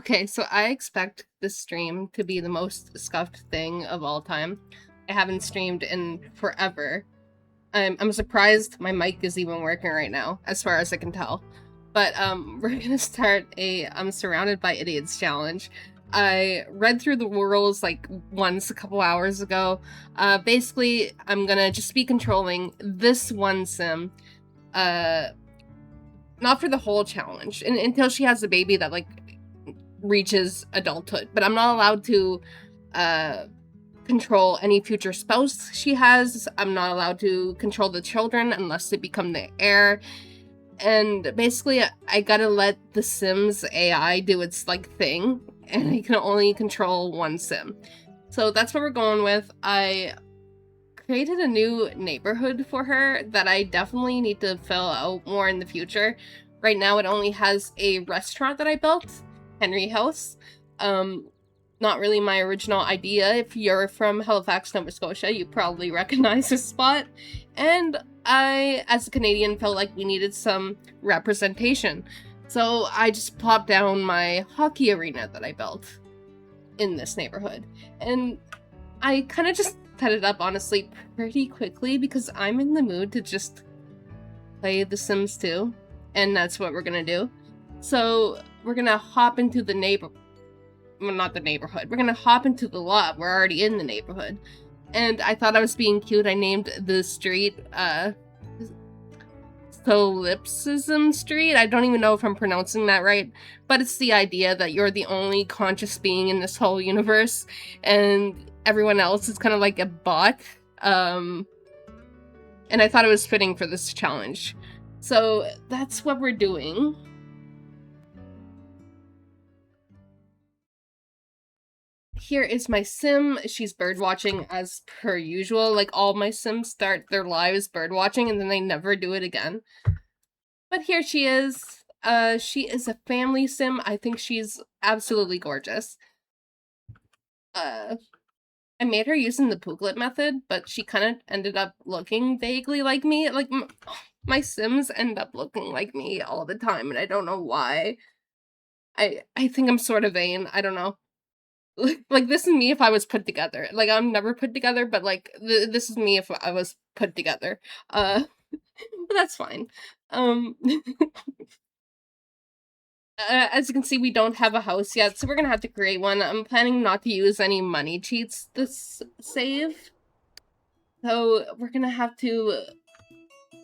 Okay, so I expect this stream to be the most scuffed thing of all time. I haven't streamed in forever. I'm surprised my mic is even working right now, as far as I can tell. But we're gonna start a I'm Surrounded by Idiots challenge. I read through the rules like once a couple hours ago. Basically, I'm gonna just be controlling this one sim. Not for the whole challenge, until she has a baby that like reaches adulthood. But I'm not allowed to control any future spouse she has. I'm not allowed to control the children unless they become the heir. And basically, I gotta let the Sims AI do its like thing, and I can only control one sim. So that's what we're going with. I created a new neighborhood for her that I definitely need to fill out more in the future. Right now, it only has a restaurant that I built, Henry House. Not really my original idea. If you're from Halifax, Nova Scotia, you probably recognize this spot. And I, as a Canadian, felt like we needed some representation. So I just plopped down my hockey arena that I built in this neighborhood. And I kind of just set it up, honestly, pretty quickly because I'm in the mood to just play The Sims 2. And that's what we're gonna do. So we're gonna hop into the not the neighborhood. We're gonna hop into the lot. We're already in the neighborhood. And I thought I was being cute. I named the street, Solipsism Street. I don't even know if I'm pronouncing that right, but it's the idea that you're the only conscious being in this whole universe, and everyone else is kind of like a bot. And I thought it was fitting for this challenge. So that's what we're doing. Here is my sim. She's bird watching as per usual. Like all my sims start their lives bird watching and then they never do it again. But here she is. She is a family sim. I think she's absolutely gorgeous. I made her using the Pooglet method, but she kind of ended up looking vaguely like me. Like my sims end up looking like me all the time, and I don't know why. I think I'm sort of vain. I don't know. Like this is me if I was put together. Like I'm never put together, but like this is me if I was put together. But that's fine. As you can see, we don't have a house yet, so we're gonna have to create one. I'm planning not to use any money cheats this save, so we're gonna have to.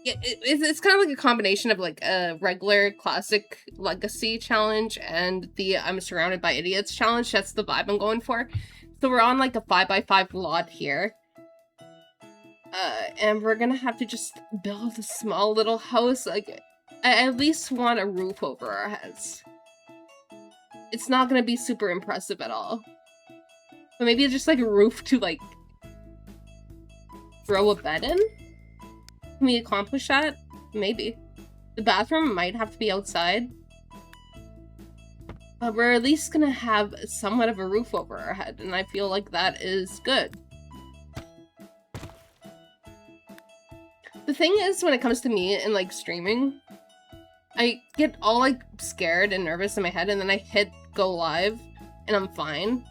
It's kind of like a combination of like a regular classic legacy challenge and the I'm Surrounded by Idiots challenge. That's the vibe I'm going for. So we're on like a 5x5 lot here. And we're gonna have to just build a small little house. Like, I at least want a roof over our heads. It's not gonna be super impressive at all. But maybe it's just like a roof to like throw a bed in? Can we accomplish that? Maybe. The bathroom might have to be outside. But we're at least gonna have somewhat of a roof over our head, and I feel like that is good. The thing is, when it comes to me and like streaming, I get all like scared and nervous in my head, and then I hit go live and I'm fine.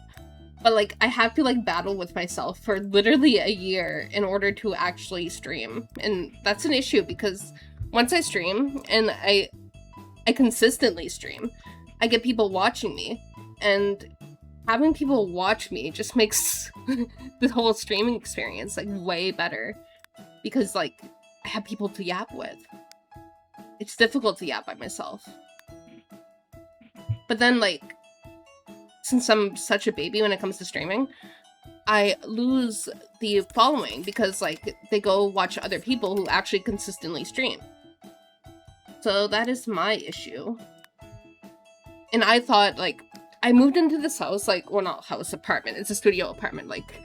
But like I have to like battle with myself for literally a year in order to actually stream. And that's an issue because once I stream and I consistently stream, I get people watching me, and having people watch me just makes the whole streaming experience like way better because like I have people to yap with. It's difficult to yap by myself. But then like, since I'm such a baby when it comes to streaming, I lose the following because like they go watch other people who actually consistently stream. So that is my issue. And I thought like, I moved into this house, like, well, not house, apartment. It's a studio apartment, like,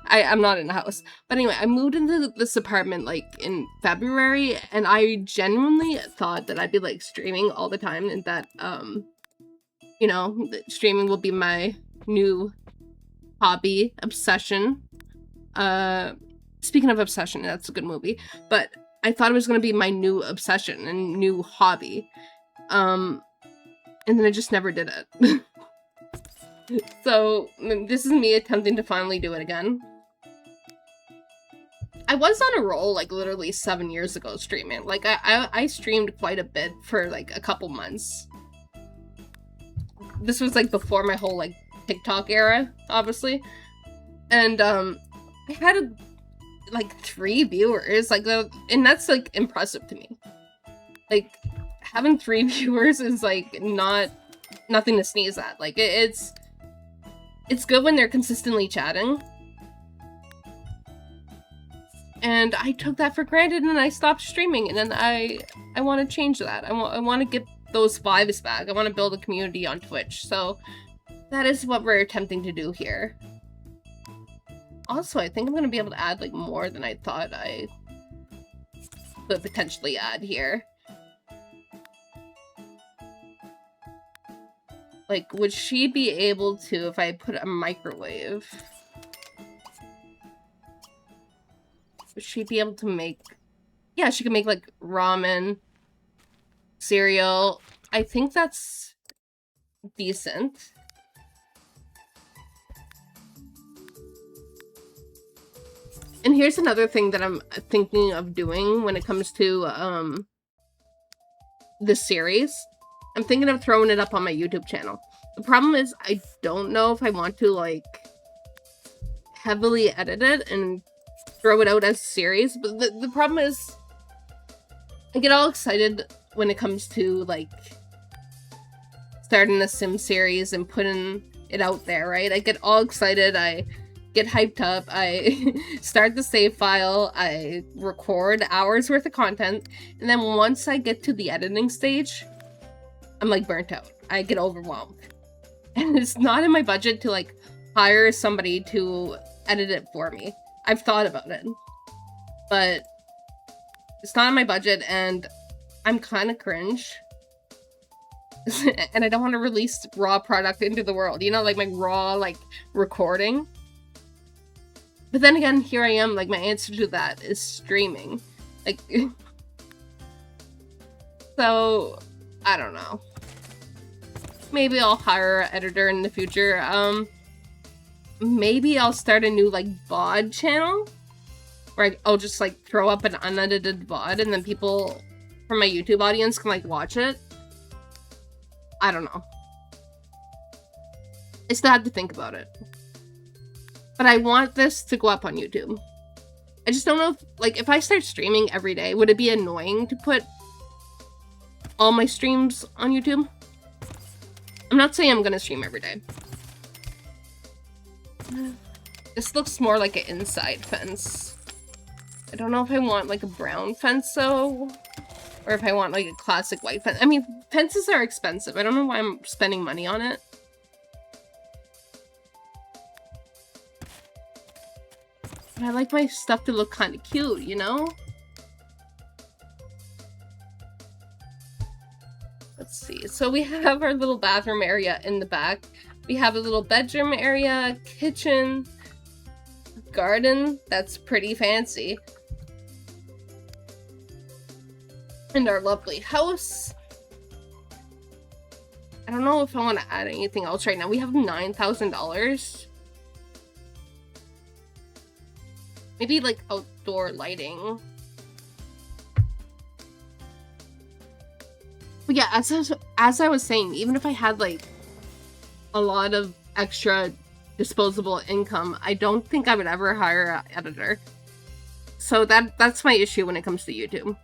I'm not in a house. But anyway, I moved into this apartment like in February, and I genuinely thought that I'd be like streaming all the time and that, you know, streaming will be my new hobby, obsession. Speaking of Obsession, that's a good movie. But I thought it was going to be my new obsession and new hobby. and then I just never did it. So this is me attempting to finally do it again. I was on a roll like literally 7 years ago streaming. Like I streamed quite a bit for like a couple months. This was like before my whole like TikTok era, obviously. And I had like 3 viewers, like and that's like impressive to me. Like having 3 viewers is like nothing to sneeze at. Like it's good when they're consistently chatting. And I took that for granted and I stopped streaming, and then I want to change that. I want to get those vibes back. I want to build a community on Twitch. So that is what we're attempting to do here. Also, I think I'm going to be able to add like more than I thought I could potentially add here. Like, would she be able to if I put a microwave? Would she be able to make... Yeah, she could make, like, ramen, cereal. I think that's decent. And here's another thing that I'm thinking of doing when it comes to, this series. I'm thinking of throwing it up on my YouTube channel. The problem is I don't know if I want to, like, heavily edit it and throw it out as a series, but the problem is I get all excited when it comes to like starting the Sim series and putting it out there, right? I get all excited, I get hyped up, I start the save file, I record hours worth of content, and then once I get to the editing stage, I'm like burnt out. I get overwhelmed. And it's not in my budget to like hire somebody to edit it for me. I've thought about it, but it's not on my budget, and I'm kind of cringe. And I don't want to release raw product into the world, you know, like my raw, like, recording. But then again, here I am, like, my answer to that is streaming. Like, so, I don't know. Maybe I'll hire an editor in the future. Maybe I'll start a new, like, VOD channel, where I'll just, like, throw up an unedited VOD, and then people from my YouTube audience can, like, watch it. I don't know. I still have to think about it. But I want this to go up on YouTube. I just don't know if, like, if I start streaming every day, would it be annoying to put all my streams on YouTube? I'm not saying I'm gonna stream every day. This looks more like an inside fence. I don't know if I want like a brown fence though, or if I want like a classic white fence. I mean, fences are expensive. I don't know why I'm spending money on it. But I like my stuff to look kind of cute, you know? Let's see. So we have our little bathroom area in the back. We have a little bedroom area, kitchen, garden. That's pretty fancy. And our lovely house. I don't know if I want to add anything else right now. We have $9,000. Maybe like outdoor lighting. But yeah, as I was saying, even if I had like a lot of extra disposable income, I don't think I would ever hire an editor. So that's my issue when it comes to YouTube.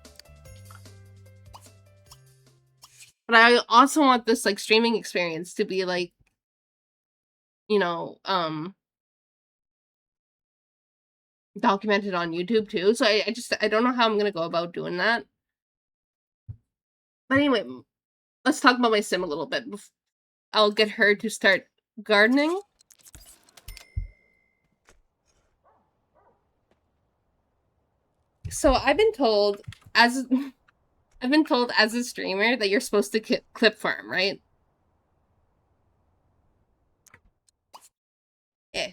But I also want this like streaming experience to be like, you know, documented on YouTube too. So I don't know how I'm gonna go about doing that. But anyway, let's talk about my sim a little bit. I'll get her to start gardening. So I've been told as a streamer that you're supposed to clip farm, right? Eh.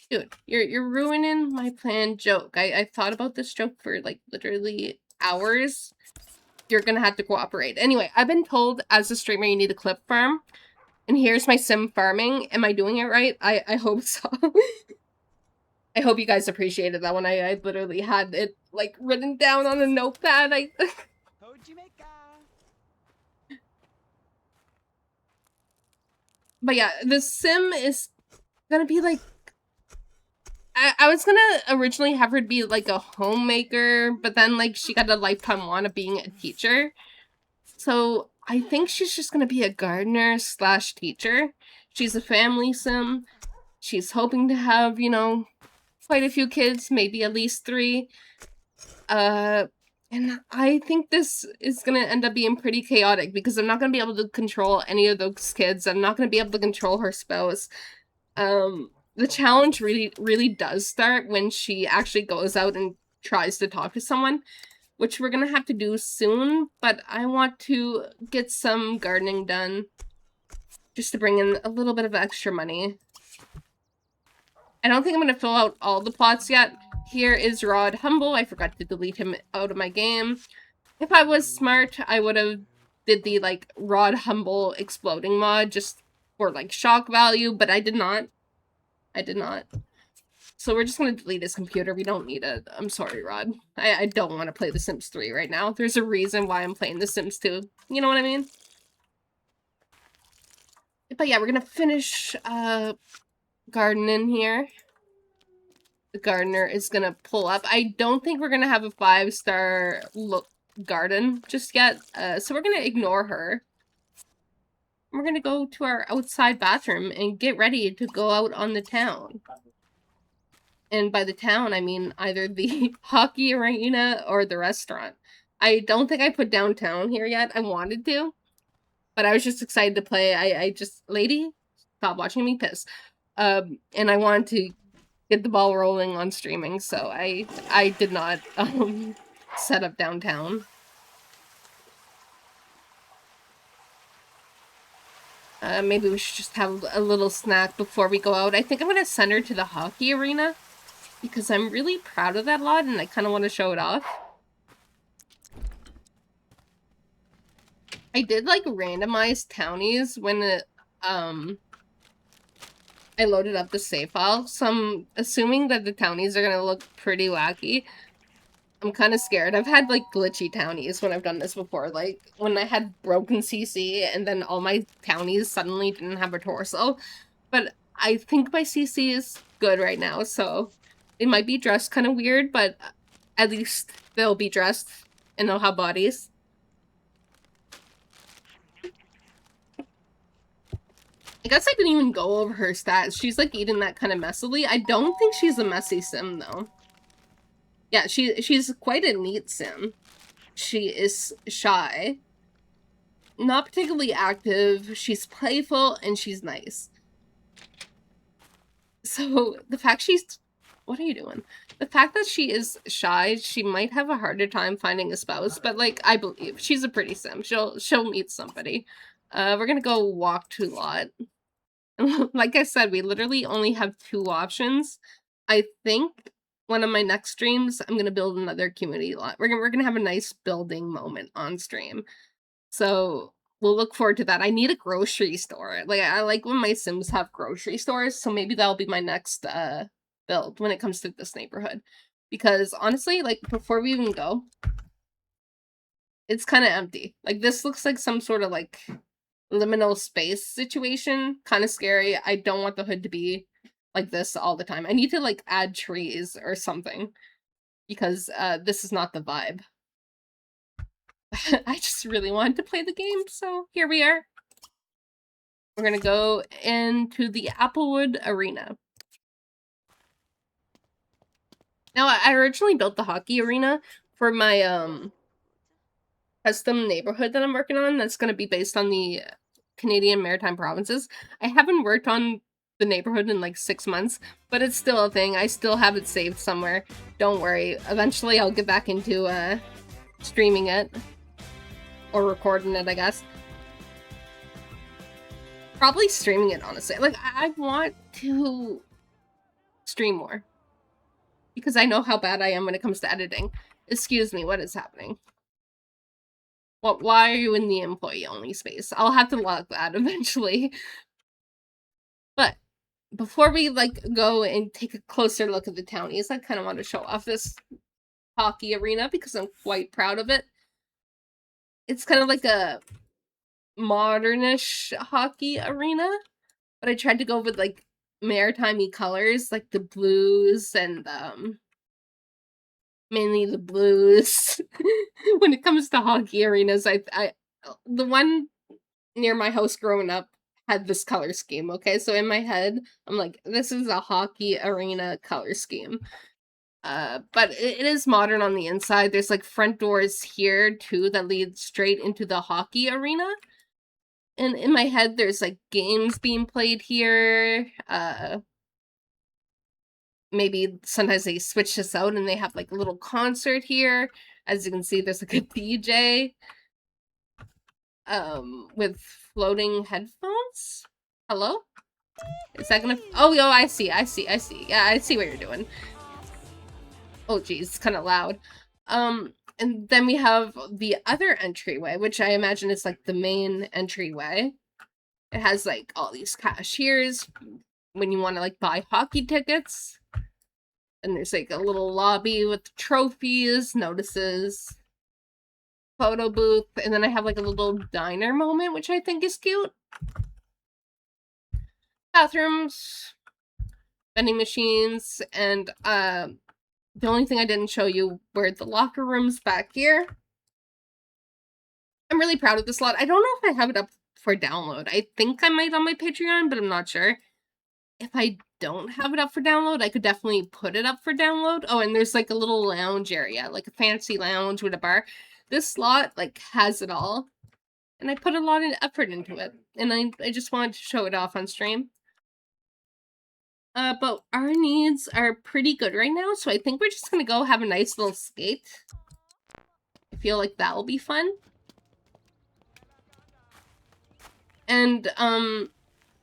Dude, you're ruining my planned joke. I thought about this joke for like literally hours. you're gonna have to cooperate. Anyway, I've been told as a streamer you need a clip farm. And here's my sim farming. Am I doing it right? I hope so. I hope you guys appreciated that one. I literally had it like written down on a notepad. But yeah, the sim is gonna be like I was gonna originally have her be like a homemaker, but then like she got a lifetime want of being a teacher. So I think she's just gonna be a gardener slash teacher. She's a family sim. She's hoping to have, you know, quite a few kids, maybe at least 3. And I think this is gonna end up being pretty chaotic because I'm not gonna be able to control any of those kids. I'm not gonna be able to control her spouse. The challenge really does start when she actually goes out and tries to talk to someone, which we're gonna have to do soon, but I want to get some gardening done just to bring in a little bit of extra money. I don't think I'm gonna fill out all the plots yet. Here is Rod Humble. I forgot to delete him out of my game. If I was smart, I would have did the like Rod Humble exploding mod just for like shock value, but I did not. So we're just gonna delete his computer. We don't need it. I'm sorry, Rod. I don't want to play The Sims 3 right now. There's a reason why I'm playing The Sims 2. You know what I mean? But yeah, we're gonna finish gardening here. The gardener is gonna pull up. I don't think we're gonna have a 5-star look garden just yet. So we're gonna ignore her. We're gonna go to our outside bathroom and get ready to go out on the town. And by the town, I mean either the hockey arena or the restaurant. I don't think I put downtown here yet. I wanted to, but I was just excited to play. I just, lady, stop watching me piss. And I wanted to get the ball rolling on streaming, so I did not set up downtown. Maybe we should just have a little snack before we go out. I think I'm gonna send her to the hockey arena because I'm really proud of that lot and I kind of want to show it off. I did like randomize townies when it, I loaded up the save file, so I'm assuming that the townies are gonna look pretty wacky. I'm kind of scared. I've had like glitchy townies when I've done this before, like when I had broken CC and then all my townies suddenly didn't have a torso. But I think my CC is good right now, so it might be dressed kind of weird, but at least they'll be dressed and they'll have bodies. I guess I didn't even go over her stats. She's like eating that kind of messily. I don't think she's a messy sim though. Yeah, she's quite a neat sim. She is shy. Not particularly active. She's playful and she's nice. So the fact she's... What are you doing? The fact that she is shy, she might have a harder time finding a spouse, but like I believe she's a pretty sim. She'll meet somebody. We're gonna go walk to lot. Like I said, we literally only have 2 options. I think one of my next streams, I'm gonna build another community lot. We're gonna have a nice building moment on stream. So we'll look forward to that. I need a grocery store. Like I like when my Sims have grocery stores, so maybe that'll be my next build when it comes to this neighborhood. Because honestly, like before we even go, it's kind of empty. Like this looks like some sort of like liminal space situation. Kind of scary. I don't want the hood to be like this all the time. I need to like add trees or something because this is not the vibe. I just really wanted to play the game, so here we are. We're gonna go into the Applewood Arena. Now, I originally built the hockey arena for my custom neighborhood that I'm working on. That's gonna be based on the Canadian Maritime Provinces. I haven't worked on the neighborhood in like 6 months, but it's still a thing. I still have it saved somewhere. Don't worry. Eventually, I'll get back into streaming it. Or recording it, I guess. Probably streaming it, honestly. Like, I want to stream more. Because I know how bad I am when it comes to editing. Excuse me, what is happening? Why are you in the employee only space? I'll have to log that eventually. But before we like go and take a closer look at the townies, I kind of want to show off this hockey arena because I'm quite proud of it. It's kind of like a modernish hockey arena, but I tried to go with like maritime-y colors, like the blues and mainly the blues. When it comes to hockey arenas, I the one near my house growing up had this color scheme, okay? So in my head, I'm like, this is a hockey arena color scheme. But it is modern on the inside. There's like front doors here too that lead straight into the hockey arena. And in my head, there's like games being played here. Maybe sometimes they switch this out and they have like a little concert here. As you can see, there's like a DJ with floating headphones. Hello? Is that gonna... Oh, I see. Yeah, I see what you're doing. Oh, geez, it's kind of loud. And then we have the other entryway, which I imagine is like the main entryway. It has like all these cashiers when you want to like buy hockey tickets. And there's like a little lobby with trophies, notices, photo booth, and then I have like a little diner moment, which I think is cute. Bathrooms, vending machines, and the only thing I didn't show you were the locker rooms back here. I'm really proud of this lot. I don't know if I have it up for download. I think I might on my Patreon, but I'm not sure. If I don't have it up for download, I could definitely put it up for download. Oh, and there's like a little lounge area, like a fancy lounge with a bar. This slot like has it all. And I put a lot of effort into it. And I just wanted to show it off on stream. But our needs are pretty good right now, so I think we're just gonna go have a nice little skate. I feel like that will be fun. And,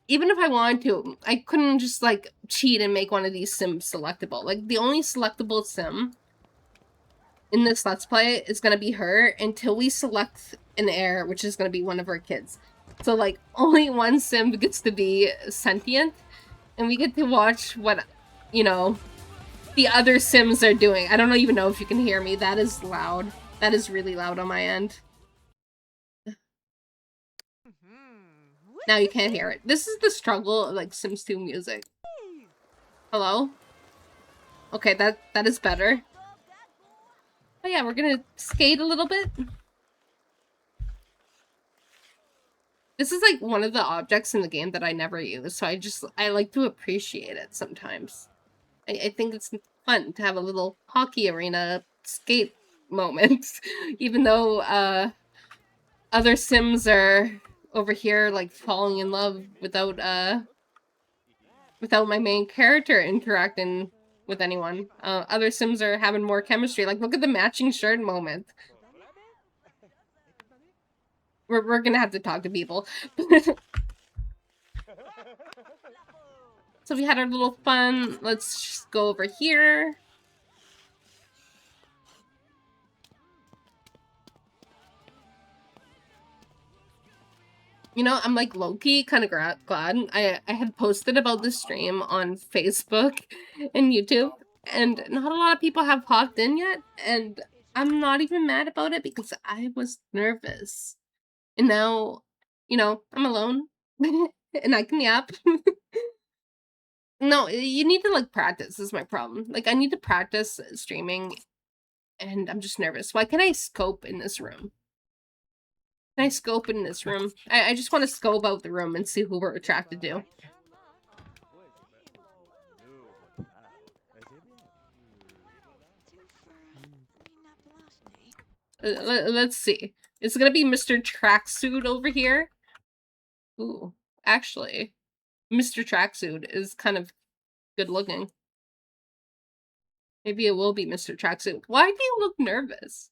even if I wanted to, I couldn't just, like, cheat and make one of these sims selectable. Like, the only selectable sim in this Let's Play is gonna be her until we select an heir, which is gonna be one of our kids. So, like, only one sim gets to be sentient, and we get to watch what, you know, the other sims are doing. I don't even know if you can hear me. That is loud. That is really loud on my end. Now you can't hear it. This is the struggle of, like, Sims 2 music. Hello? Okay, that is better. Oh yeah, we're gonna skate a little bit. This is, like, one of the objects in the game that I never use, so I like to appreciate it sometimes. I think it's fun to have a little hockey arena skate moment, even though, other Sims are over here, like, falling in love without my main character interacting with anyone. Other Sims are having more chemistry. Like, look at the matching shirt moment. We're gonna have to talk to people. So we had our little fun. Let's just go over here. You know, I'm like low-key kind of glad. I had posted about this stream on Facebook and YouTube, and not a lot of people have popped in yet, and I'm not even mad about it because I was nervous. And now, you know, I'm alone, and I can yap. No, you need to, like, practice is my problem. Like, I need to practice streaming, and I'm just nervous. Why can't I scope in this room? Can I scope in this room? I just want to scope out the room and see who we're attracted to. Let's see. It's gonna be Mr. Tracksuit over here. Ooh, actually, Mr. Tracksuit is kind of good looking. Maybe it will be Mr. Tracksuit. Why do you look nervous?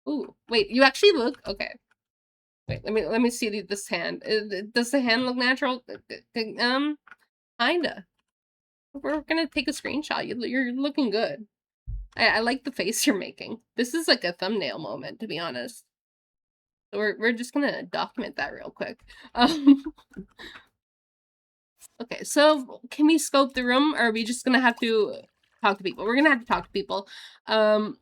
Ooh, wait, you actually look... Okay. Wait, let me see this hand. Does the hand look natural? Kinda. We're gonna take a screenshot. You're looking good. I like the face you're making. This is like a thumbnail moment, to be honest. We're just gonna document that real quick. Um, okay, so can we scope the room, or are we just gonna have to talk to people? We're gonna have to talk to people. The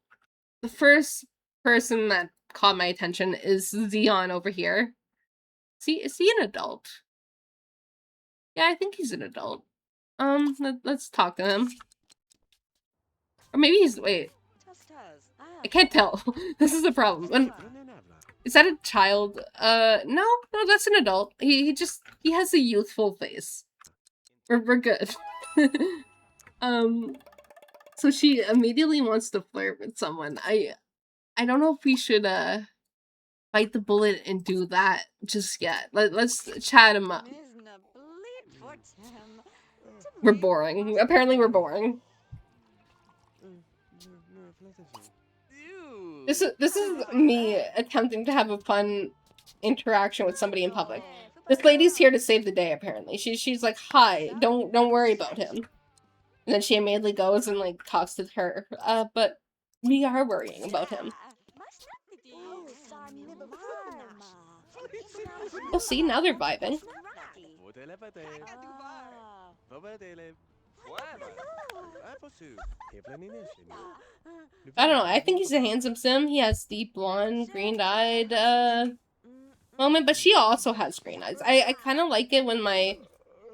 first person that caught my attention is Xeon over here. Is he an adult? Yeah, I think he's an adult. Let's talk to him. Or maybe he's, wait. I can't tell. This is the problem. Is that a child? No, that's an adult. He has a youthful face. We're good. So she immediately wants to flirt with someone. I don't know if we should, bite the bullet and do that just yet. Let's chat him up. We're boring. Apparently we're boring. This is me attempting to have a fun interaction with somebody in public. This lady's here to save the day, apparently. She's like, hi, don't worry about him. And then she immediately goes and like talks to her. But we are worrying about him. Oh, see, now they're vibing. I don't know, I think he's a handsome sim. He has the blonde, green-eyed, moment, but she also has green eyes. I kind of like it when my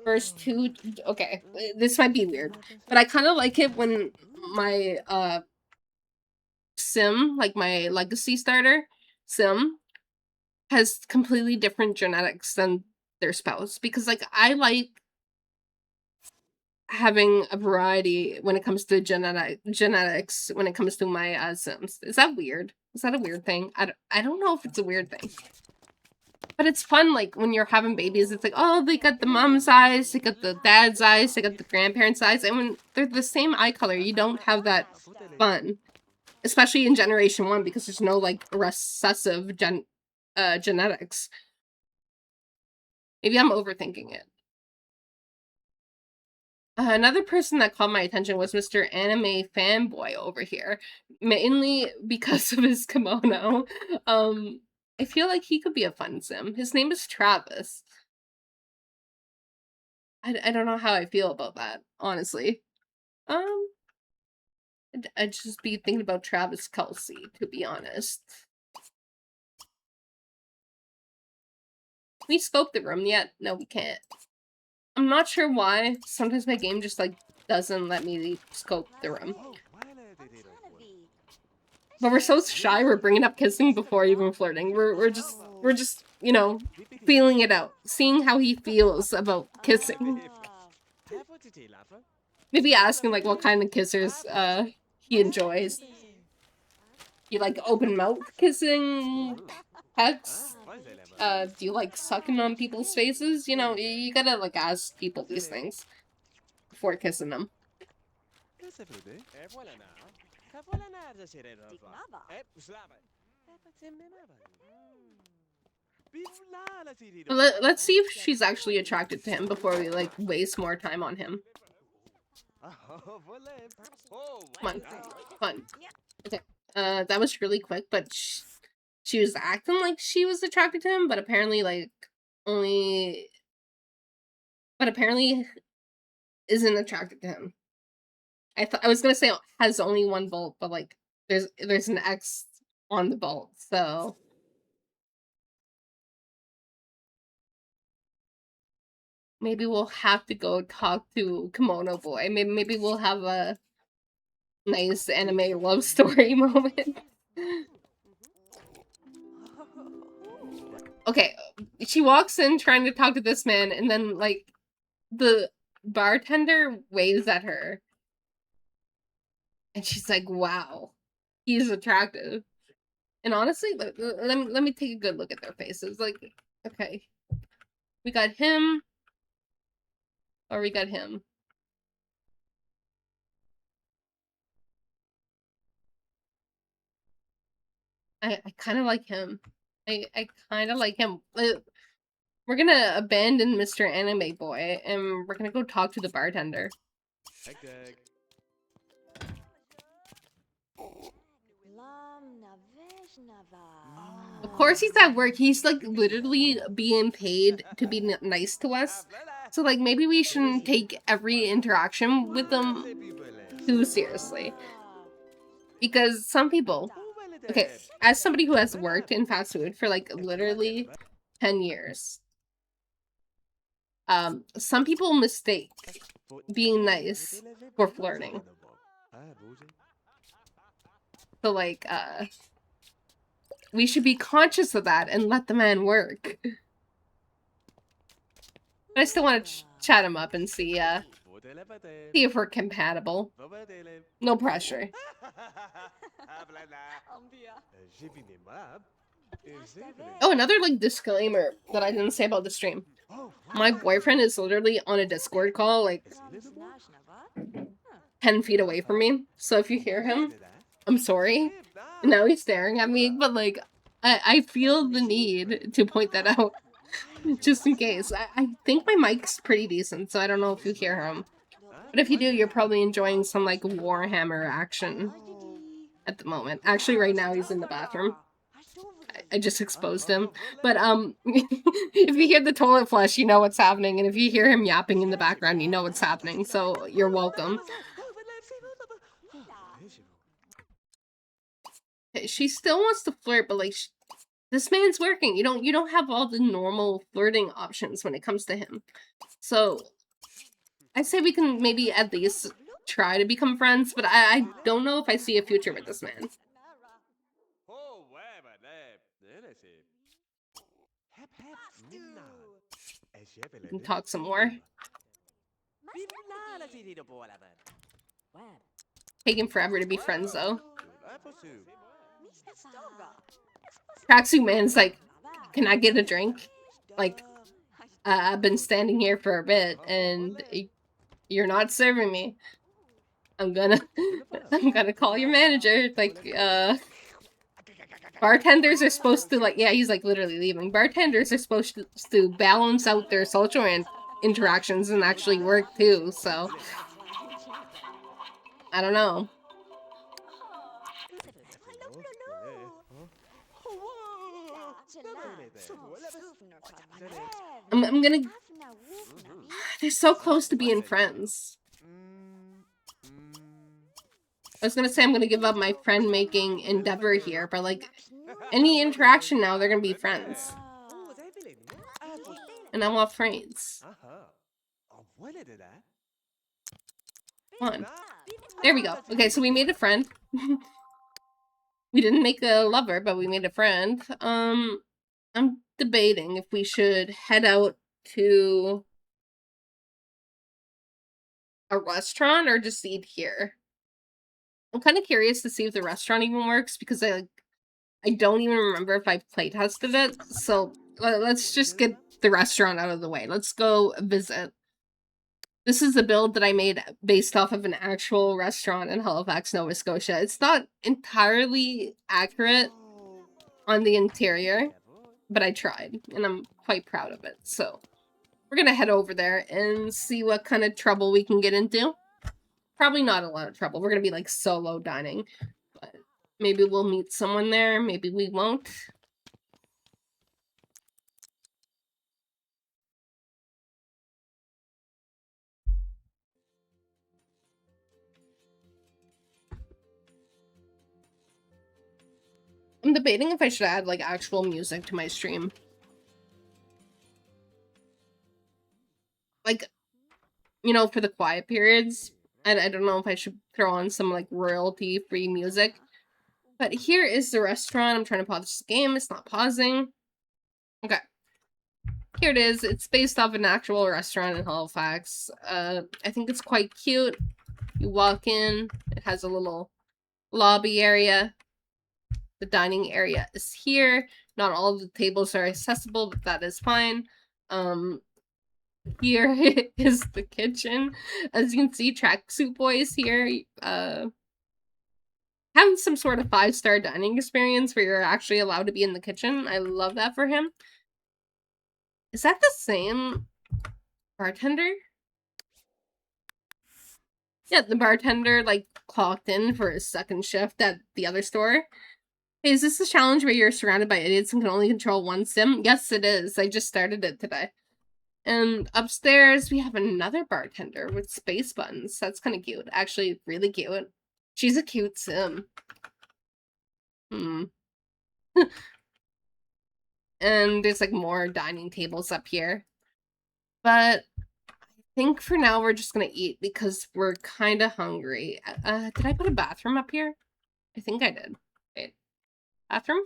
first two... Okay, this might be weird, but I kind of like it when my, sim, like my legacy starter sim, has completely different genetics than their spouse, because like I like having a variety when it comes to genetics when it comes to my sims. Is that weird? Is that a weird thing? I don't know if it's a weird thing, but it's fun. Like when you're having babies, it's like, oh, they got the mom's eyes, they got the dad's eyes, they got the grandparents' eyes, and when they're the same eye color, you don't have that fun, especially in generation 1, because there's no like recessive genetics. Maybe I'm overthinking it. Another person that caught my attention was Mr. Anime Fanboy over here, mainly because of his kimono. I feel like he could be a fun sim. His name is Travis. I don't know how I feel about that, honestly. I'd just be thinking about Travis Kelsey, to be honest. Can we scope the room yet? No, we can't. I'm not sure why. Sometimes my game just, like, doesn't let me scope the room. But we're so shy, we're bringing up kissing before even flirting. We're just, you know, feeling it out. Seeing how he feels about kissing. Maybe asking, like, what kind of kissers, he enjoys. You like open mouth kissing? Pecks? Do you like sucking on people's faces? You know, you gotta, like, ask people these things before kissing them. Let's see if she's actually attracted to him before we, like, waste more time on him. Come on. Come on. Okay. That was really quick, but she was acting like she was attracted to him, but apparently, like, apparently isn't attracted to him. I was gonna say has only one bolt, but, like, there's an X on the bolt, so... Maybe we'll have to go talk to Kimono Boy. Maybe we'll have a nice anime love story moment. Okay, she walks in trying to talk to this man, and then, like, the bartender waves at her. And she's like, wow, he's attractive. And honestly, let me take a good look at their faces. Like, okay. We got him. Or we got him. I kind of like him. I kind of like him. We're gonna abandon Mr. Anime Boy, and we're gonna go talk to the bartender. course he's at work. He's like literally being paid to be nice to us. So like maybe we shouldn't take every interaction with him too seriously. Because some people, okay, as somebody who has worked in fast food for like literally 10 years, some people mistake being nice for flirting. So like, we should be conscious of that and let the man work. But I still want to chat him up and see if we're compatible. No pressure. Oh, another like disclaimer that I didn't say about the stream. My boyfriend is literally on a Discord call like 10 feet away from me. So if you hear him, I'm sorry. Now he's staring at me, but like I feel the need to point that out. Just in case. I think my mic's pretty decent, so I don't know if you hear him. But if you do, you're probably enjoying some like Warhammer action at the moment. Actually, right now he's in the bathroom. I just exposed him. But if you hear the toilet flush, you know what's happening. And if you hear him yapping in the background, you know what's happening. So you're welcome. She still wants to flirt, but like this man's working. You don't have all the normal flirting options when it comes to him. So I say we can maybe at least try to become friends, but I don't know if I see a future with this man. We can talk some more. Taking forever to be friends though. Tracksuit Man's like, can I get a drink? Like, I've been standing here for a bit and you're not serving me. I'm gonna call your manager. Like, bartenders are supposed to like, yeah, he's like literally leaving. Bartenders are supposed to balance out their social interactions and actually work too, so I don't know. I'm gonna... They're so close to being friends. I was gonna say I'm gonna give up my friend-making endeavor here, but like, any interaction now, they're gonna be friends. And I want friends. Come on. There we go. Okay, so we made a friend. We didn't make a lover, but we made a friend. I'm debating if we should head out to a restaurant or just eat here. I'm kind of curious to see if the restaurant even works because I don't even remember if I playtested it. So let's just get the restaurant out of the way. Let's go visit. This is a build that I made based off of an actual restaurant in Halifax, Nova Scotia. It's not entirely accurate on the interior, but I tried, and I'm quite proud of it. So we're gonna head over there and see what kind of trouble we can get into. Probably not a lot of trouble. We're gonna be like solo dining, but maybe we'll meet someone there. Maybe we won't. I'm debating if I should add like actual music to my stream. Like, you know, for the quiet periods. I don't know if I should throw on some like royalty-free music. But here is the restaurant. I'm trying to pause this game. It's not pausing. Okay. Here it is. It's based off an actual restaurant in Halifax. I think it's quite cute. You walk in. It has a little lobby area. The dining area is here. Not all of the tables are accessible, but that is fine. Here is the kitchen. As you can see, Tracksuit Boy is here. Having some sort of 5-star dining experience where you're actually allowed to be in the kitchen. I love that for him. Is that the same bartender? Yeah, the bartender like clocked in for his second shift at the other store. Hey, is this the challenge where you're surrounded by idiots and can only control one sim? Yes, it is. I just started it today. And upstairs, we have another bartender with space buttons. That's kind of cute. Actually, really cute. She's a cute sim. And there's like more dining tables up here. But I think for now we're just gonna eat because we're kind of hungry. Did I put a bathroom up here? I think I did. Wait. Bathroom?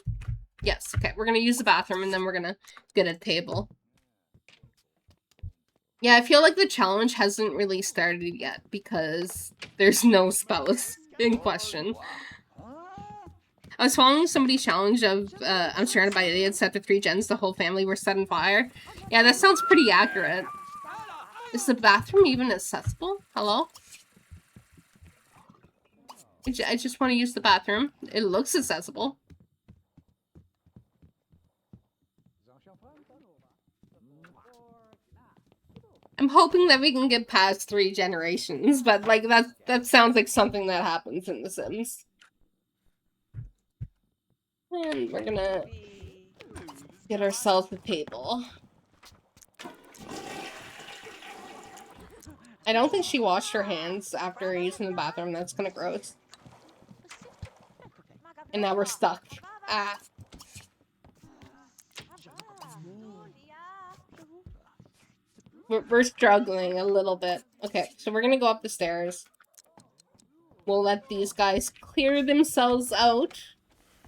Yes, okay. We're gonna use the bathroom and then we're gonna get a table. Yeah, I feel like the challenge hasn't really started yet because there's no spouse in question. I was following somebody's challenge of I'm surrounded by idiots after 3 gens, the whole family were set on fire. Yeah, that sounds pretty accurate. Is the bathroom even accessible? Hello? I just want to use the bathroom. It looks accessible. I'm hoping that we can get past 3 generations, but like that sounds like something that happens in The Sims. And we're gonna get ourselves a table. I don't think she washed her hands after using the bathroom. That's kind of gross. And now we're stuck. Ah. We're struggling a little bit. Okay, so we're gonna go up the stairs. We'll let these guys clear themselves out.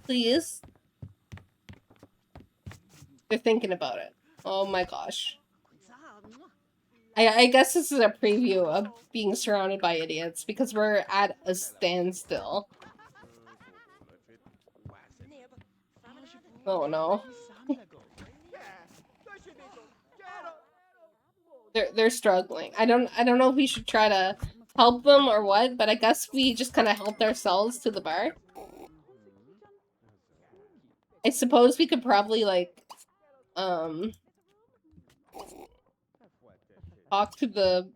Please. They're thinking about it. Oh my gosh. I guess this is a preview of being surrounded by idiots because we're at a standstill. Oh no. They're struggling. I don't know if we should try to help them or what, but I guess we just kind of helped ourselves to the bar. I suppose we could probably like talk to the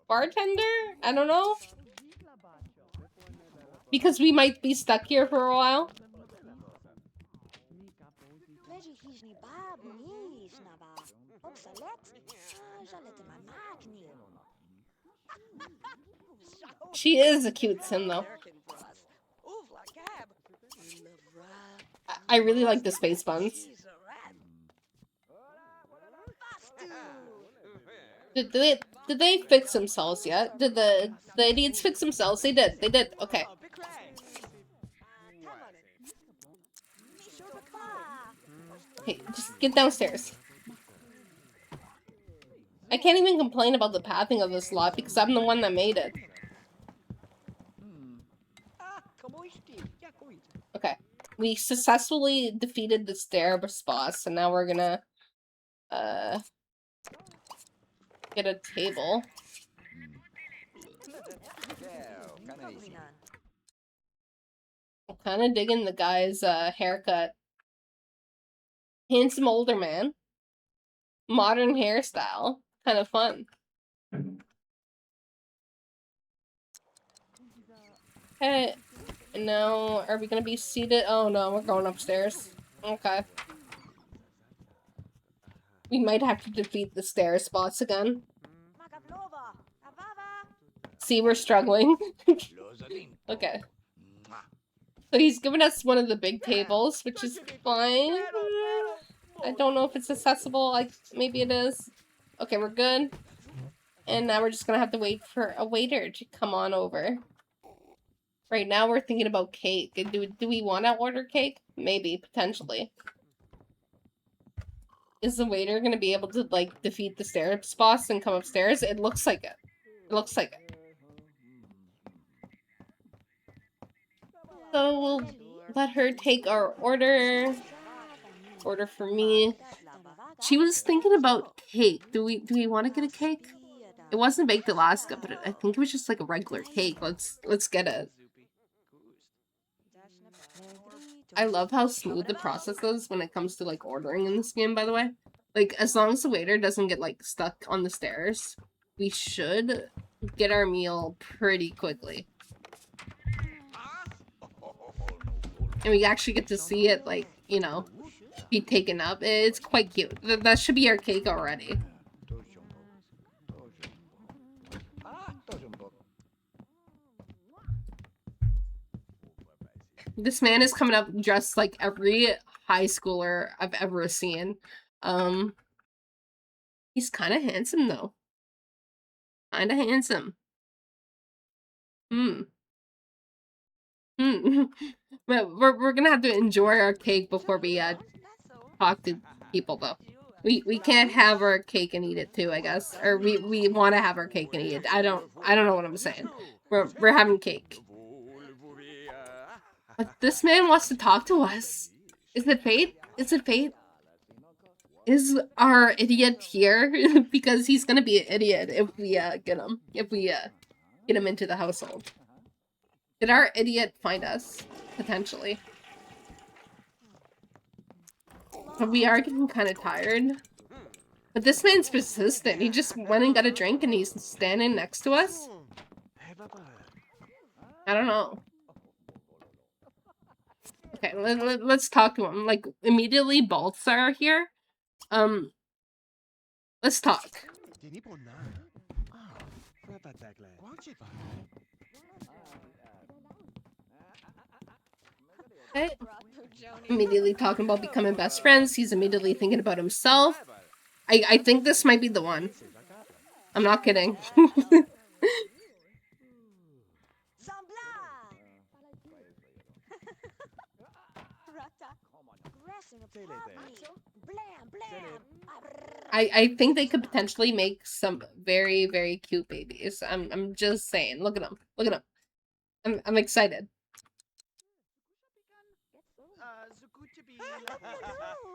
bartender? I don't know. Because we might be stuck here for a while. She is a cute sim, though. I really like the space buns. Did they fix themselves yet? Did the idiots fix themselves? They did. They did. Okay. Okay, just get downstairs. I can't even complain about the pathing of this lot because I'm the one that made it. Okay. We successfully defeated the Starburst boss, and now we're gonna get a table. I'm kind of digging the guy's haircut. Handsome older man. Modern hairstyle. Kind of fun. Okay. Now, are we gonna be seated? Oh no, we're going upstairs. Okay. We might have to defeat the stairs boss again. See, we're struggling. Okay. So he's given us one of the big tables, which is fine. I don't know if it's accessible. Like, maybe it is. Okay, we're good. And now we're just gonna have to wait for a waiter to come on over. Right now we're thinking about cake. Do we want to order cake? Maybe, potentially. Is the waiter gonna be able to, like, defeat the stairs boss and come upstairs? It looks like it. It looks like it. So we'll let her take our order. Order for me. She was thinking about cake. Do we want to get a cake? It wasn't baked Alaska, but I think it was just like a regular cake. Let's get it. I love how smooth the process is when it comes to like ordering in this game, by the way. Like, as long as the waiter doesn't get like stuck on the stairs, we should get our meal pretty quickly. and we actually get to see it, like, you know, be taken up. It's quite cute. That should be our cake already. This man is coming up dressed like every high schooler I've ever seen. He's kind of handsome though. Kind of handsome. But we're gonna have to enjoy our cake before we talk to people though. We can't have our cake and eat it too, I guess. Or we want to have our cake and eat it. I don't know what I'm saying. We're having cake. But this man wants to talk to us. Is it fate? Is it fate? Is our idiot here? Because he's gonna be an idiot if we get him. If we get him into the household. Did our idiot find us? Potentially. But we are getting kind of tired. But this man's persistent. He just went and got a drink and he's standing next to us. I don't know. Okay, let's talk to him. Like, immediately Baltzar here. Let's talk. Okay. Immediately talking about becoming best friends. He's immediately thinking about himself. I think this might be the one. I'm not kidding. I think they could potentially make some very, very cute babies. I'm just saying. Look at them. Look at them. I'm excited.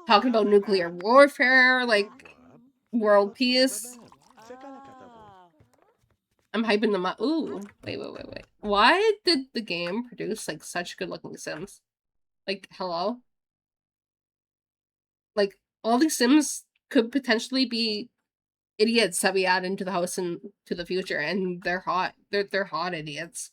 Talking about nuclear warfare, like world peace. I'm hyping them up. Ooh, wait. Why did the game produce like such good-looking Sims? Like, hello? Like, all these Sims could potentially be idiots that we add into the house into the future, and they're hot. They're hot idiots.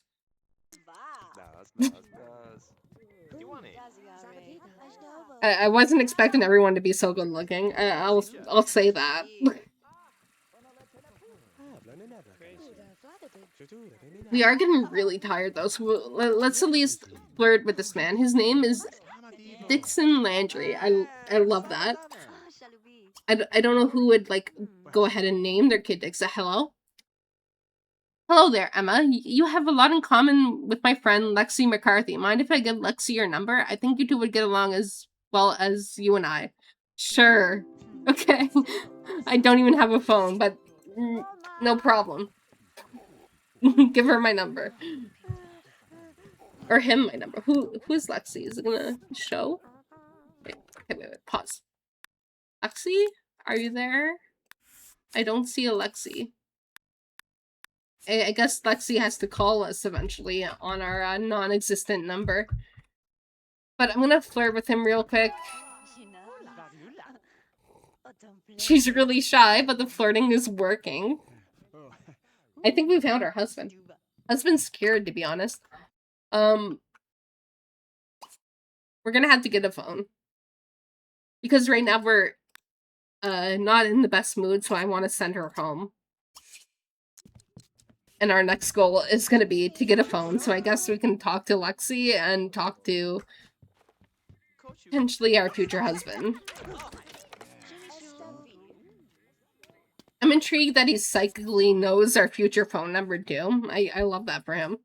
I wasn't expecting everyone to be so good looking. I'll say that. We are getting really tired though, so let's at least flirt with this man. His name is Dixon Landry. I love that. I don't know who would like go ahead and name their kid Dixon. Hello? Hello there, Emma. You have a lot in common with my friend Lexi McCarthy. Mind if I give Lexi your number? I think you two would get along as well as you and I. Sure. Okay. I don't even have a phone, but no problem. Give her my number. Or him my number. Who's Lexi? Is it gonna show? Wait, pause. Lexi? Are you there? I don't see a Lexi. I guess Lexi has to call us eventually on our non-existent number. But I'm gonna flirt with him real quick. She's really shy, but the flirting is working. I think we found our husband. Husband's scared, to be honest. We're gonna have to get a phone. Because right now we're not in the best mood, so I want to send her home. And our next goal is going to be to get a phone, so I guess we can talk to Lexi and talk to potentially our future husband. I'm intrigued that he psychically knows our future phone number too. I love that for him.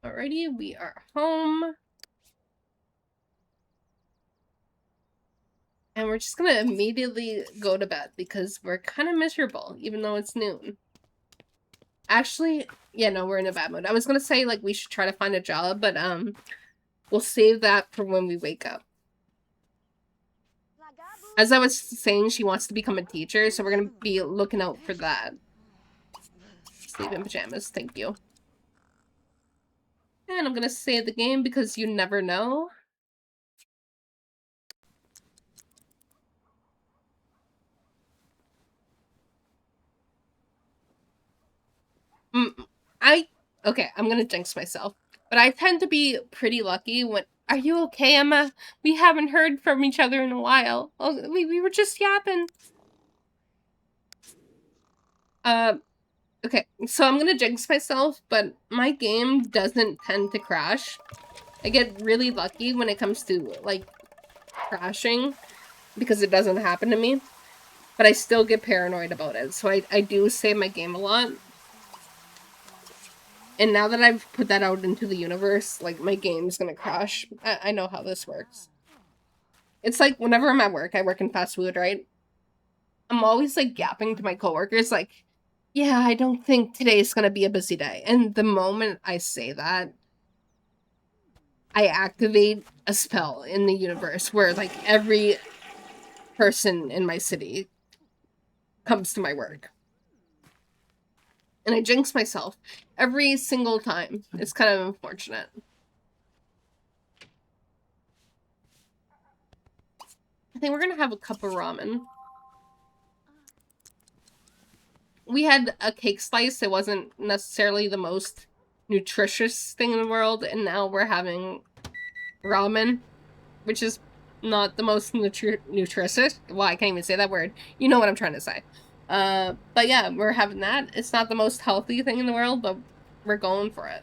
Alrighty, we are home. And we're just gonna immediately go to bed because we're kind of miserable, even though it's noon. Actually, yeah, no, we're in a bad mood. I was gonna say, like, we should try to find a job, but, we'll save that for when we wake up. As I was saying, she wants to become a teacher, so we're gonna be looking out for that. Sleep in pajamas, thank you. And I'm gonna save the game because you never know. Okay, I'm gonna jinx myself. But I tend to be pretty lucky when... Are you okay, Emma? We haven't heard from each other in a while. Oh, we were just yapping. Okay, so I'm gonna jinx myself, but my game doesn't tend to crash. I get really lucky when it comes to, like, crashing, because it doesn't happen to me. But I still get paranoid about it, so I do save my game a lot. And now that I've put that out into the universe, like, my game's gonna crash. I know how this works. It's like, whenever I'm at work, I work in fast food, right? I'm always, like, yapping to my coworkers, like, yeah, I don't think today's gonna be a busy day. And the moment I say that, I activate a spell in the universe where, like, every person in my city comes to my work. And I jinx myself every single time. It's kind of unfortunate. I think we're gonna have a cup of ramen. We had a cake slice. It wasn't necessarily the most nutritious thing in the world, and now we're having ramen, which is not the most nutritious. Well, I can't even say that word. You know what I'm trying to say. But yeah, we're having that. It's not the most healthy thing in the world, but we're going for it.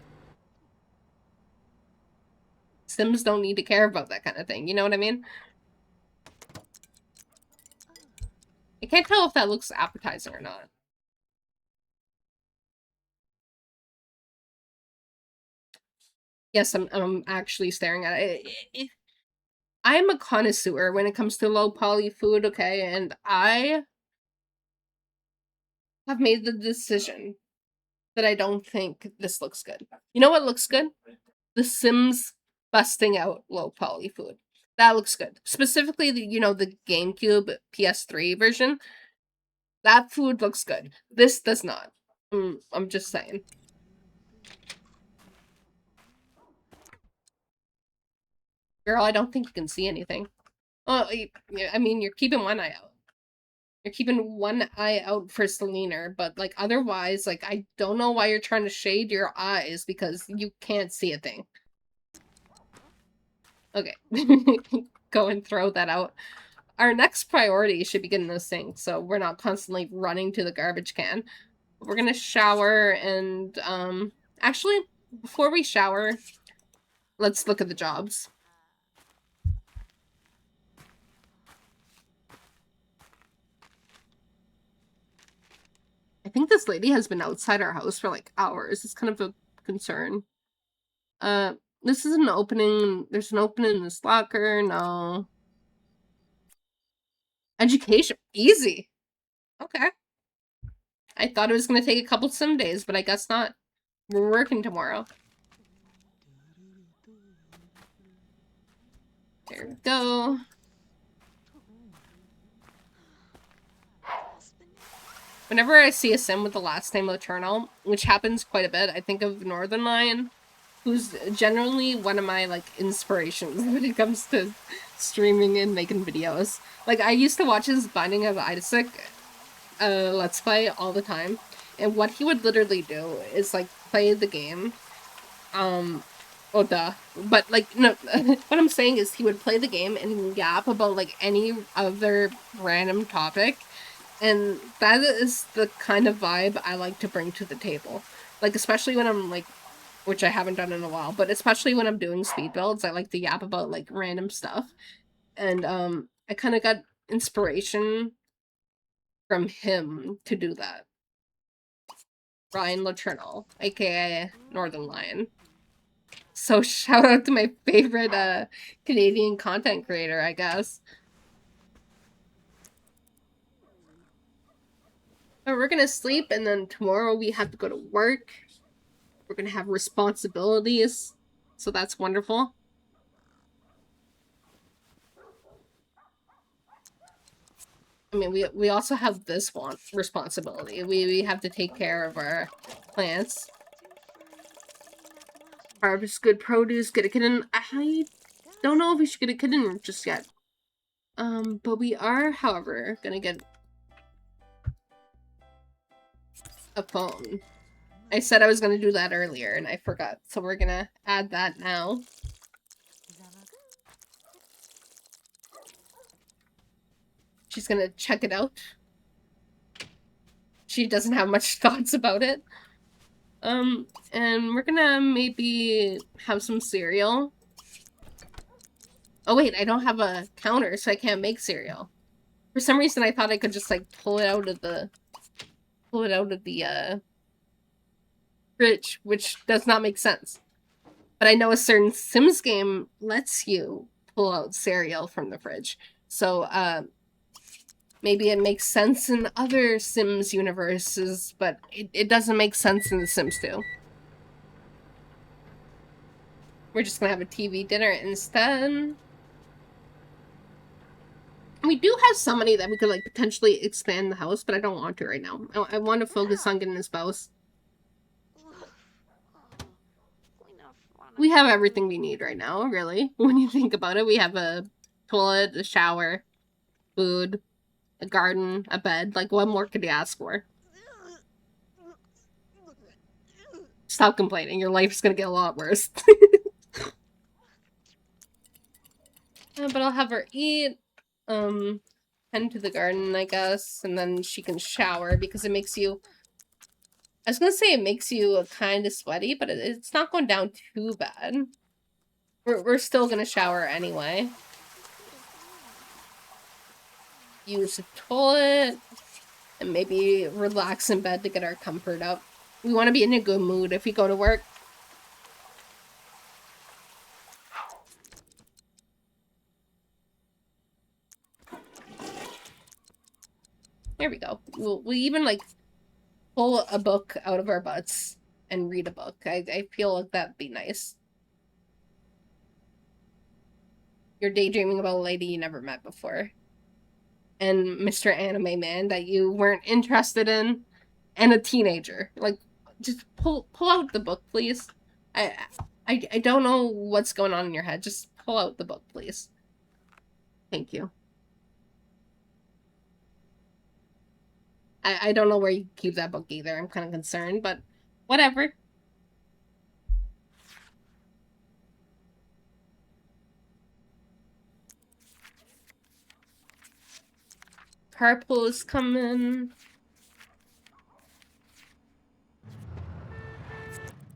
Sims don't need to care about that kind of thing. You know what I mean? I can't tell if that looks appetizing or not. Yes, I'm actually staring at it. I'm a connoisseur when it comes to low poly food, okay? And I have made the decision that I don't think this looks good. You know what looks good? The Sims busting out low poly food. That looks good. Specifically, the GameCube PS3 version. That food looks good. This does not. I'm just saying. Girl, I don't think you can see anything. Oh, I mean, you're keeping one eye out. You're keeping one eye out for Selena, but, like, otherwise, like, I don't know why you're trying to shade your eyes, because you can't see a thing. Okay. Go and throw that out. Our next priority should be getting this thing, so we're not constantly running to the garbage can. We're gonna shower and, actually, before we shower, let's look at the jobs. I think this lady has been outside our house for, like, hours. It's kind of a concern. This is an opening. There's an opening in this locker. No. Education. Easy. Okay. I thought it was gonna take a couple sim days, but I guess not. We're working tomorrow. There we go. Whenever I see a sim with the last name Eternal, which happens quite a bit, I think of Northernlion, who's generally one of my, like, inspirations when it comes to streaming and making videos. Like, I used to watch his Binding of Isaac Let's Play all the time, and what he would literally do is, like, play the game, oh duh, but, like, no, what I'm saying is he would play the game and yap about, like, any other random topic, and that is the kind of vibe I like to bring to the table. Like, especially when I'm, like, which I haven't done in a while, but especially when I'm doing speed builds, I like to yap about, like, random stuff. And, I kind of got inspiration from him to do that. Ryan Laternal, aka Northernlion. So shout out to my favorite, Canadian content creator, I guess. But we're gonna sleep, and then tomorrow we have to go to work. We're gonna have responsibilities, so that's wonderful. I mean, we also have this one responsibility. We have to take care of our plants. Harvest good produce, get a kitten. I don't know if we should get a kitten just yet. But we are, however, gonna get a phone. I said I was gonna do that earlier and I forgot, so we're gonna add that now. She's gonna check it out. She doesn't have much thoughts about it. And we're gonna maybe have some cereal. Oh wait, I don't have a counter, so I can't make cereal. For some reason, I thought I could just, like, pull it out of the fridge, which does not make sense. But I know a certain Sims game lets you pull out cereal from the fridge. So, maybe it makes sense in other Sims universes, but it doesn't make sense in The Sims 2. We're just gonna have a TV dinner instead. We do have somebody that we could, like, potentially expand the house, but I don't want to right now. I want to focus on getting a spouse. We have everything we need right now, really. When you think about it, we have a toilet, a shower, food, a garden, a bed. Like, what more could you ask for? Stop complaining. Your life's gonna get a lot worse. But I'll have her eat. Tend to the garden, I guess, and then she can shower because it makes you... I was gonna say it makes you kind of sweaty, but it's not going down too bad. We're still gonna shower anyway. Use the toilet, and maybe relax in bed to get our comfort up. We want to be in a good mood if we go to work. There we go. We'll even, like, pull a book out of our butts and read a book. I feel like that'd be nice. You're daydreaming about a lady you never met before. And Mr. Anime Man that you weren't interested in. And a teenager. Like, just pull out the book, please. I don't know what's going on in your head. Just pull out the book, please. Thank you. I don't know where you keep that book either. I'm kind of concerned, but whatever. Carpool is coming.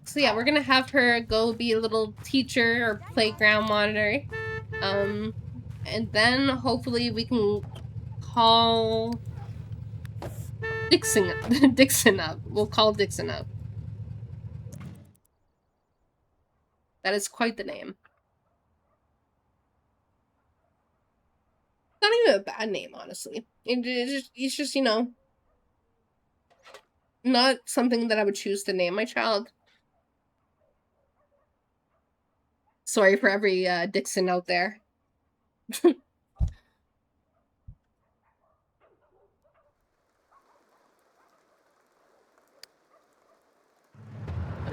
So yeah, we're gonna have her go be a little teacher or playground monitor. And then hopefully we can call Dixon up. We'll call Dixon up. That is quite the name. Not even a bad name, honestly. It's just, you know, not something that I would choose to name my child. Sorry for every Dixon out there.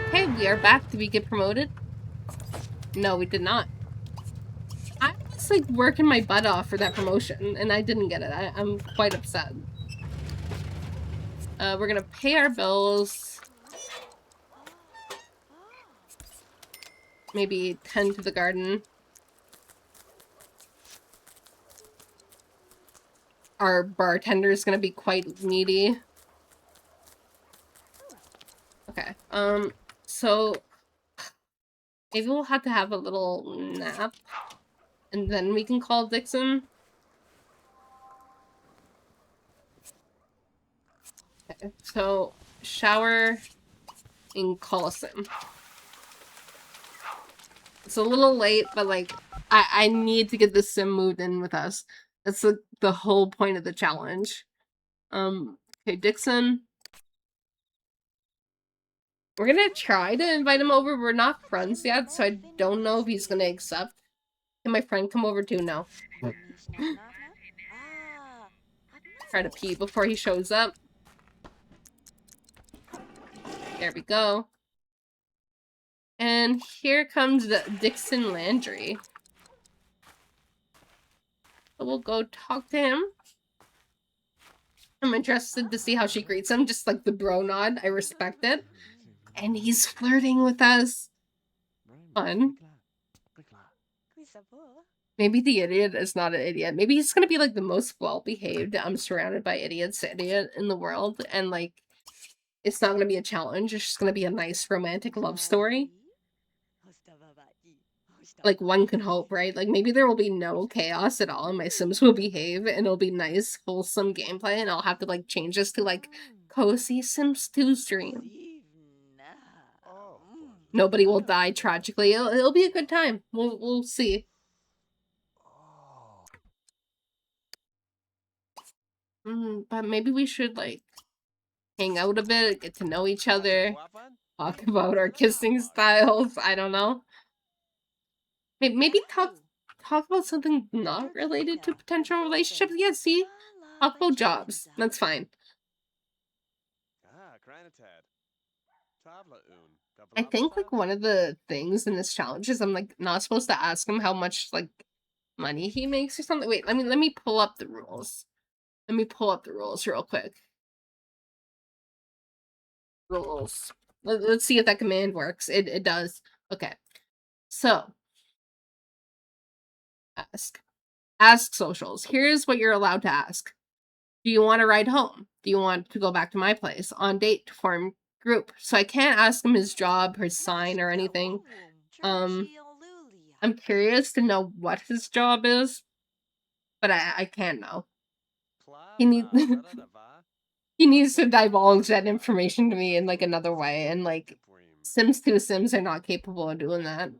Okay, we are back. Did we get promoted? No, we did not. I was, like, working my butt off for that promotion, and I didn't get it. I'm quite upset. We're gonna pay our bills. Maybe tend to the garden. Our bartender is gonna be quite needy. Okay, so maybe we'll have to have a little nap, and then we can call Dixon. Okay, so shower in Coliseum. It's a little late, but, like, I need to get the sim moved in with us. That's the whole point of the challenge. Okay, Dixon. We're gonna try to invite him over. We're not friends yet, so I don't know if he's gonna accept. Can my friend come over too? No. Try to pee before he shows up. There we go. And here comes the Dixon Landry. So we'll go talk to him. I'm interested to see how she greets him. Just like the bro nod. I respect it. And he's flirting with us. Fun. Maybe the idiot is not an idiot. Maybe he's gonna be like the most well-behaved, I'm surrounded by idiots idiot in the world, and like it's not gonna be a challenge, it's just gonna be a nice romantic love story. Like one can hope, right? Like maybe there will be no chaos at all and my Sims will behave and it'll be nice, wholesome gameplay, and I'll have to like change this to like cozy Sims 2 stream. Nobody will die tragically. It'll be a good time. We'll see. But maybe we should like hang out a bit, get to know each other, talk about our kissing styles. I don't know. Maybe talk about something not related to potential relationships. Yeah, see? Talk about jobs. That's fine. I think like one of the things in this challenge is I'm like not supposed to ask him how much like money he makes or something. Wait, let me pull up the rules. Let me pull up the rules real quick. Rules. Let's see if that command works. It does. Okay. So ask socials. Here's what you're allowed to ask. Do you want to ride home? Do you want to go back to my place? On date to form group. So I can't ask him his job, his sign, or anything. I'm curious to know what his job is, but I can't know. He needs he needs to divulge that information to me in like another way, and like Sims 2 Sims are not capable of doing that.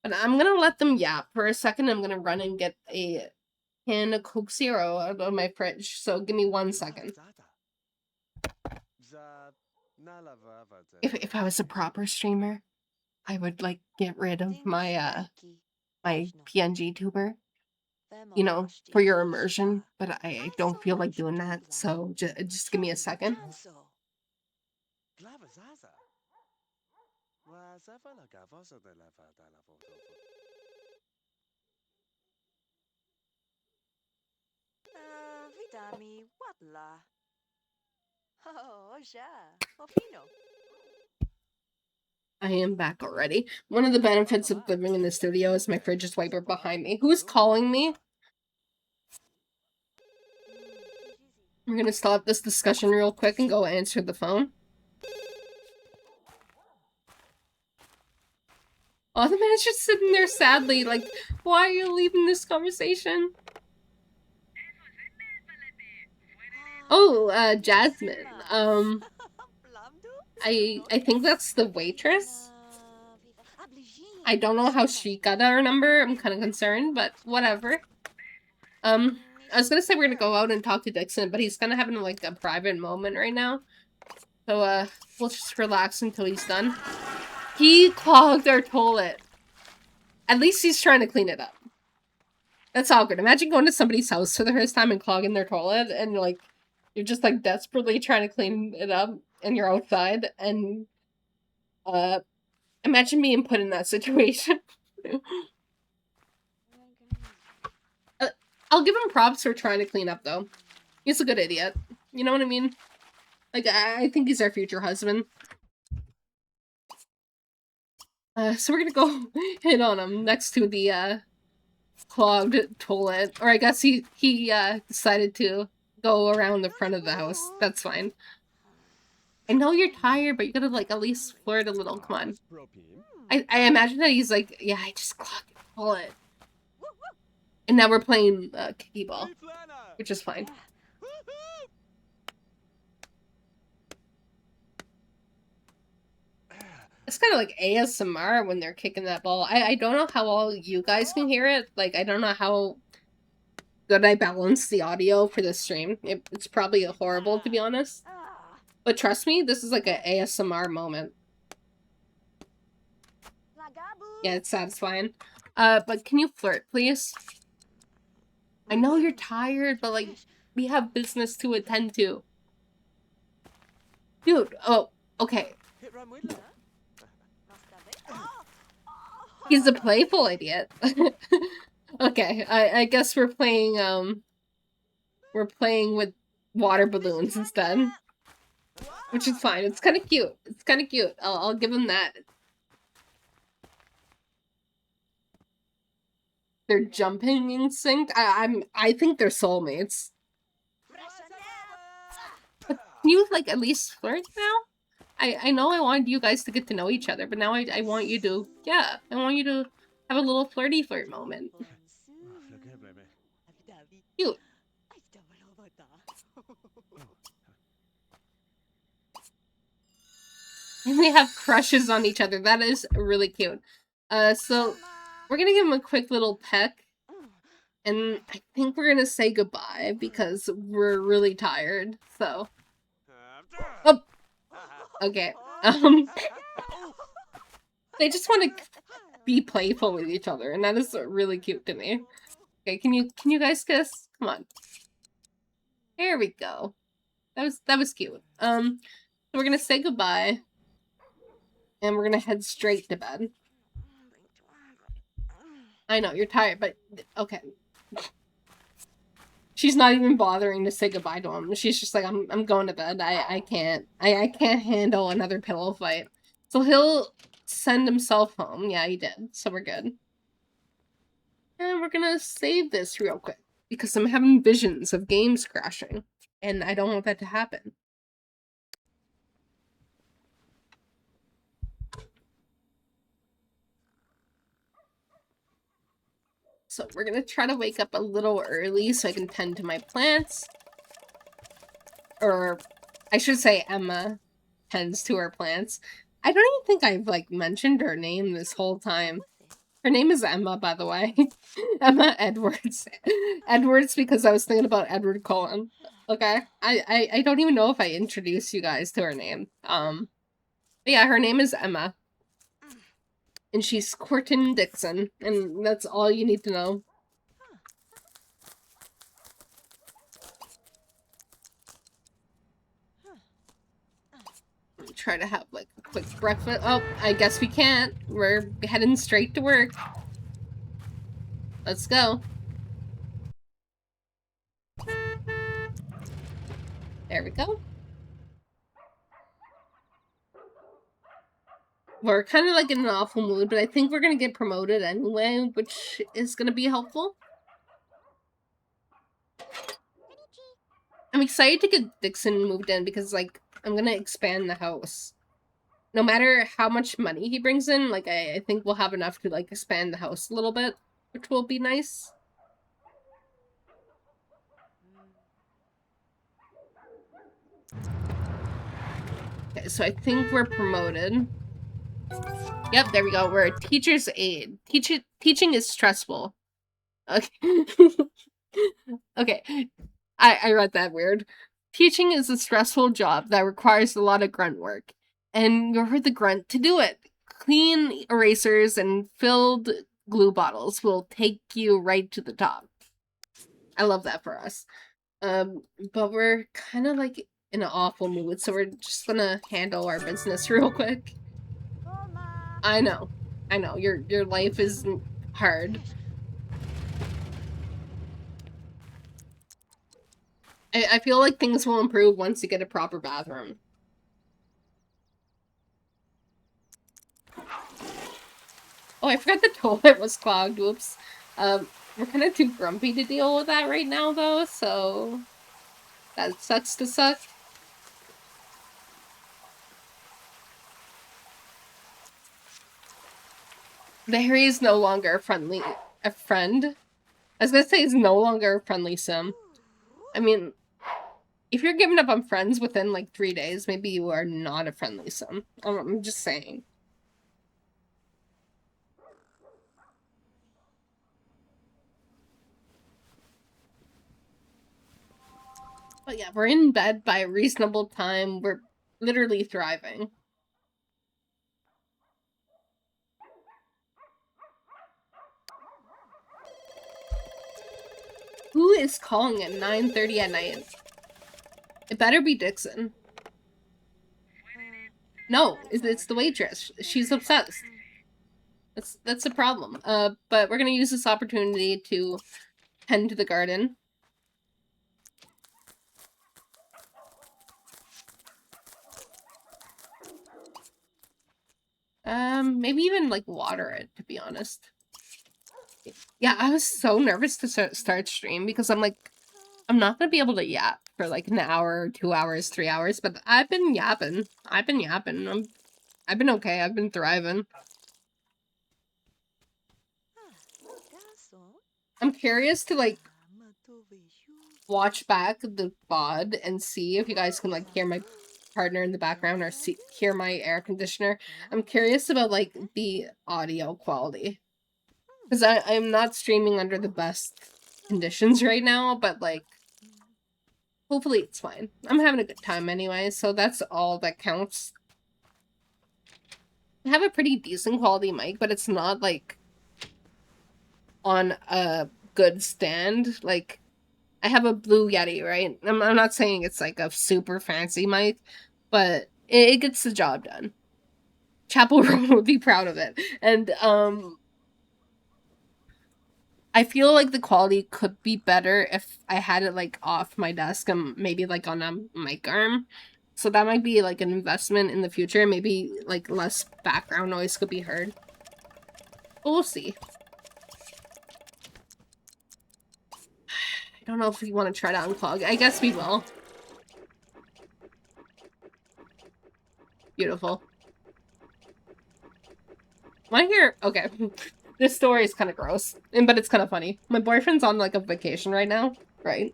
But I'm gonna let them yap for a second. I'm gonna run and get a can of Coke Zero out of my fridge. So give me 1 second. If I was a proper streamer, I would like get rid of my my PNG tuber, you know, for your immersion, but I don't feel like doing that. So just give me a second. I am back already. One of the benefits of living in the studio is my fridge is right behind me. Who's calling me? We're gonna stop this discussion real quick and go answer the phone. Oh, the man's just sitting there sadly, like, why are you leaving this conversation? Oh, Jasmine. I think that's the waitress. I don't know how she got our number. I'm kind of concerned, but whatever. I was gonna say we're gonna go out and talk to Dixon, but he's kind of having like a private moment right now. So, we'll just relax until he's done. He clogged our toilet. At least he's trying to clean it up. That's awkward. Imagine going to somebody's house for the first time and clogging their toilet, and like you're just like desperately trying to clean it up, and you're outside, and imagine being put in that situation. I'll give him props for trying to clean up, though. He's a good idiot. You know what I mean? Like, I think he's our future husband. So we're gonna go hit on him next to the, clogged toilet. Or I guess he decided to go around the front of the house. That's fine. I know you're tired, but you gotta, like, at least flirt a little. Come on. I imagine that he's like, yeah, I just clogged the toilet. And now we're playing kicky ball, which is fine. It's kind of like ASMR when they're kicking that ball. I don't know how all you guys can hear it. Like, I don't know how good I balance the audio for this stream. It's probably horrible, to be honest. But trust me, this is like an ASMR moment. Yeah, it's satisfying. But can you flirt, please? I know you're tired, but like, we have business to attend to. Dude, oh, okay. He's a playful idiot. Okay, I guess we're playing with water balloons instead. Which is fine. It's kind of cute. It's kind of cute. I'll give him that. They're jumping instinct. I think they're soulmates. But can you like at least flirt now? I know I wanted you guys to get to know each other, but now I want you to, yeah, I want you to have a little flirty flirt moment. Cute. And they have crushes on each other. That is really cute. So we're gonna give him a quick little peck. And I think we're gonna say goodbye because we're really tired, so. Oh! Okay. They just want to be playful with each other, and that is really cute to me. Okay, can you guys kiss? Come on. There we go. That was cute. So we're gonna say goodbye. And we're gonna head straight to bed. I know, you're tired, but okay. She's not even bothering to say goodbye to him. She's just like, I'm going to bed. I can't handle another pillow fight. So he'll send himself home. Yeah, he did. So we're good. And we're gonna save this real quick because I'm having visions of games crashing, and I don't want that to happen. So we're gonna try to wake up a little early so I can tend to my plants. Or I should say Emma tends to her plants. I don't even think I've like mentioned her name this whole time. Her name is Emma, by the way. Emma Edwards. Edwards because I was thinking about Edward Cullen. Okay? I don't even know if I introduced you guys to her name. But yeah, her name is Emma. And she's Corton Dixon. And that's all you need to know. Try to have like a quick breakfast. Oh, I guess we can't. We're heading straight to work. Let's go. There we go. We're kind of like in an awful mood, but I think we're gonna get promoted anyway, which is gonna be helpful. I'm excited to get Dixon moved in because like I'm gonna expand the house. No matter how much money he brings in, like I think we'll have enough to like expand the house a little bit, which will be nice. Okay, so I think we're promoted. Yep, there we go. We're a teacher's aide. Teaching is stressful. Okay. Okay. I read that weird. Teaching is a stressful job that requires a lot of grunt work. And you're the grunt to do it. Clean erasers and filled glue bottles will take you right to the top. I love that for us. But we're kind of like in an awful mood, so we're just gonna handle our business real quick. I know. Your life is hard. I feel like things will improve once you get a proper bathroom. Oh, I forgot the toilet was clogged. Whoops. We're kind of too grumpy to deal with that right now, though, so that sucks to suck. The Harry is no longer a friend. I was gonna say he's no longer a friendly sim. I mean, if you're giving up on friends within like 3 days, maybe you are not a friendly sim. I'm just saying. But yeah, we're in bed by a reasonable time. We're literally thriving. Who is calling at 9:30 at night? It better be Dixon. No, it's the waitress. She's obsessed. That's the problem. But we're gonna use this opportunity to tend to the garden. Maybe even like water it, to be honest. Yeah, I was so nervous to start stream because I'm like, I'm not gonna be able to yap for like an hour, 2 hours, 3 hours, but I've been yapping. I've been yapping. I've been okay. I've been thriving. I'm curious to like watch back the VOD and see if you guys can like hear my partner in the background or hear my air conditioner. I'm curious about like the audio quality because I'm not streaming under the best conditions right now, but like hopefully it's fine. I'm having a good time anyway, so that's all that counts. I have a pretty decent quality mic, but it's not like on a good stand. Like I have a Blue Yeti, right? I'm not saying it's like a super fancy mic, but it gets the job done. Chapel Roan would be proud of it. And I feel like the quality could be better if I had it like off my desk and maybe like on a mic arm. So that might be like an investment in the future. Maybe like less background noise could be heard. But we'll see. I don't know if we want to try to unclog. I guess we will. Beautiful. Want to hear? Okay. This story is kind of gross, but it's kind of funny. My boyfriend's on like a vacation right now, right?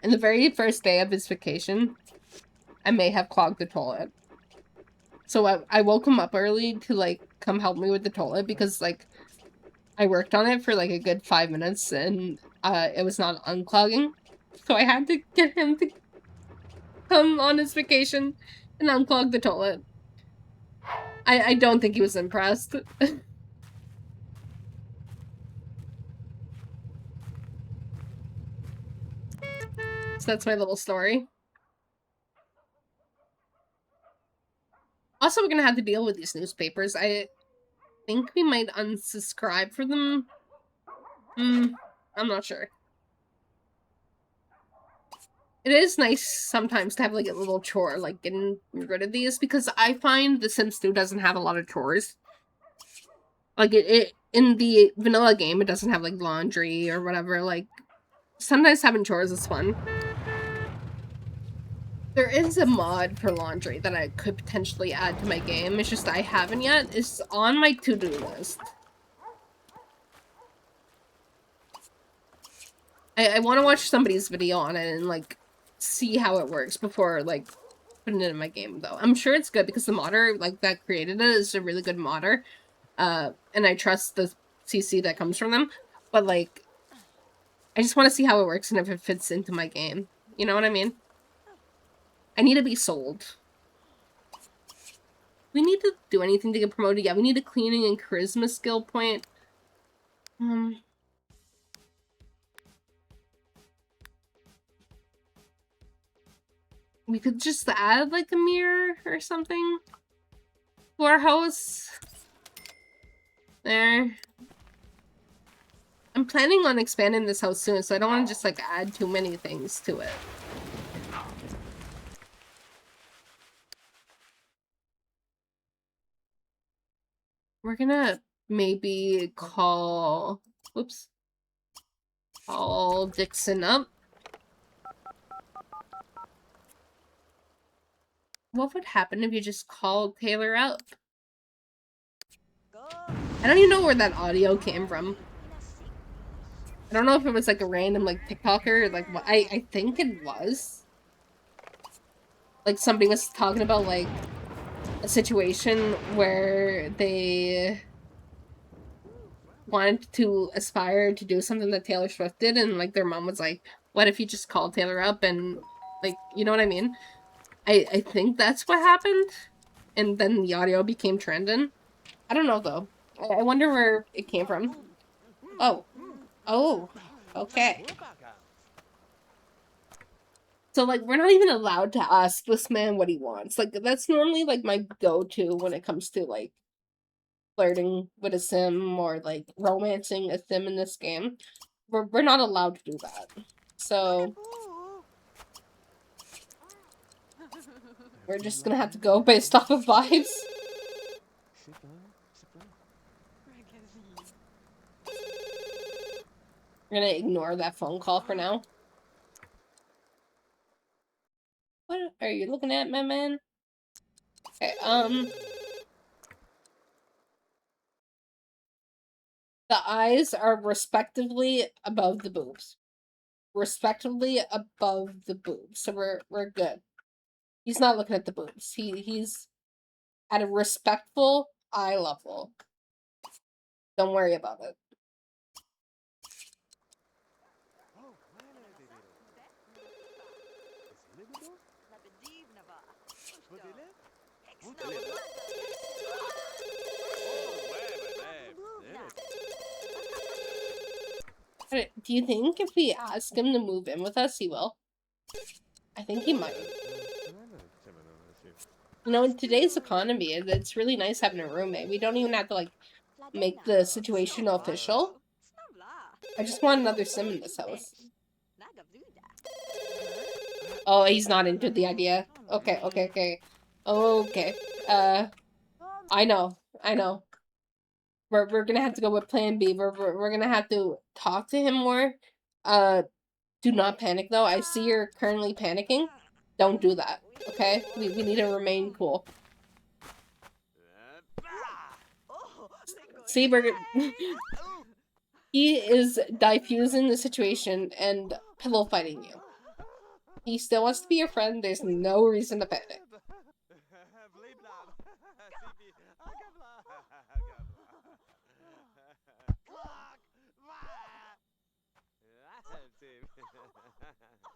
And the very first day of his vacation, I may have clogged the toilet. So I woke him up early to like come help me with the toilet because like I worked on it for like a good 5 minutes and it was not unclogging. So I had to get him to come on his vacation and unclog the toilet. I don't think he was impressed. So that's my little story. Also, we're gonna have to deal with these newspapers. I think we might unsubscribe for them. I'm not sure. It is nice sometimes to have like a little chore, like getting rid of these, because I find The Sims 2 doesn't have a lot of chores. Like it in the vanilla game, it doesn't have like laundry or whatever. Like sometimes having chores is fun. There is a mod for laundry that I could potentially add to my game. It's just I haven't yet. It's on my to-do list. I want to watch somebody's video on it and like see how it works before like putting it in my game though. I'm sure it's good because the modder like that created it is a really good modder. And I trust the CC that comes from them. But like I just want to see how it works and if it fits into my game. You know what I mean? I need to be sold. We need to do anything to get promoted. Yeah, we need a cleaning and charisma skill point. We could just add like a mirror or something to our house. There. I'm planning on expanding this house soon, so I don't want to just like add too many things to it. We're gonna maybe call... Whoops. Call Dixon up. What would happen if you just called Taylor up? I don't even know where that audio came from. I don't know if it was like a random like TikToker, like what I think it was. Like somebody was talking about like a situation where they wanted to aspire to do something that Taylor Swift did, and like their mom was like, what if you just called Taylor up and like, you know what I mean? I think that's what happened, and then the audio became trending. I don't know though. I wonder where it came from. Oh. Oh. Okay. So like we're not even allowed to ask this man what he wants. Like that's normally like my go-to when it comes to like flirting with a sim or like romancing a sim in this game. We're not allowed to do that. So we're just gonna have to go based off of vibes. We're gonna ignore that phone call for now. What are you looking at, my man? Okay, the eyes are respectively above the boobs. Respectively above the boobs. So we're good. He's not looking at the boobs. He's at a respectful eye level. Don't worry about it. Do you think if we ask him to move in with us, he will? I think he might. You know, in today's economy, it's really nice having a roommate. We don't even have to, like, make the situation official. I just want another sim in this house. Oh, he's not into the idea. Okay. Okay. I know. We're gonna have to go with plan B. We're gonna have to talk to him more. Do not panic though. I see you're currently panicking. Don't do that. Okay? We need to remain cool. See, he is diffusing the situation and pillow fighting you. He still wants to be your friend. There's no reason to panic.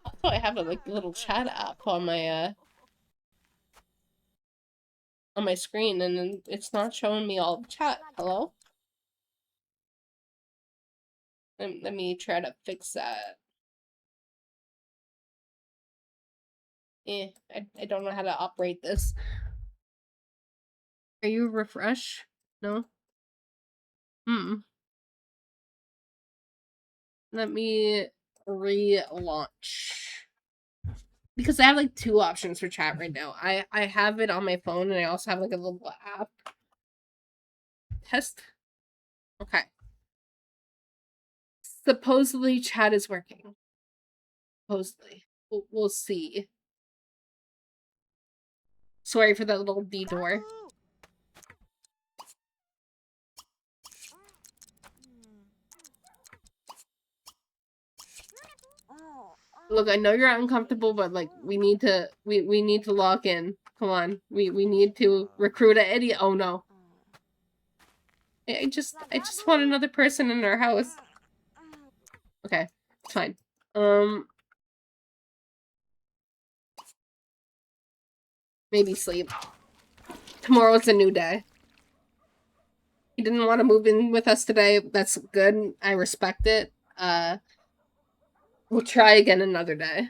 Also, I have a like little chat app on my screen, and then it's not showing me all the chat. Hello? Let me try to fix that. I don't know how to operate this. Are you refresh? No? Let me relaunch. Because I have like two options for chat right now. I have it on my phone and I also have like a little app. Test. Okay. Supposedly chat is working. Supposedly. We'll see. Sorry for that little detour. Look, I know you're uncomfortable, but like we need to lock in. Come on. We need to recruit a idiot. Oh no. I just want another person in our house. Okay, fine. Maybe sleep. Tomorrow's a new day. He didn't want to move in with us today. That's good. I respect it. We'll try again another day.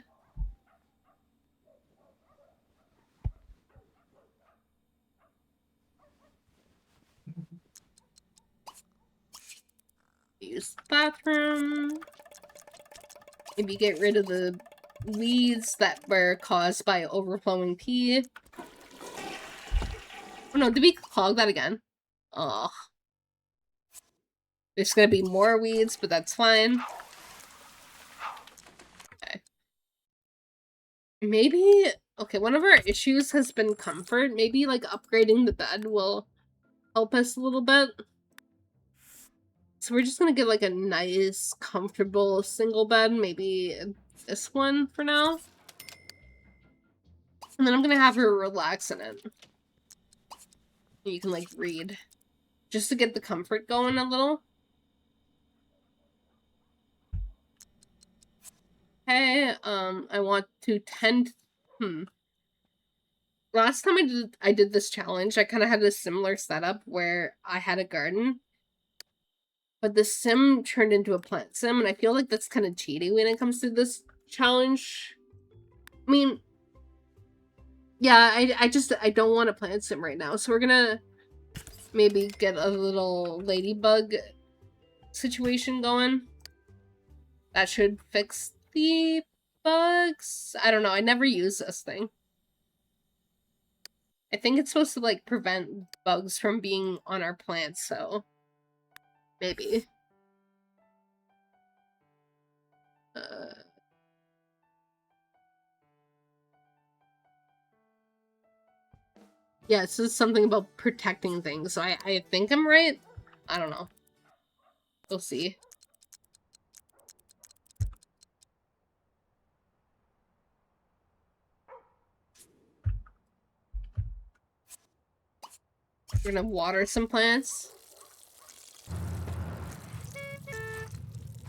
Use the bathroom. Maybe get rid of the weeds that were caused by overflowing pee. Oh no, did we clog that again? Ugh. There's gonna be more weeds, but that's fine. Okay. Maybe... Okay, one of our issues has been comfort. Maybe, like, upgrading the bed will help us a little bit. So we're just gonna get, like, a nice, comfortable single bed. Maybe this one for now. And then I'm gonna have her relax in it. You can, like, read. Just to get the comfort going a little. Okay, I want to tend... Last time I did this challenge, I kind of had a similar setup where I had a garden. But the sim turned into a plant sim, and I feel like that's kind of cheating when it comes to this challenge. I mean... Yeah, I don't want a plant sim right now, so we're gonna maybe get a little ladybug situation going. That should fix the bugs. I don't know, I never use this thing. I think it's supposed to, like, prevent bugs from being on our plants, so... Maybe. Yeah, it says something about protecting things, so I think I'm right. I don't know. We'll see. We're gonna water some plants.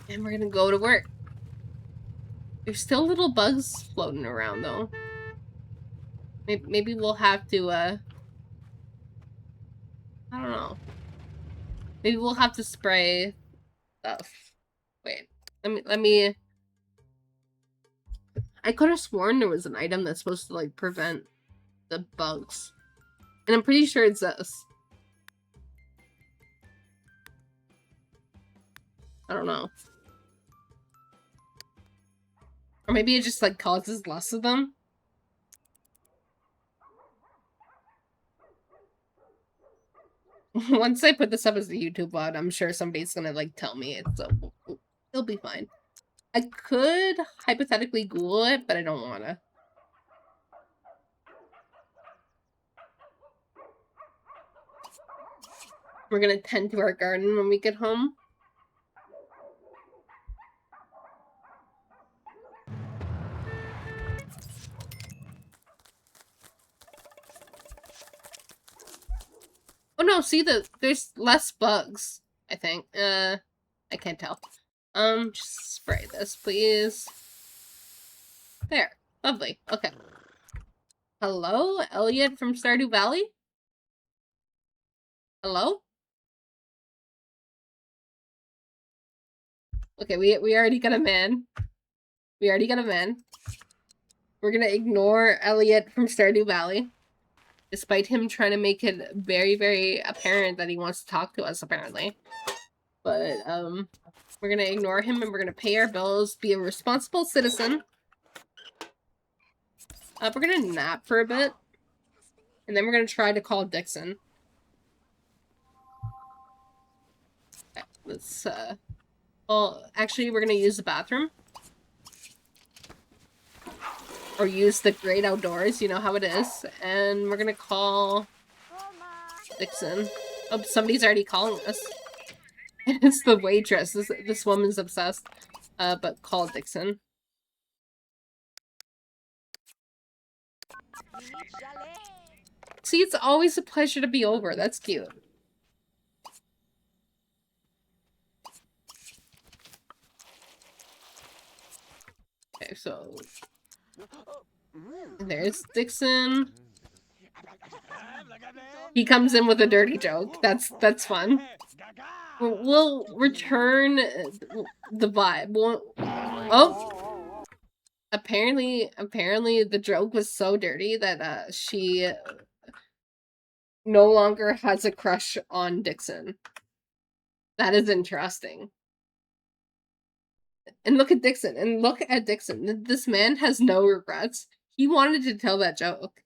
And we're gonna go to work. There's still little bugs floating around, though. Maybe we'll have to, I don't know. Maybe we'll have to spray stuff. Wait, let me... I could have sworn there was an item that's supposed to, like, prevent the bugs. And I'm pretty sure it's this. I don't know. Or maybe it just, like, causes less of them. Once I put this up as a YouTube VOD, I'm sure somebody's gonna, like, tell me it, so it'll be fine. I could hypothetically Google it, but I don't wanna. We're gonna tend to our garden when we get home. Oh no, see there's less bugs, I think. I can't tell. Just spray this, please. There. Lovely. Okay. Hello? Elliot from Stardew Valley? Hello? Okay, we already got a man. We already got a man. We're gonna ignore Elliot from Stardew Valley. Despite him trying to make it very, very apparent that he wants to talk to us, apparently. But, we're gonna ignore him and we're gonna pay our bills, be a responsible citizen. We're gonna nap for a bit. And then we're gonna try to call Dixon. Okay, let's, well, actually, we're gonna use the bathroom. Or use the great outdoors, you know how it is. And we're gonna call Dixon. Oh, somebody's already calling us. It's the waitress. This woman's obsessed. But call Dixon. See, it's always a pleasure to be over. That's cute. Okay, so... there's Dixon. He comes in with a dirty joke. That's fun. We'll return the vibe. Oh! Apparently the joke was so dirty that, she no longer has a crush on Dixon. That is interesting. And look at Dixon. And look at Dixon. This man has no regrets. He wanted to tell that joke.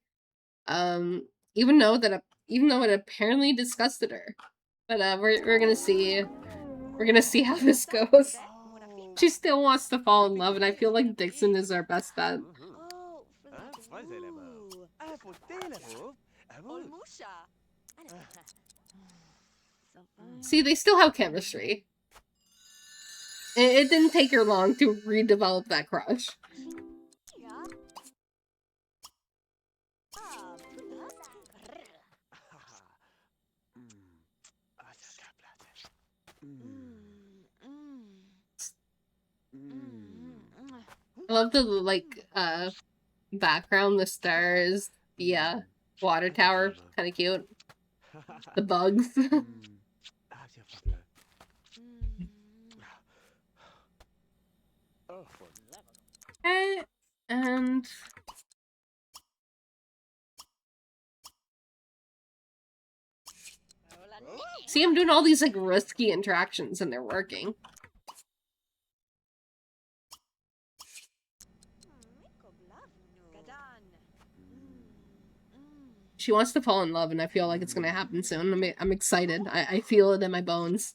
Even though it apparently disgusted her. But we're gonna see. We're gonna see how this goes. She still wants to fall in love, and I feel like Dixon is our best bet. See, they still have chemistry. It didn't take her long to redevelop that crush. I love the, like, background, the stars, the, water tower, kind of cute. The bugs. Okay, and... see, I'm doing all these, like, risky interactions and they're working. She wants to fall in love, and I feel like it's gonna happen soon. I'm excited. I feel it in my bones.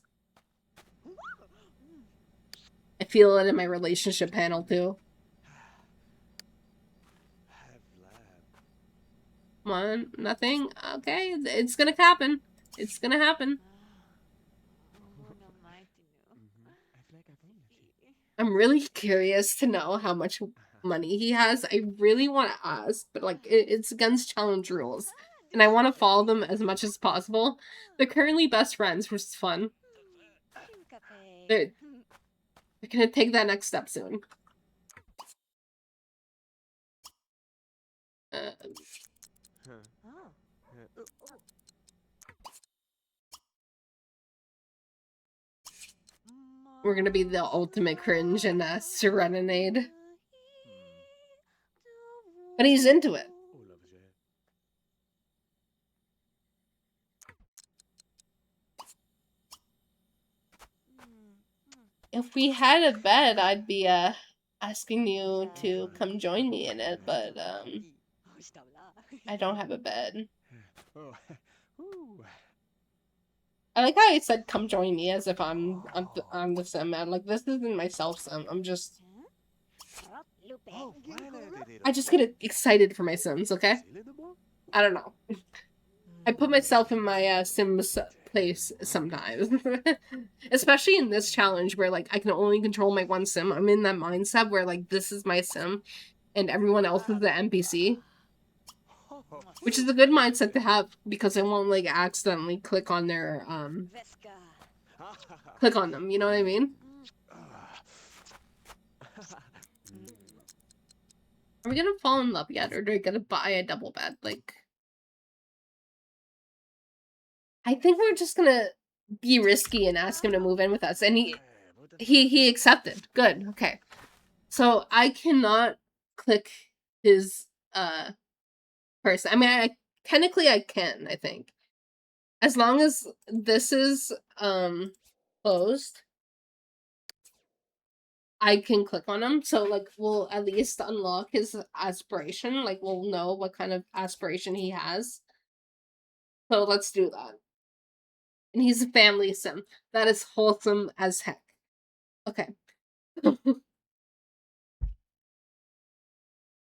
I feel it in my relationship panel too. Come on, nothing? Okay, it's gonna happen. It's gonna happen. I'm really curious to know how much money he has. I really want to ask, but like it's against challenge rules. And I want to follow them as much as possible. They're currently best friends, which is fun. They're gonna take that next step soon. We're gonna be the ultimate cringe in Serenade. But he's into it. If we had a bed, I'd be asking you to come join me in it, but I don't have a bed. I like how I said come join me as if I'm the sim man. Like, this isn't myself sim. I just get excited for my sims, okay? I don't know. I put myself in my sim's place sometimes. Especially in this challenge where like I can only control my one sim. I'm in that mindset where like this is my sim and everyone else is the NPC. Which is a good mindset to have because I won't like accidentally click on their click on them, you know what I mean? Are we gonna fall in love yet, or do we gotta buy a double bed? Like, I think we're just gonna be risky and ask him to move in with us, and he accepted. Good, okay. So I cannot click his person. I mean, technically I can, I think. As long as this is closed, I can click on him. So like we'll at least unlock his aspiration. Like we'll know what kind of aspiration he has. So let's do that. And he's a family sim. That is wholesome as heck. Okay.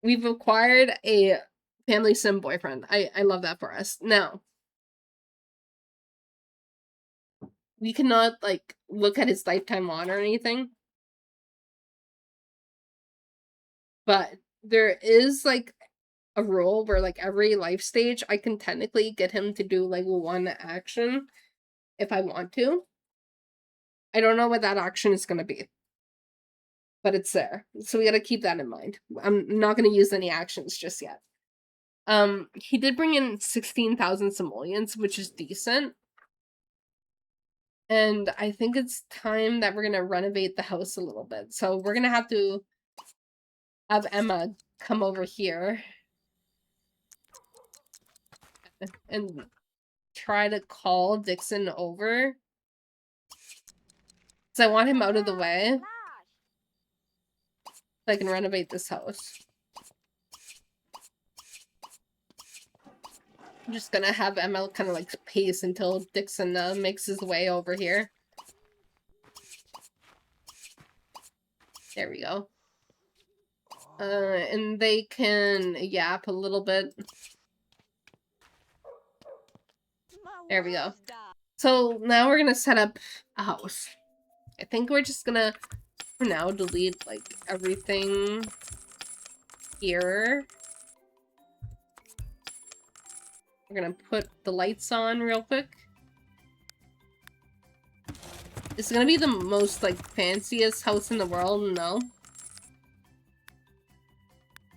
We've acquired a family sim boyfriend. I love that for us. Now, we cannot like look at his lifetime on or anything. But there is like a rule where like every life stage I can technically get him to do like one action if I want to. I don't know what that action is going to be, but it's there. So we got to keep that in mind. I'm not going to use any actions just yet. He did bring in 16,000 simoleons, which is decent. And I think it's time that we're going to renovate the house a little bit. So we're going to have Emma come over here and try to call Dixon over. So I want him out of the way so I can renovate this house. I'm just gonna have Emma kind of like pace until Dixon makes his way over here. There we go. And they can yap a little bit. There we go. So now we're gonna set up a house. I think we're just gonna, for now, delete like everything here. We're gonna put the lights on real quick. It's gonna be the most like fanciest house in the world, no.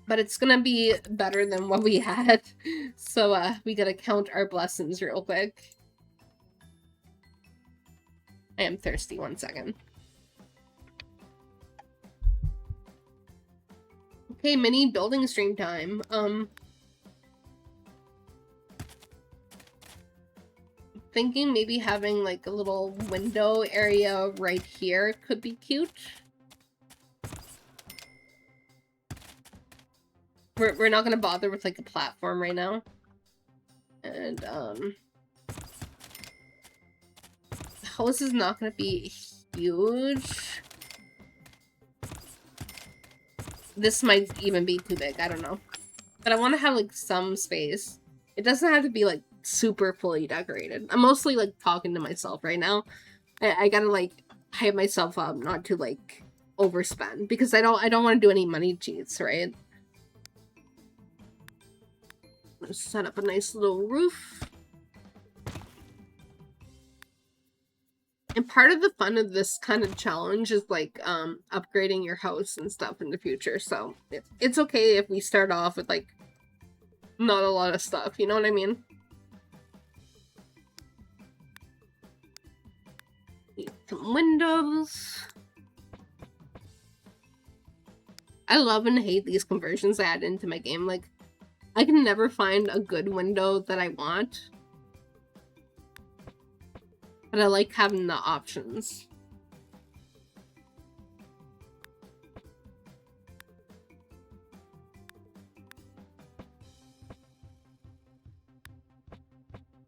But it's gonna be better than what we had. So we gotta count our blessings real quick. I am thirsty, 1 second. Okay, mini building stream time. Thinking maybe having like a little window area right here could be cute. We're not gonna bother with like a platform right now. And the house is not gonna be huge. this might even be too big, I don't know. But I want to have, like, some space. It doesn't have to be, like, super fully decorated. I'm mostly, like, talking to myself right now. I gotta, like, hype myself up not to, like, overspend. Because I don't want to do any money cheats, right? Let's set up a nice little roof. And part of the fun of this kind of challenge is, like, upgrading your house and stuff in the future. So it's okay if we start off with, like, not a lot of stuff. You know what I mean? Need some windows. I love and hate these conversions I add into my game. Like, I can never find a good window that I want. But I like having the options.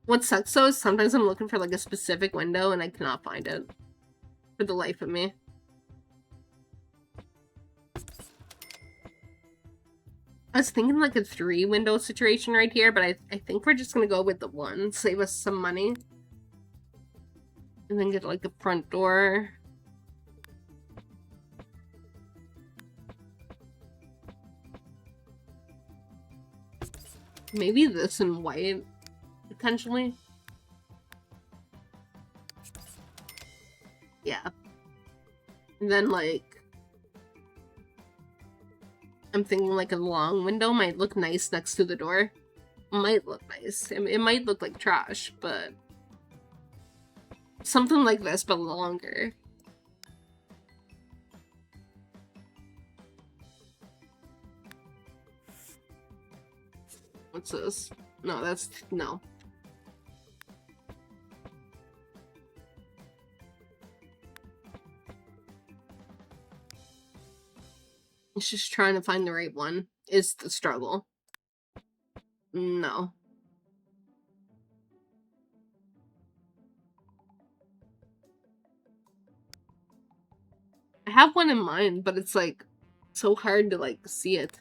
What sucks though is sometimes I'm looking for, like, a specific window and I cannot find it. For the life of me. I was thinking, like, a 3-window situation right here, but I think we're just gonna go with the 1. Save us some money. And then get, like, the front door. Maybe this in white, potentially. Yeah. And then, like, I'm thinking, like, a long window might look nice next to the door. Might look nice. It might look like trash, but something like this, but longer. What's this? No, that's... no. It's just trying to find the right one is the struggle. No. I have one in mind, but it's, like, so hard to, like, see it.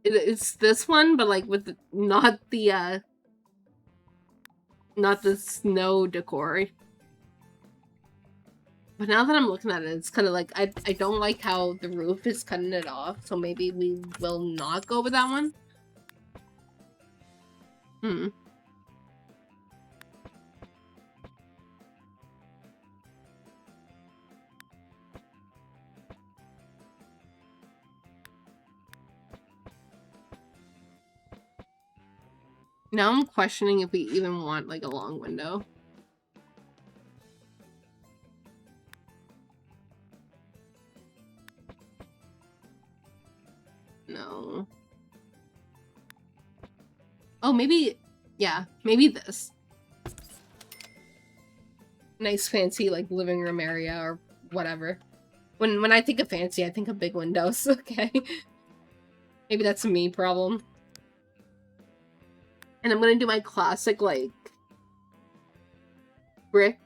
It's this one, but, like, with the, not the snow decor. But now that I'm looking at it, it's kind of like, I don't like how the roof is cutting it off, so maybe we will not go with that one. Now I'm questioning if we even want, like, a long window. No. Oh, maybe... yeah, maybe this. Nice, fancy, like, living room area or whatever. When I think of fancy, I think of big windows, okay? Maybe that's a me problem. And I'm gonna do my classic, like, brick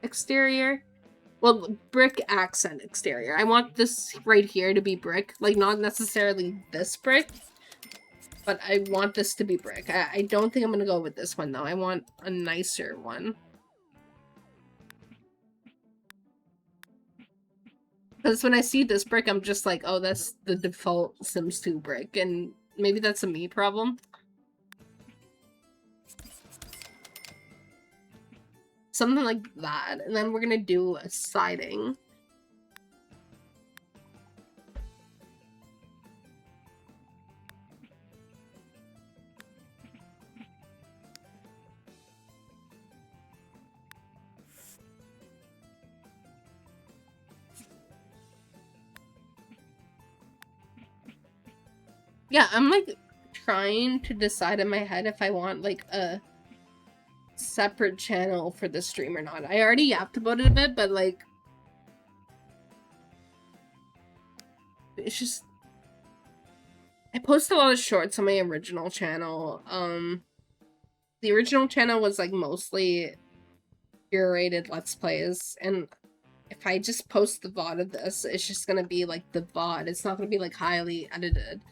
exterior. Well, brick accent exterior. I want this right here to be brick. Like, not necessarily this brick, but I want this to be brick. I don't think I'm gonna go with this one, though. I want a nicer one. Because when I see this brick, I'm just like, oh, that's the default Sims 2 brick. And maybe that's a me problem. Something like that. And then we're gonna do a siding. Yeah, I'm, like, trying to decide in my head if I want, like, a separate channel for the stream or not. I already yapped about it a bit, but, like, it's just... I post a lot of shorts on my original channel. The original channel was, like, mostly curated Let's Plays, and if I just post the VOD of this, it's just gonna be like the VOD. It's not gonna be like highly edited.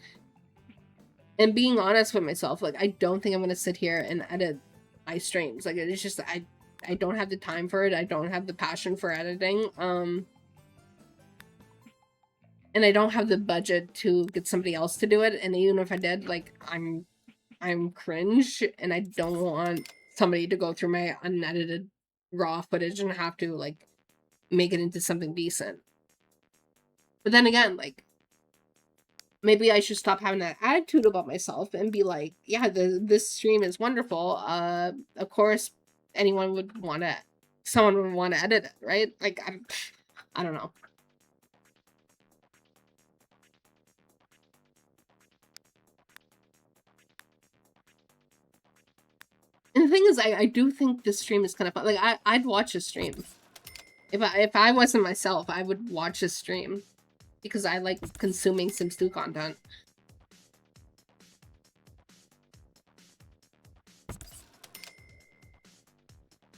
And being honest with myself, like I don't think I'm gonna sit here and edit my streams. Like it's just I don't have the time for it. I don't have the passion for editing. And I don't have the budget to get somebody else to do it. And even if I did, like I'm cringe, and I don't want somebody to go through my unedited raw footage and have to like make it into something decent. But then again, like maybe I should stop having that attitude about myself and be like, yeah, this stream is wonderful. Of course, someone would want to edit it, right? Like I don't know. And the thing is, I do think this stream is kind of fun. Like I'd watch a stream. If I wasn't myself, I would watch a stream because I like consuming Sims 2 content.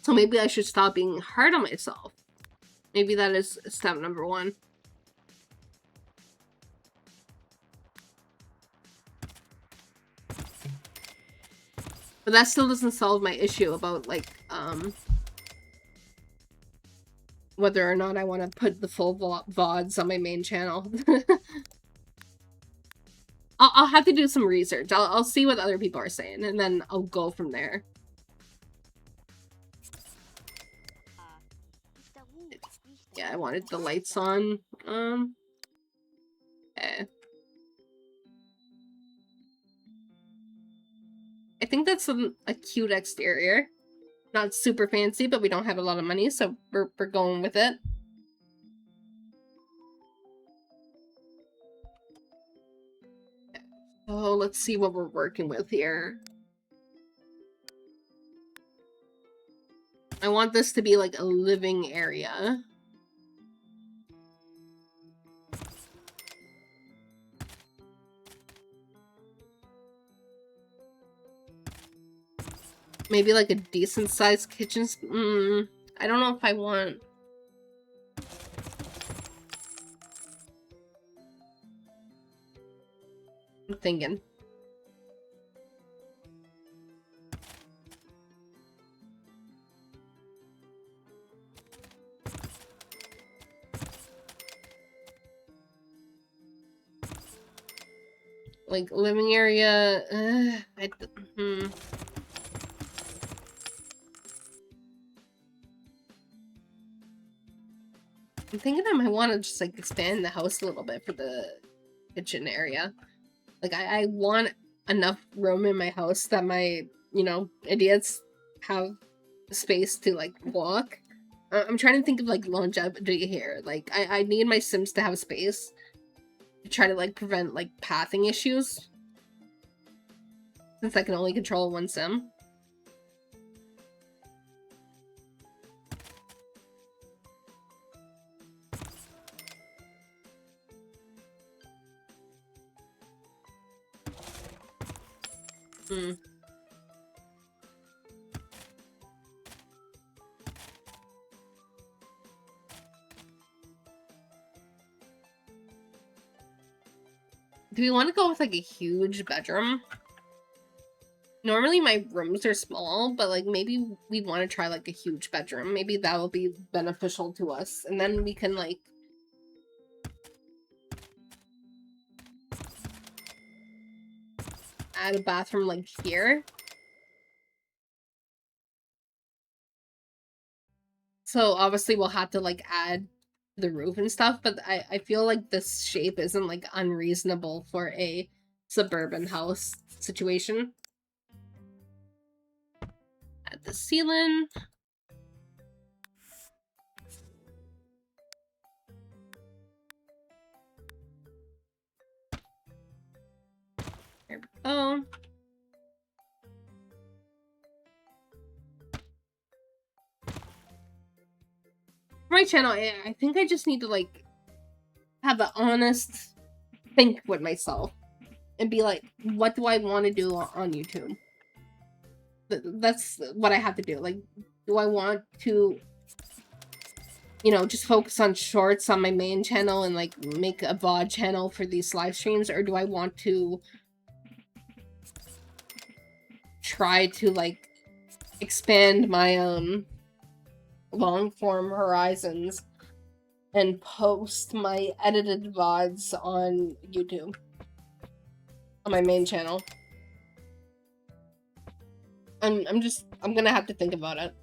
So maybe I should stop being hard on myself. Maybe that is step number 1. But that still doesn't solve my issue about, like, whether or not I want to put the full VODs on my main channel. I'll have to do some research. I'll see what other people are saying, and then I'll go from there. Yeah, I wanted the lights on. Okay. I think that's a cute exterior. Not super fancy, but we don't have a lot of money, so we're going with it. So let's see what we're working with here. I want this to be like a living area. Maybe like a decent sized kitchen. I don't know if I want. I'm thinking. Like living area. I'm thinking I might want to just like expand the house a little bit for the kitchen area. Like I want enough room in my house that my, you know, idiots have space to like walk. I'm trying to think of like longevity here. Like I need my Sims to have space to try to like prevent like pathing issues, since I can only control one Sim. Do we want to go with like a huge bedroom? Normally my rooms are small, but like maybe we want to try like a huge bedroom. Maybe that will be beneficial to us. And then we can like add a bathroom like here. So obviously we'll have to like add the roof and stuff, but I feel like this shape isn't like unreasonable for a suburban house situation. Add the ceiling. There we go. For my channel, I think I just need to like have an honest think with myself and be like, what do I want to do on YouTube? That's what I have to do. Like, do I want to you know, just focus on shorts on my main channel and like make a VOD channel for these live streams, or do I want to try to like expand my long form horizons and post my edited VODs on YouTube on my main channel? I'm gonna have to think about it.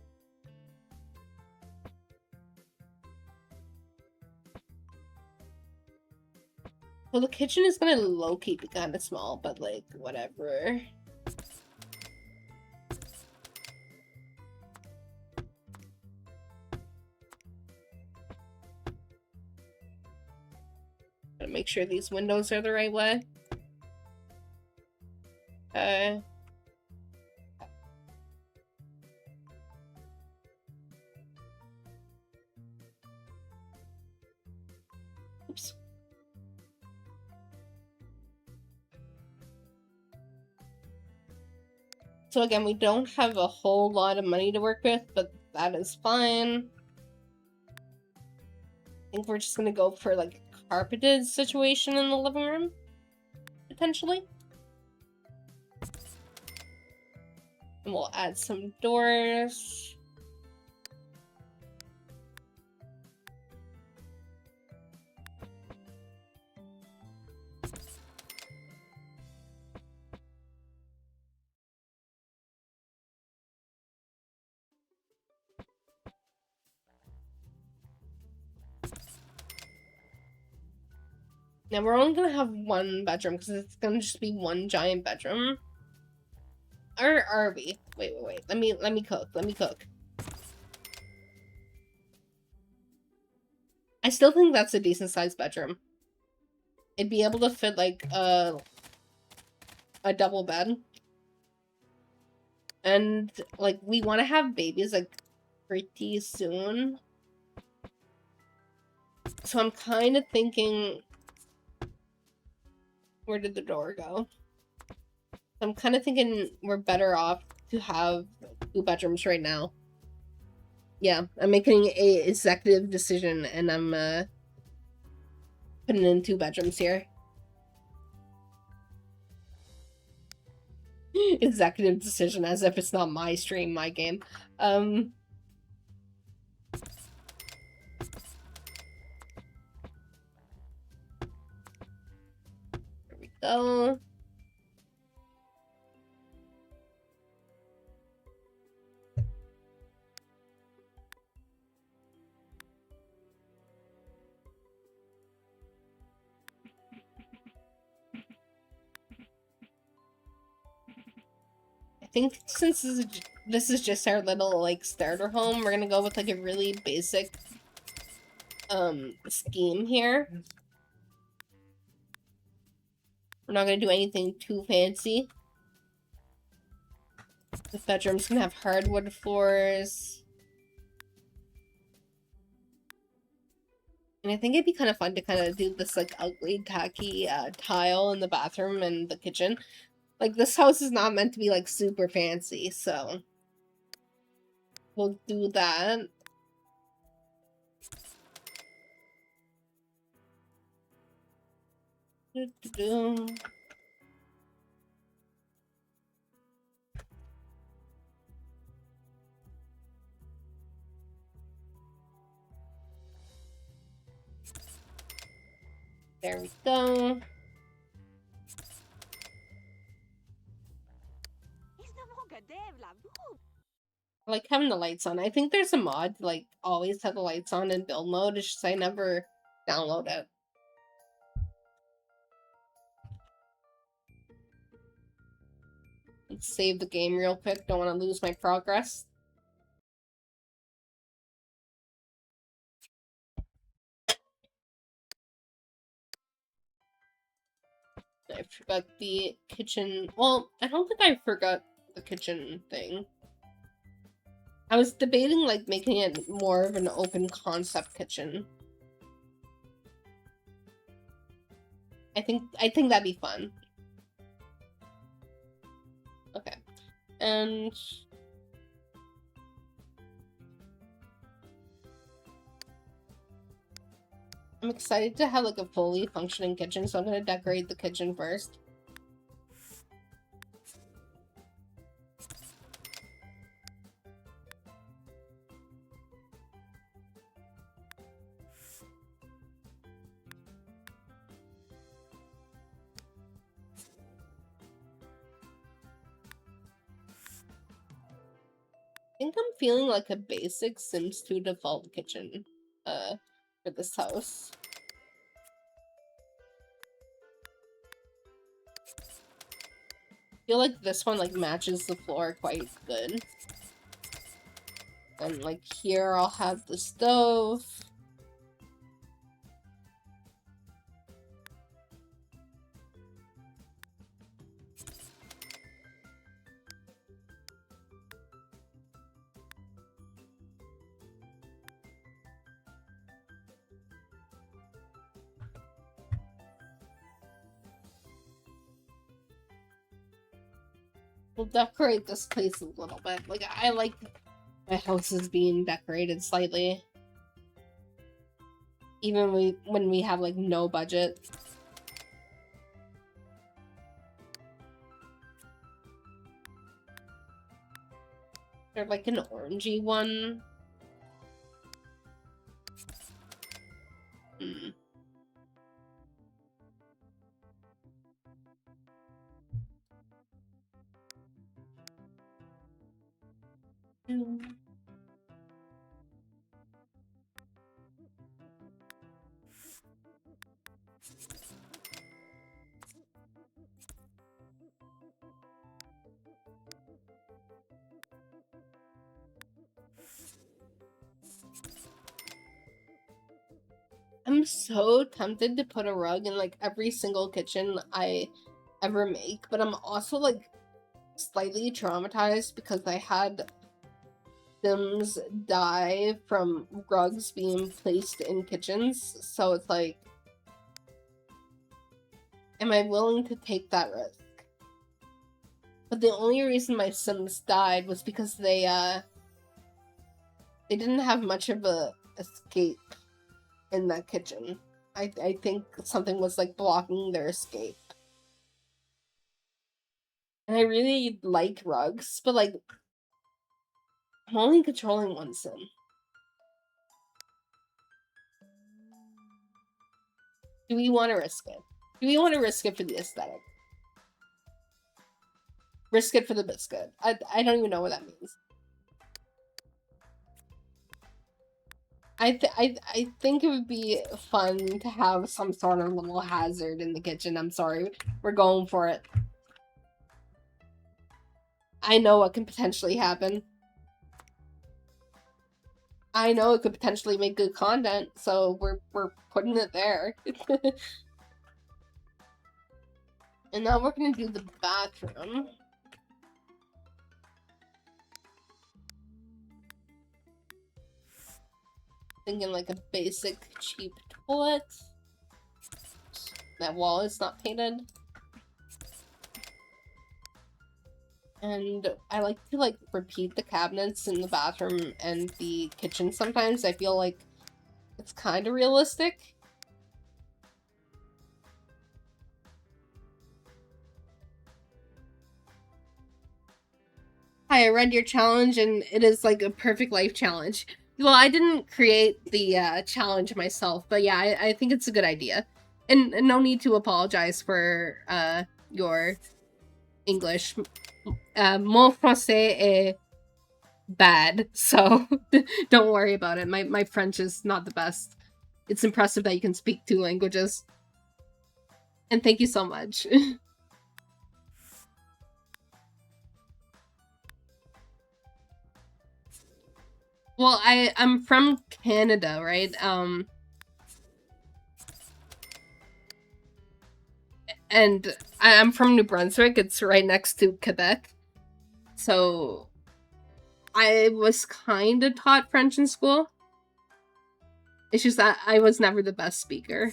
Well, the kitchen is gonna low-key be kind of small, but like, whatever. Gotta make sure these windows are the right way. Okay. Oops. So again, we don't have a whole lot of money to work with, but that is fine. I think we're just gonna go for like a carpeted situation in the living room, potentially. And we'll add some doors. Now we're only gonna have one bedroom because it's gonna just be one giant bedroom. Or are we? Wait. Let me cook. I still think that's a decent sized bedroom. It'd be able to fit like a double bed. And like we want to have babies like pretty soon. So I'm kind of thinking, where did the door go? I'm kind of thinking we're better off to have 2 bedrooms right now. Yeah, I'm making a executive decision and I'm putting in 2 bedrooms here. Executive decision, as if it's not my stream, my game. There we go. I think since this is just our little like starter home, we're gonna go with like a really basic scheme here. We're not gonna do anything too fancy. The bedroom's gonna have hardwood floors. And I think it'd be kind of fun to kind of do this like ugly tacky tile in the bathroom and the kitchen. Like, this house is not meant to be like super fancy, so we'll do that. There we go. I like having the lights on. I think there's a mod to, like, always have the lights on in build mode. It's just I never download it. Let's save the game real quick. Don't want to lose my progress. I forgot the kitchen. Well, I don't think I forgot the kitchen thing. I was debating, like, making it more of an open concept kitchen. I think that'd be fun. Okay. And I'm excited to have like a fully functioning kitchen, so I'm gonna decorate the kitchen first. I think I'm feeling like a basic Sims 2 default kitchen for this house. I feel like this one like matches the floor quite good. And like here I'll have the stove. We'll decorate this place a little bit. Like, I like my houses being decorated slightly. Even when we have, like, no budget. There's, like, an orangey one. Hmm. I'm so tempted to put a rug in like every single kitchen I ever make, but I'm also like slightly traumatized because I had Sims die from rugs being placed in kitchens. So it's like, am I willing to take that risk? But the only reason my Sims died was because they didn't have much of a escape in that kitchen. I think something was like blocking their escape. And I really like rugs, but like I'm only controlling one Sim. Do we want to risk it? Do we want to risk it for the aesthetic? Risk it for the biscuit. I don't even know what that means. I think it would be fun to have some sort of little hazard in the kitchen. I'm sorry. We're going for it. I know what can potentially happen. I know it could potentially make good content, so we're putting it there. And now we're gonna do the bathroom. Thinking like a basic cheap toilet. That wall is not painted. And I like to like repeat the cabinets in the bathroom and the kitchen sometimes. I feel like it's kind of realistic. Hi, I read your challenge and it is like a perfect life challenge. Well, I didn't create the challenge myself, but yeah, I think it's a good idea. And no need to apologize for your English. Mon français est bad, so don't worry about it. My French is not the best. It's impressive that you can speak 2 languages. And thank you so much. Well, I'm from Canada, right? And I'm from New Brunswick. It's right next to Quebec. So I was kind of taught French in school. It's just that I was never the best speaker.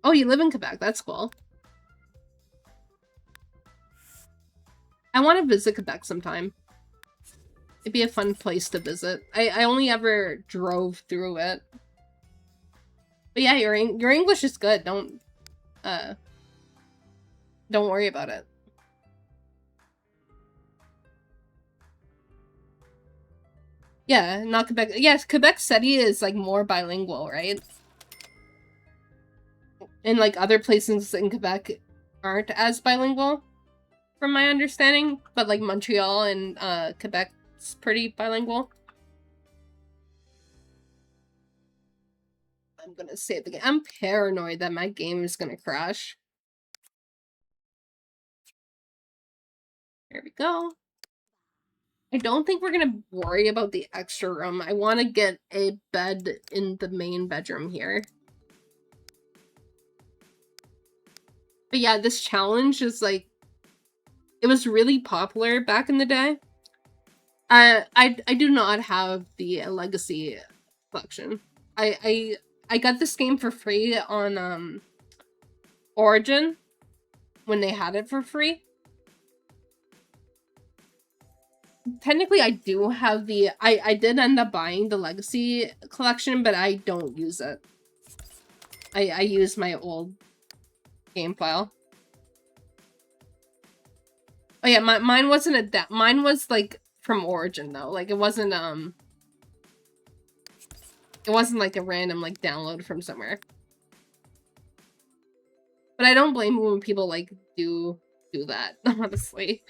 Oh, you live in Quebec. That's cool. I want to visit Quebec sometime. It'd be a fun place to visit. I only ever drove through it. But yeah, your English is good. Don't worry about it. Yeah, not Quebec. Yes, Quebec City is like more bilingual, right? And like other places in Quebec aren't as bilingual, from my understanding. But like Montreal and Quebec's pretty bilingual. I'm gonna save the game. I'm paranoid that my game is gonna crash. There we go. I don't think we're gonna worry about the extra room. I want to get a bed in the main bedroom here. But yeah, this challenge is like, it was really popular back in the day. I do not have the Legacy collection. I got this game for free on Origin when they had it for free. Technically, I do have the... I did end up buying the Legacy collection, but I don't use it. I use my old game file. Oh yeah, mine wasn't mine was like from Origin though. Like it wasn't like a random like download from somewhere. But I don't blame when people like do that, honestly.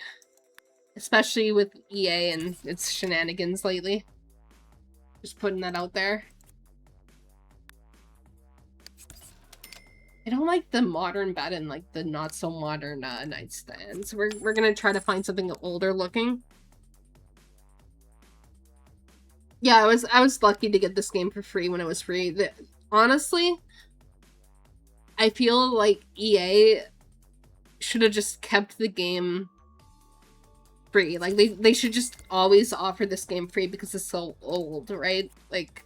Especially with EA and its shenanigans lately. Just putting that out there. I don't like the modern bed and like the not so modern nightstands. We're gonna try to find something older looking. Yeah, I was lucky to get this game for free when it was free. Honestly, I feel like EA should have just kept the game free. Like they should just always offer this game free because it's so old, right? Like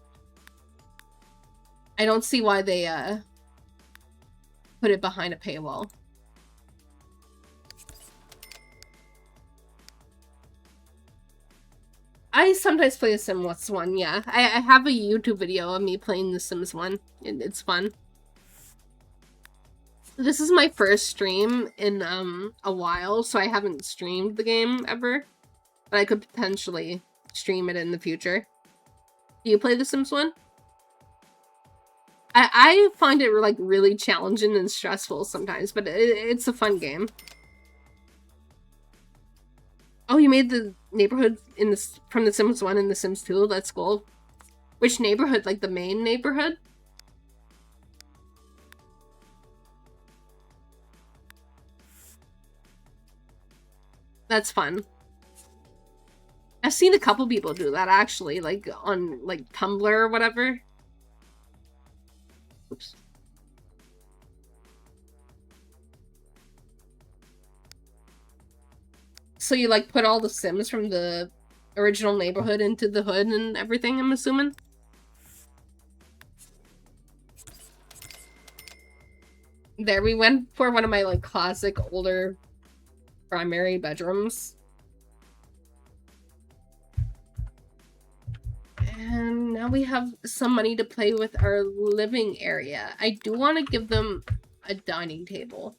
I don't see why they put it behind a paywall. I sometimes play The Sims 1, yeah. I have a YouTube video of me playing The Sims 1. It's fun. This is my first stream in a while, so I haven't streamed the game ever. But I could potentially stream it in the future. Do you play The Sims 1? I find it like really challenging and stressful sometimes, but it's a fun game. Oh, you made the neighborhood in this from The Sims 1 and The Sims 2. That's cool. Which neighborhood? Like the main neighborhood? That's fun. I've seen a couple people do that actually, like on like Tumblr or whatever. Oops. So you like put all the Sims from the original neighborhood into the hood and everything, I'm assuming? There, we went for one of my like classic older primary bedrooms. And now we have some money to play with our living area. I do want to give them a dining table.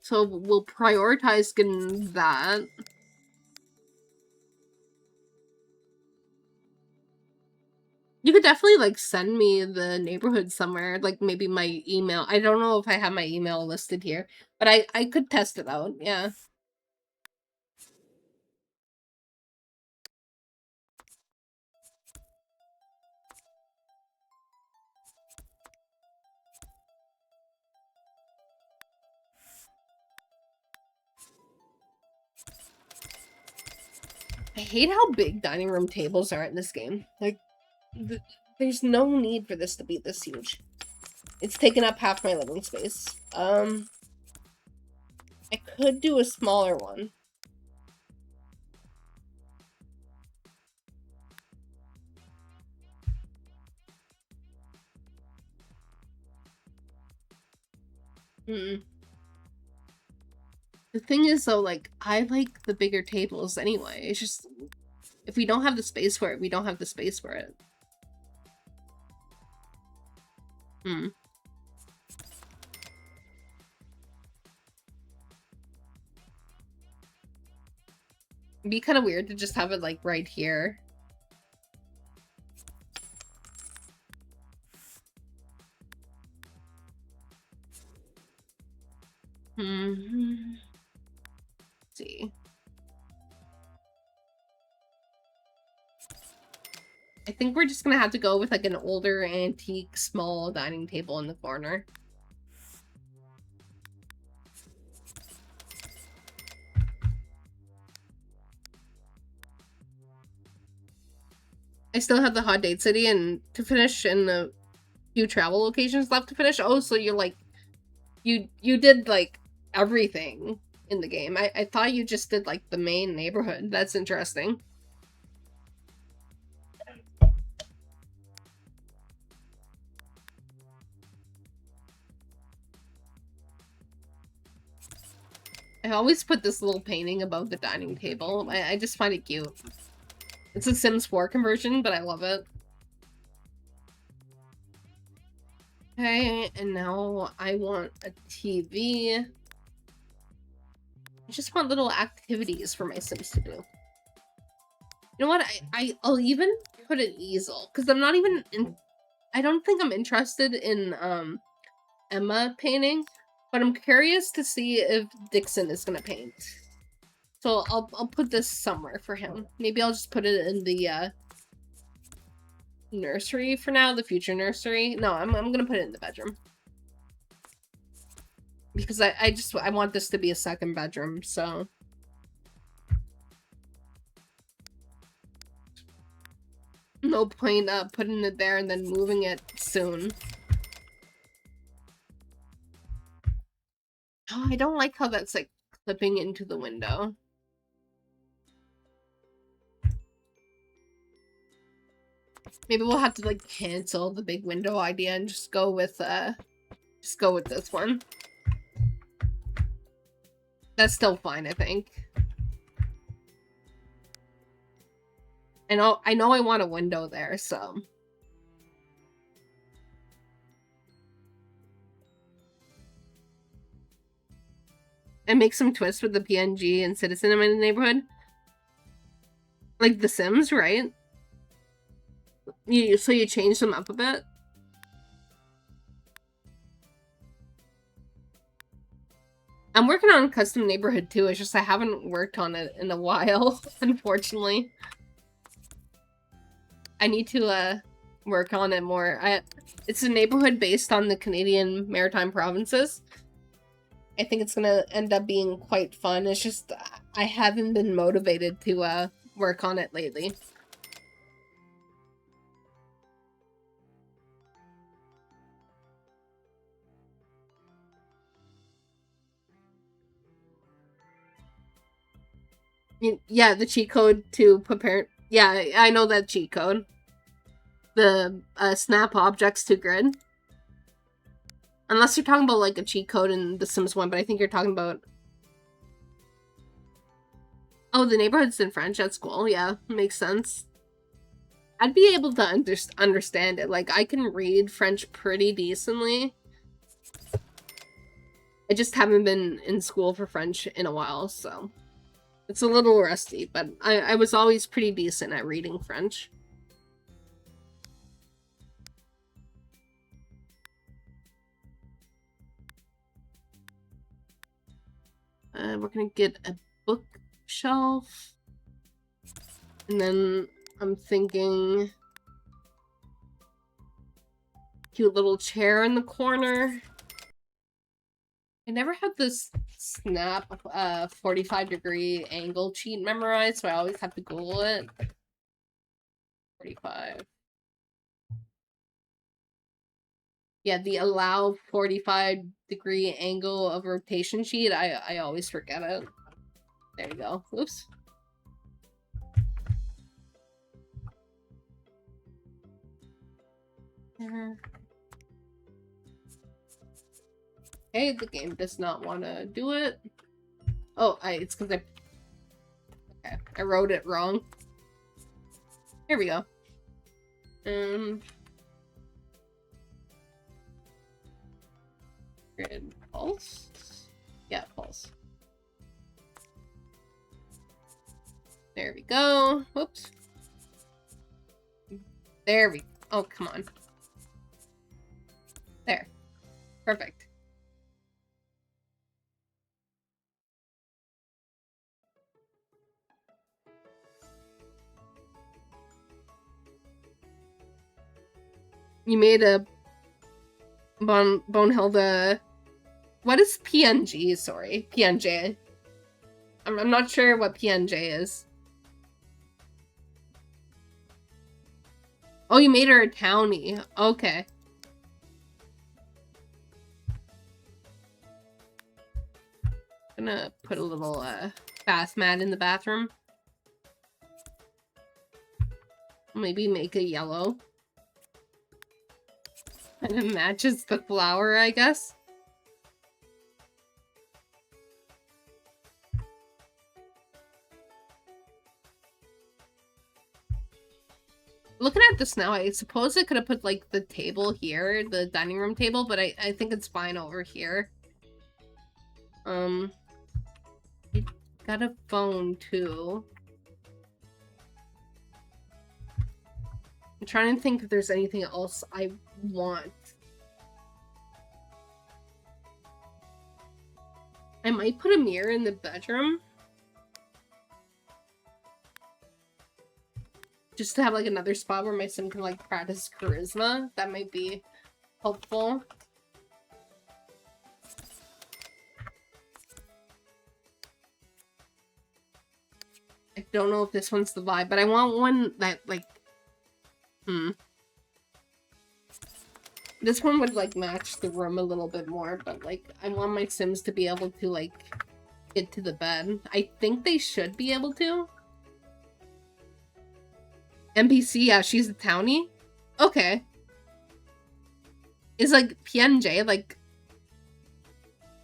So we'll prioritize getting that. You could definitely like send me the neighborhood somewhere, like maybe my email. I don't know if I have my email listed here, but I could test it out, yeah. I hate how big dining room tables are in this game. Like, there's no need for this to be this huge. It's taken up half my living space. I could do a smaller one. Mm. The thing is, though, like, I like the bigger tables anyway. It's just, if we don't have the space for it, we don't have the space for it. Hmm. It'd be kind of weird to just have it, like, right here. Hmm. Let's see. I think we're just gonna have to go with, like, an older, antique, small dining table in the corner. I still have the Hot Date City and to finish and the few travel locations left to finish. Oh, so you're like, you did, like, everything in the game. I thought you just did, like, the main neighborhood. That's interesting. I always put this little painting above the dining table. I just find it cute. It's a Sims 4 conversion, but I love it. Okay, and now I want a TV. I just want little activities for my Sims to do. You know what? I'll even put an easel because I'm not even in. I don't think I'm interested in Emma painting, but I'm curious to see if Dixon is gonna paint. So I'll put this somewhere for him. Maybe I'll just put it in the nursery for now, the future nursery. No, I'm gonna put it in the bedroom. Because I want this to be a second bedroom, so no point putting it there and then moving it soon. Oh, I don't like how that's like clipping into the window. Maybe we'll have to like cancel the big window idea and just go with this one. That's still fine, I think. I know I want a window there, so. And make some twists with the PNG and Citizen in my neighborhood. Like The Sims, right? So you change them up a bit? I'm working on custom neighborhood too. It's just I haven't worked on it in a while, unfortunately. I need to work on it more. It's a neighborhood based on the Canadian Maritime Provinces. I think it's gonna end up being quite fun. It's just I haven't been motivated to work on it lately. Yeah, the cheat code to prepare. Yeah, I know that cheat code. The snap objects to grid. Unless you're talking about like a cheat code in The Sims 1, but I think you're talking about. Oh, the neighborhood's in French. That's cool. Yeah, makes sense. I'd be able to understand it. Like, I can read French pretty decently. I just haven't been in school for French in a while, so. It's a little rusty, but I was always pretty decent at reading French. We're gonna get a bookshelf. And then I'm thinking cute little chair in the corner. I never had this snap 45-degree angle cheat memorized, so I always have to Google it. 45. Yeah, the allow 45-degree angle of rotation cheat. I always forget it. There you go. Oops. Okay, the game does not want to do it. Oh, it's because I wrote it wrong. Here we go. Grid pulse? Yeah, pulse. There we go. Whoops. There we... Oh, come on. There. Perfect. You made a Bonehilda... What is PNG? Sorry. PNJ. I'm not sure what PNJ is. Oh, you made her a townie. Okay. I'm gonna put a little bath mat in the bathroom. Maybe make a yellow. And it matches the flower, I guess. Looking at this now, I suppose I could have put, like, the table here, the dining room table, but I think it's fine over here. I got a phone, too. I'm trying to think if there's anything else I want. I might put a mirror in the bedroom. Just to have, like, another spot where my sim can, like, practice charisma. That might be helpful. I don't know if this one's the vibe, but I want one that, like... This one would, like, match the room a little bit more, but, like, I want my sims to be able to, like, get to the bed. I think they should be able to. NPC, yeah, she's a townie? Okay. Is, like, PNJ, like,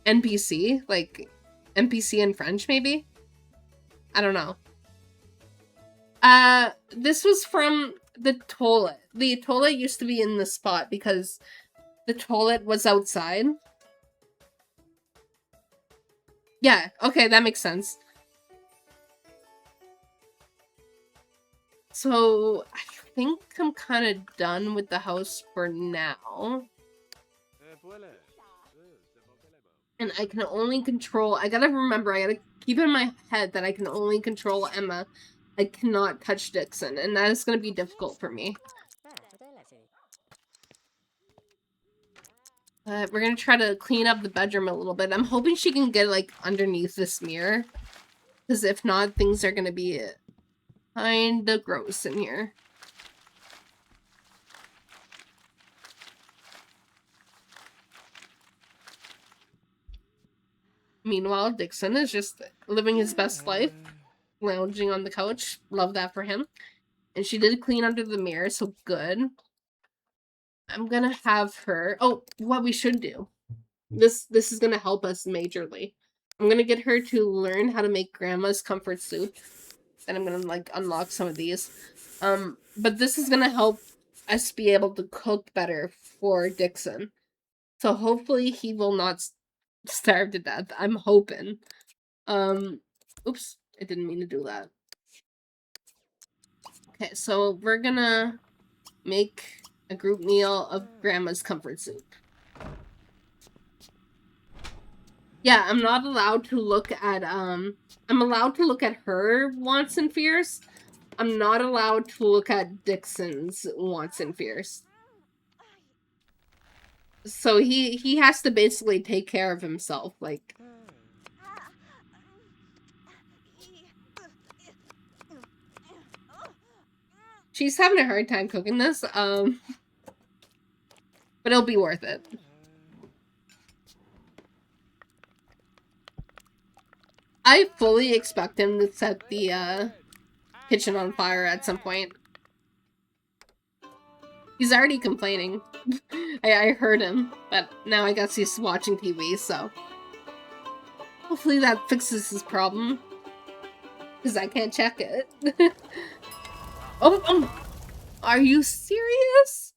NPC? Like, NPC in French, maybe? I don't know. This was from the toilet. The toilet used to be in the spot because the toilet was outside. Yeah, okay, that makes sense. So, I think I'm kind of done with the house for now. And I can only control... I gotta remember, I gotta keep in my head that I can only control Emma. I cannot touch Dixon, and that is gonna be difficult for me. We're gonna try to clean up the bedroom a little bit. I'm hoping she can get, like, underneath this mirror. Because if not, things are gonna be kinda gross in here. Meanwhile, Dixon is just living his best life, lounging on the couch. Love that for him. And she did clean under the mirror, so good. I'm gonna have her... Oh, what we should do. This is gonna help us majorly. I'm gonna get her to learn how to make Grandma's comfort soup. And I'm gonna, like, unlock some of these. But this is gonna help us be able to cook better for Dixon. So hopefully he will not starve to death. I'm hoping. Oops, I didn't mean to do that. Okay, so we're gonna make a group meal of Grandma's comfort soup. Yeah, I'm not allowed to look at, I'm allowed to look at her wants and fears. I'm not allowed to look at Dixon's wants and fears. So he has to basically take care of himself, like... She's having a hard time cooking this, but it'll be worth it. I fully expect him to set the, kitchen on fire at some point. He's already complaining. I heard him, but now I guess he's watching TV, so hopefully that fixes his problem. Because I can't check it. Oh, are you serious?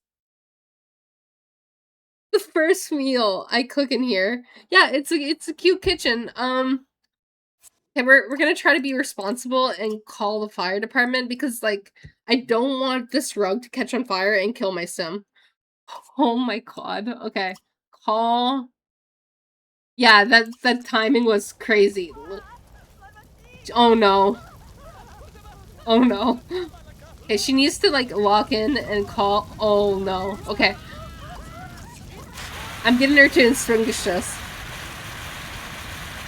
The first meal I cook in here. Yeah, it's a cute kitchen. Okay, we're gonna try to be responsible and call the fire department because like I don't want this rug to catch on fire and kill my sim. Oh my god. Okay. Call. Yeah, that timing was crazy. Oh no. Oh no. Okay, she needs to like walk in and call. Oh no. Okay. I'm getting her to extinguish this.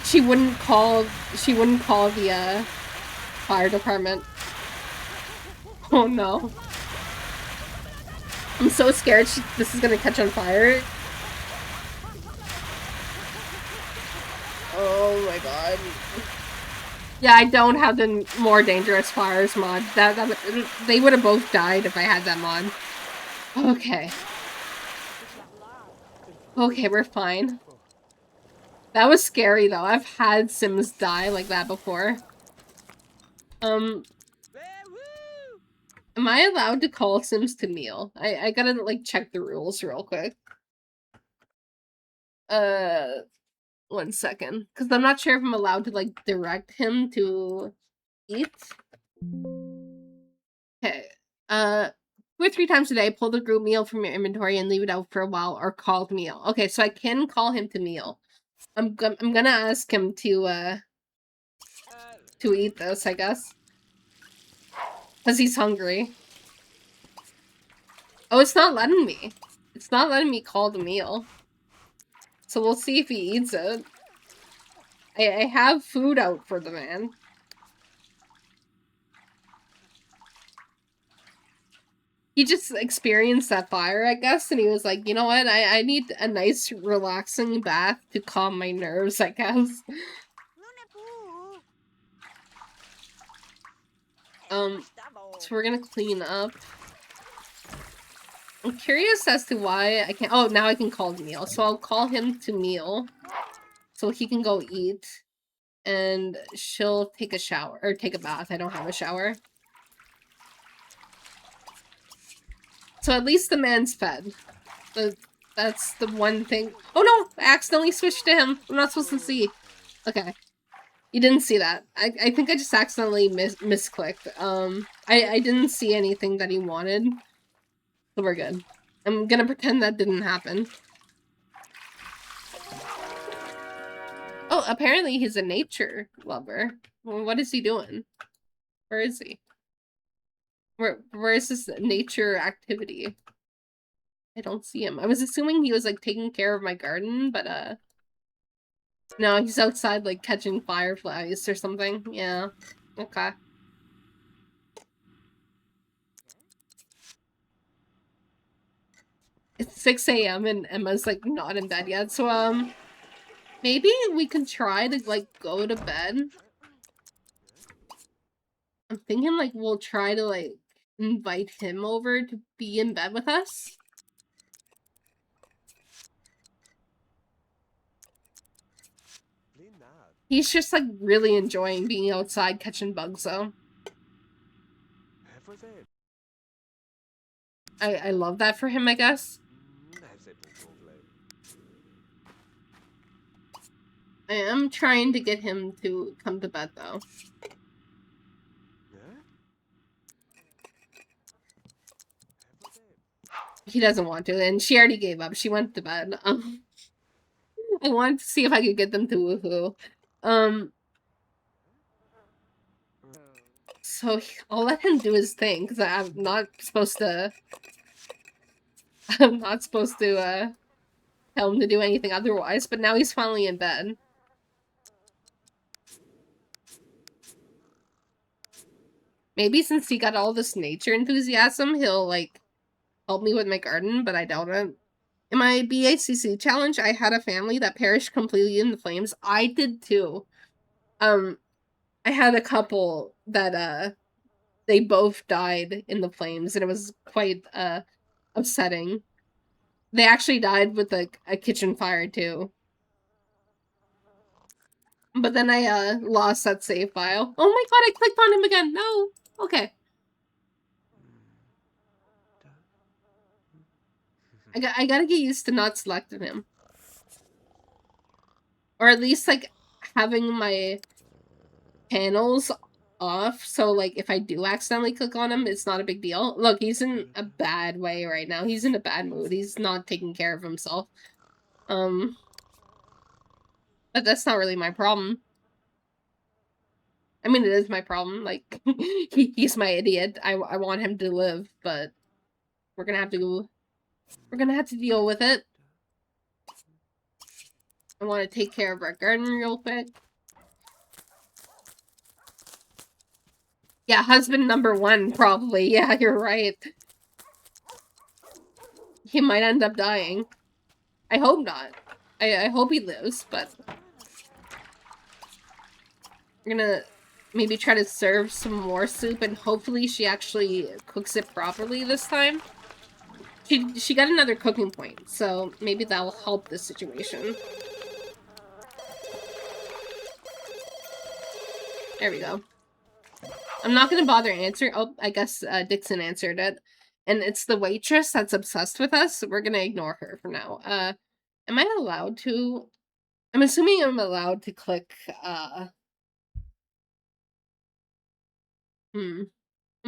She wouldn't call the fire department. Oh no. I'm so scared this is gonna catch on fire. Oh my god. Yeah, I don't have the more dangerous fires mod. They would have both died if I had that mod. Okay. Okay, we're fine. That was scary though. I've had Sims die like that before. Am I allowed to call Sims to meal? I gotta like check the rules real quick. 1 second. Because I'm not sure if I'm allowed to like direct him to eat. Okay. 2 or 3 times a day, pull the group meal from your inventory and leave it out for a while or call to meal. Okay, so I can call him to meal. I'm gonna ask him to eat this, I guess. Because he's hungry. Oh, it's not letting me. It's not letting me call the meal. So we'll see if he eats it. I have food out for the man. He just experienced that fire, I guess, and he was like, you know what? I need a nice, relaxing bath to calm my nerves, I guess. So we're gonna clean up. I'm curious as to why I can't. Oh, now I can call the meal. So I'll call him to meal so he can go eat and she'll take a shower or take a bath. I don't have a shower. So at least the man's fed. That's the one thing. Oh no! I accidentally switched to him. I'm not supposed to see. Okay. You didn't see that. I think I just accidentally misclicked. I didn't see anything that he wanted. So we're good. I'm gonna pretend that didn't happen. Oh, apparently he's a nature lover. Well, what is he doing? Where is he? Where is this nature activity? I don't see him. I was assuming he was like taking care of my garden, but no, he's outside like catching fireflies or something. Yeah. Okay. It's 6 a.m. and Emma's like not in bed yet, so maybe we can try to like go to bed. I'm thinking like we'll try to like invite him over to be in bed with us. He's just like really enjoying being outside catching bugs though. I love that for him, I guess. I am trying to get him to come to bed though. He doesn't want to, and she already gave up. She went to bed. I wanted to see if I could get them to woohoo. So I'll let him do his thing, because I'm not supposed to... I'm not supposed to, tell him to do anything otherwise, but now he's finally in bed. Maybe since he got all this nature enthusiasm, he'll, like, help me with my garden, but I doubt it. In my BACC challenge, I had a family that perished completely in the flames. I did too. I had a couple that, they both died in the flames, and it was quite, upsetting. They actually died with a kitchen fire too. But then I lost that save file. Oh my god, I clicked on him again. No. Okay. I gotta get used to not selecting him. Or at least, like, having my panels off, so, like, if I do accidentally click on him, it's not a big deal. Look, he's in a bad way right now. He's in a bad mood. He's not taking care of himself. But that's not really my problem. I mean, it is my problem. Like, he's my idiot. I want him to live, but we're gonna have to deal with it. I want to take care of our garden real quick. Yeah, husband number 1, probably. Yeah, you're right. He might end up dying. I hope not. I hope he lives, but... We're gonna maybe try to serve some more soup, and hopefully she actually cooks it properly this time. She got another cooking point, so maybe that'll help the situation. There we go. I'm not gonna bother answering. Oh, I guess Dixon answered it. And it's the waitress that's obsessed with us, so we're gonna ignore her for now. Am I allowed to? I'm assuming I'm allowed to click, I'm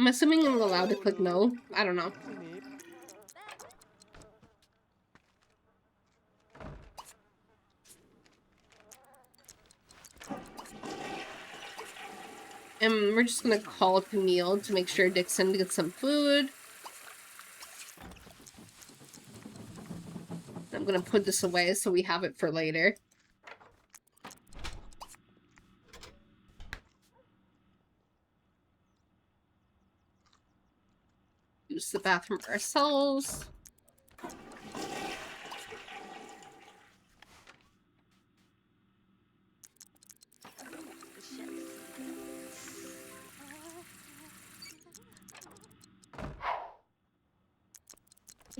assuming I'm allowed to click no. I don't know. And we're just gonna call Camille to make sure Dixon gets some food. I'm gonna put this away so we have it for later. Use the bathroom ourselves.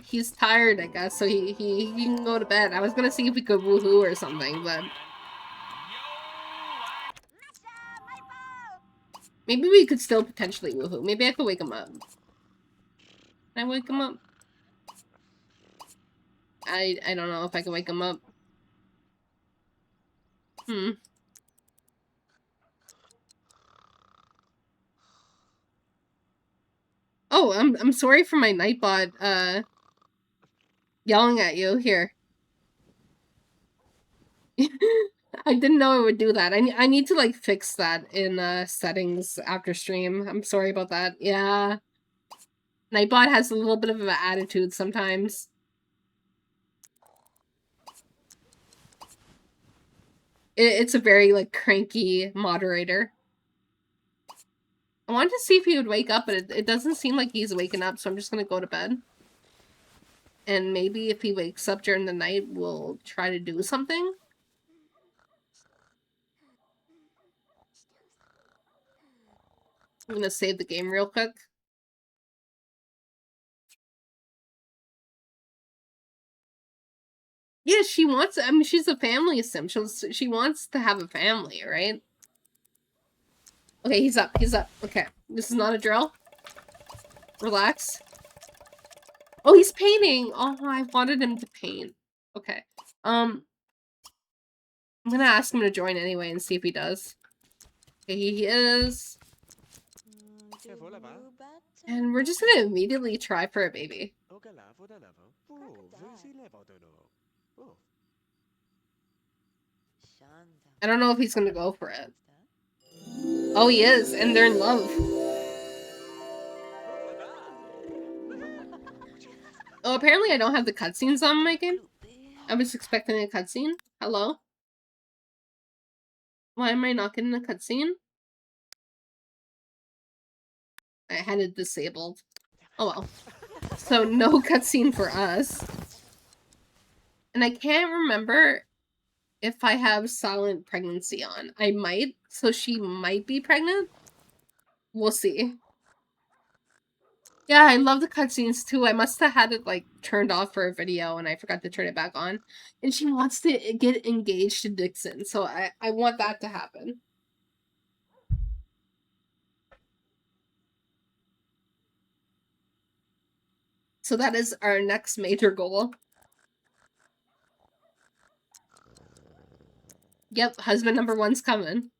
He's tired, I guess, so he can go to bed. I was gonna see if we could woohoo or something, but... Maybe we could still potentially woohoo. Maybe I could wake him up. Can I wake him up? I don't know if I can wake him up. Oh, I'm sorry for my Nightbot, yelling at you. Here. I didn't know it would do that. I need to, like, fix that in, settings after stream. I'm sorry about that. Yeah. Nightbot has a little bit of an attitude sometimes. It's a very, like, cranky moderator. I wanted to see if he would wake up, but it doesn't seem like he's waking up, so I'm just gonna go to bed. And maybe if he wakes up during the night, we'll try to do something. I'm gonna save the game real quick. Yeah, she wants... I mean, she's a family sim. She wants to have a family, right? Okay, he's up. He's up. Okay. This is not a drill. Relax. Oh, he's painting! Oh, I wanted him to paint. Okay. I'm gonna ask him to join anyway and see if he does. Okay, he is. And we're just gonna immediately try for a baby. I don't know if he's gonna go for it. Oh, he is, and they're in love. Oh, apparently I don't have the cutscenes on my game. I was expecting a cutscene. Hello? Why am I not getting a cutscene? I had it disabled. Oh well. So no cutscene for us. And I can't remember if I have silent pregnancy on. I might, so she might be pregnant. We'll see. Yeah, I love the cutscenes too. I must have had it like turned off for a video and I forgot to turn it back on. And she wants to get engaged to Dixon, so I want that to happen. So that is our next major goal. Yep, husband number one's coming.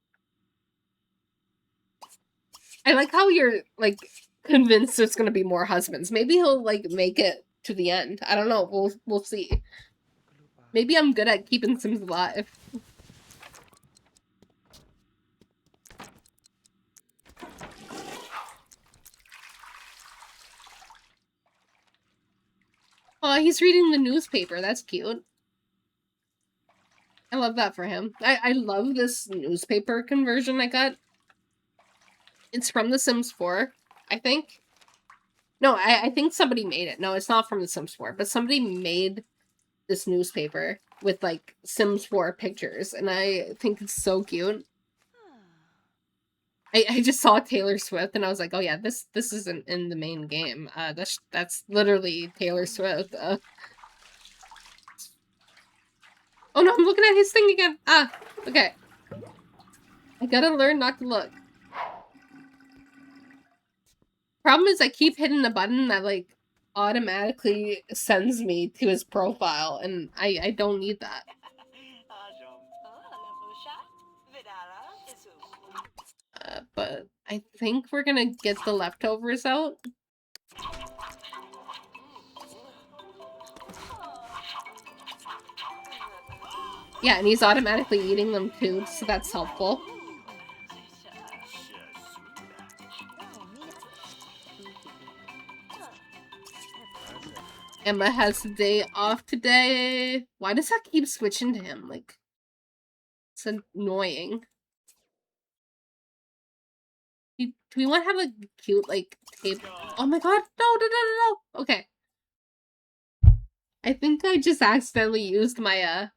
I like how you're like convinced there's gonna be more husbands. Maybe he'll like make it to the end. I don't know. We'll see. Maybe I'm good at keeping Sims alive. Oh, he's reading the newspaper. That's cute. I love that for him. I love this newspaper conversion I got. It's from The Sims 4, I think. No, I think somebody made it. No, it's not from The Sims 4, but somebody made this newspaper with like Sims 4 pictures, and I think it's so cute. I just saw Taylor Swift and I was like, oh yeah, this isn't in the main game. That's literally Taylor Swift. Oh no, I'm looking at his thing again. Ah, okay. I gotta learn not to look. Problem is I keep hitting the button that like automatically sends me to his profile, and I don't need that. But I think we're gonna get the leftovers out. Yeah, and he's automatically eating them too, so that's helpful. Emma has the day off today. Why does that keep switching to him? Like, it's annoying. Do we want to have a cute, like, tape? Oh my god, no. Okay. I think I just accidentally used my,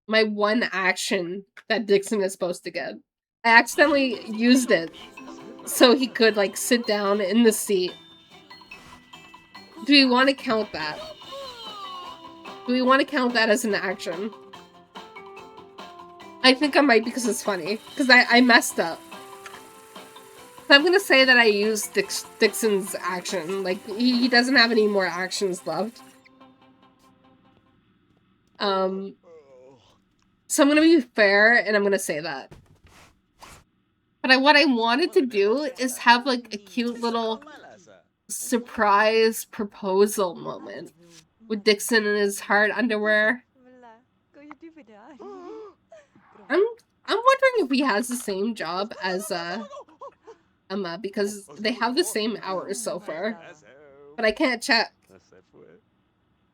my one action that Dixon is supposed to get. I accidentally used it so he could, like, sit down in the seat. Do we want to count that? Do we want to count that as an action? I think I might because it's funny. Because I messed up. So I'm gonna say that I used Dixon's action. Like, he doesn't have any more actions left. So I'm gonna be fair, and I'm gonna say that. But what I wanted to do is have, like, a cute little surprise proposal moment with Dixon in his hard underwear. I'm wondering if he has the same job as Emma, because they have the same hours so far. But I can't check.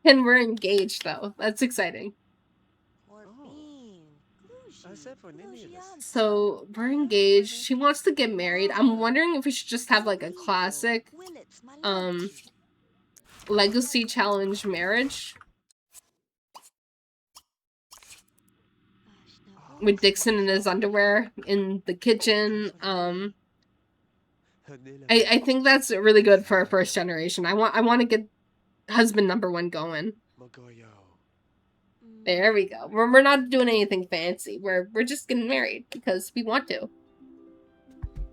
And we're engaged though. That's exciting. So we're engaged. She wants to get married. I'm wondering if we should just have like a classic legacy challenge marriage with Dixon in his underwear in the kitchen. I think that's really good for our first generation. I want to get husband number one going. There we go. We're not doing anything fancy. We're just getting married because we want to.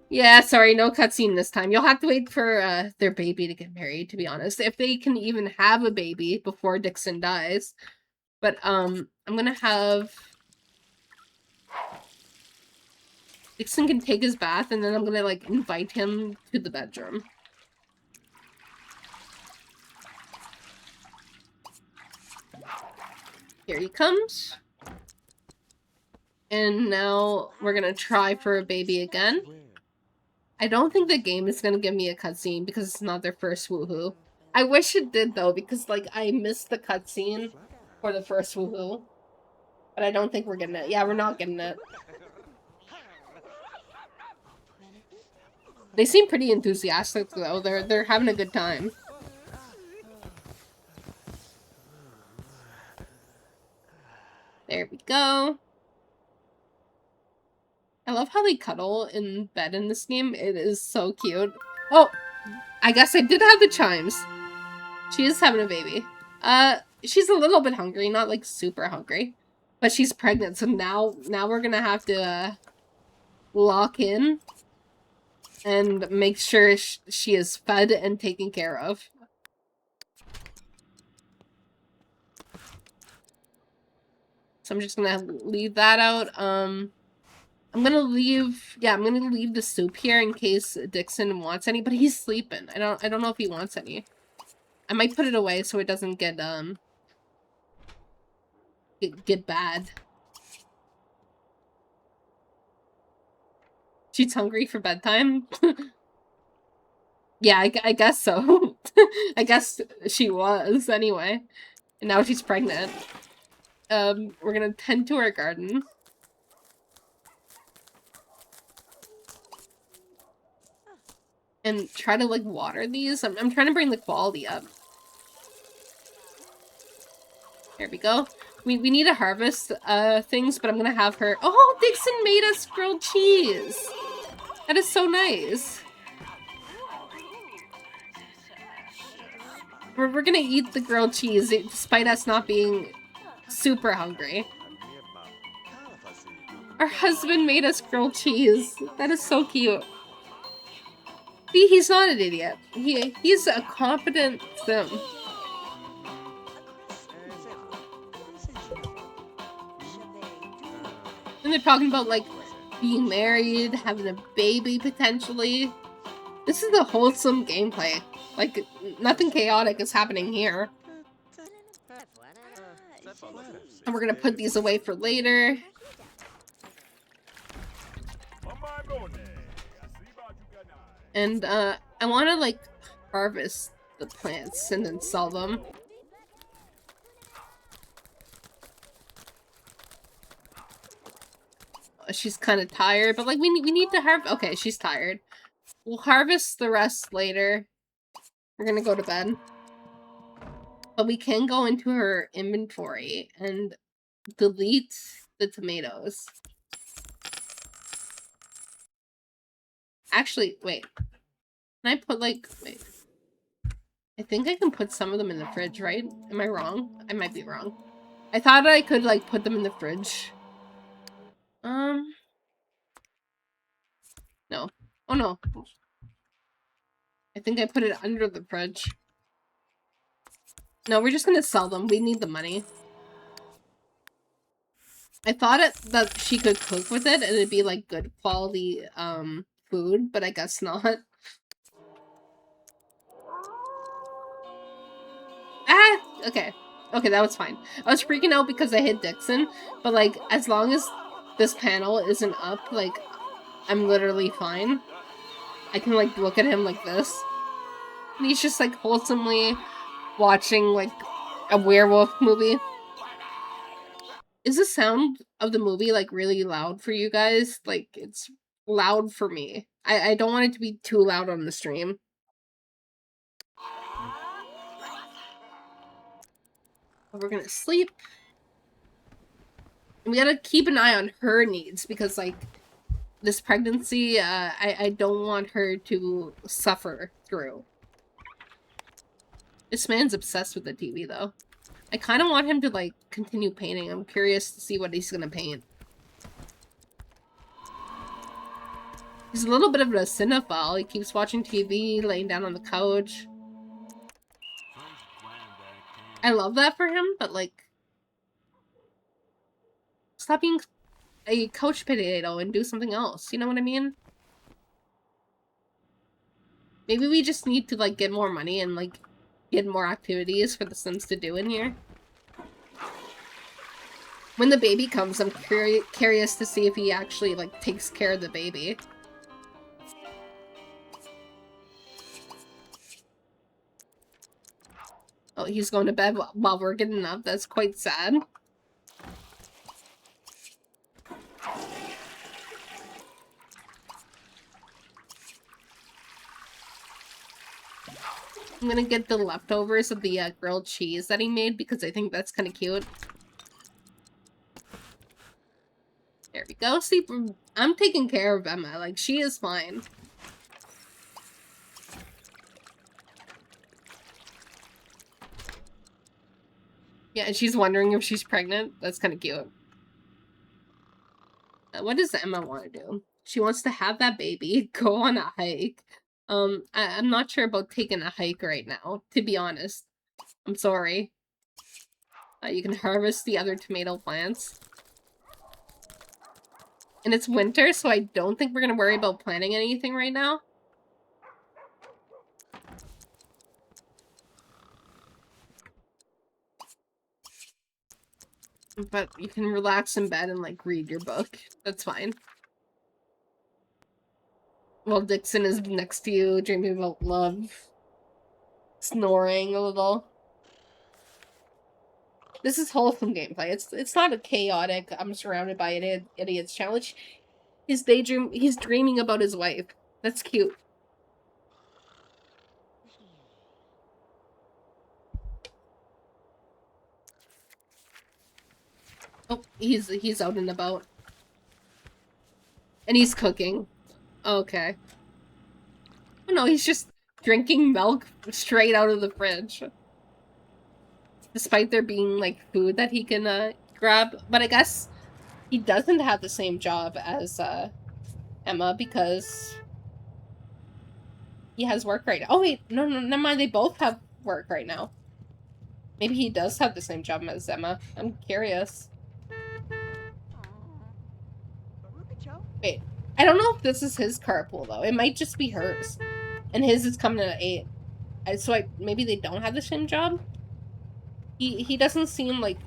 Yeah, sorry, no cutscene this time. You'll have to wait for their baby to get married, to be honest. If they can even have a baby before Dixon dies. But I'm gonna have Dixon can take his bath, and then I'm gonna like invite him to the bedroom. Here he comes. And now we're gonna try for a baby again. I don't think the game is gonna give me a cutscene because it's not their first woohoo. I wish it did though, because like I missed the cutscene for the first woohoo. But I don't think we're getting it. Yeah, we're not getting it. They seem pretty enthusiastic though. They're having a good time. There we go. I love how they cuddle in bed in this game. It is so cute. Oh! I guess I did have the chimes. She is having a baby. She's a little bit hungry, not like super hungry. But she's pregnant, so now we're gonna have to lock in and make sure she is fed and taken care of. So I'm just gonna leave that out. I'm gonna leave the soup here in case Dixon wants any, but he's sleeping. I don't know if he wants any. I might put it away so it doesn't get bad. She's hungry for bedtime? Yeah, I guess so. I guess she was, anyway. And now she's pregnant. We're gonna tend to our garden. And try to, like, water these. I'm trying to bring the quality up. There we go. We need to harvest things, but I'm gonna have her... Oh, Dixon made us grilled cheese! That is so nice. We're gonna eat the grilled cheese, despite us not being super hungry. Our husband made us grilled cheese. That is so cute. See, he's not an idiot. He's a competent sim. And they're talking about, like, being married, having a baby, potentially. This is a wholesome gameplay. Like, nothing chaotic is happening here. And we're gonna put these away for later. And, I wanna, like, harvest the plants and then sell them. She's kind of tired, but, like, we need to harvest. Okay, she's tired. We'll harvest the rest later. We're gonna go to bed. But we can go into her inventory and delete the tomatoes. Actually, wait. Can I put, like, wait. I think I can put some of them in the fridge, right? Am I wrong? I might be wrong. I thought I could, like, put them in the fridge. No. Oh, no. I think I put it under the fridge. No, we're just gonna sell them. We need the money. I thought that she could cook with it and it'd be, like, good quality, food, but I guess not. Ah! Okay. Okay, that was fine. I was freaking out because I hit Dixon, but, like, as long as this panel isn't up, like, I'm literally fine. I can, like, look at him like this. And he's just, like, wholesomely watching, like, a werewolf movie. Is the sound of the movie, like, really loud for you guys? Like, it's loud for me. I don't want it to be too loud on the stream. We're gonna sleep. And we gotta keep an eye on her needs, because, like, this pregnancy, I don't want her to suffer through. This man's obsessed with the TV, though. I kind of want him to, like, continue painting. I'm curious to see what he's gonna paint. He's a little bit of a cinephile. He keeps watching TV, laying down on the couch. I love that for him, but, like, stop being a couch potato and do something else. You know what I mean? Maybe we just need to, like, get more money and, like, get more activities for the Sims to do in here. When the baby comes, I'm curious to see if he actually, like, takes care of the baby. Oh, he's going to bed while we're getting up. That's quite sad. I'm gonna get the leftovers of the grilled cheese that he made because I think that's kind of cute. There we go. See, I'm taking care of Emma. Like, she is fine. Yeah, and she's wondering if she's pregnant. That's kind of cute. What does Emma want to do? She wants to have that baby, go on a hike. I'm not sure about taking a hike right now, to be honest. I'm sorry. You can harvest the other tomato plants. And it's winter, so I don't think we're gonna worry about planting anything right now. But you can relax in bed and, like, read your book. That's fine. While Dixon is next to you, dreaming about love. Snoring a little. This is wholesome gameplay. It's not a chaotic, I'm surrounded by idiots challenge. He's dreaming about his wife. That's cute. Oh, he's out and about. And he's cooking. Okay. Oh no, he's just drinking milk straight out of the fridge. Despite there being, like, food that he can, grab. But I guess he doesn't have the same job as, Emma because he has work right now. Oh wait, no, never mind, they both have work right now. Maybe he does have the same job as Emma. I'm curious. Wait, I don't know if this is his carpool, though. It might just be hers. And his is coming in at 8. So maybe they don't have the same job? He doesn't seem, like,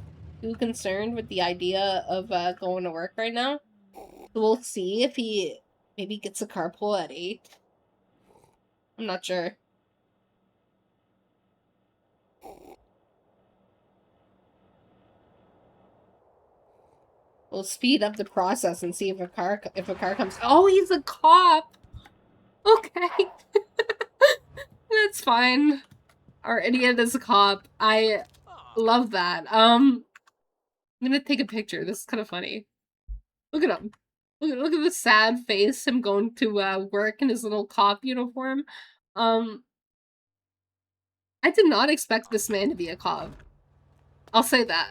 too concerned with the idea of going to work right now. So we'll see if he maybe gets a carpool at 8. I'm not sure. We'll speed up the process and see if a car comes. Oh, he's a cop. Okay. That's fine. Our idiot is a cop. I love that. I'm gonna take a picture. This is kind of funny. Look at him. Look at the sad face, him going to work in his little cop uniform. I did not expect this man to be a cop. I'll say that.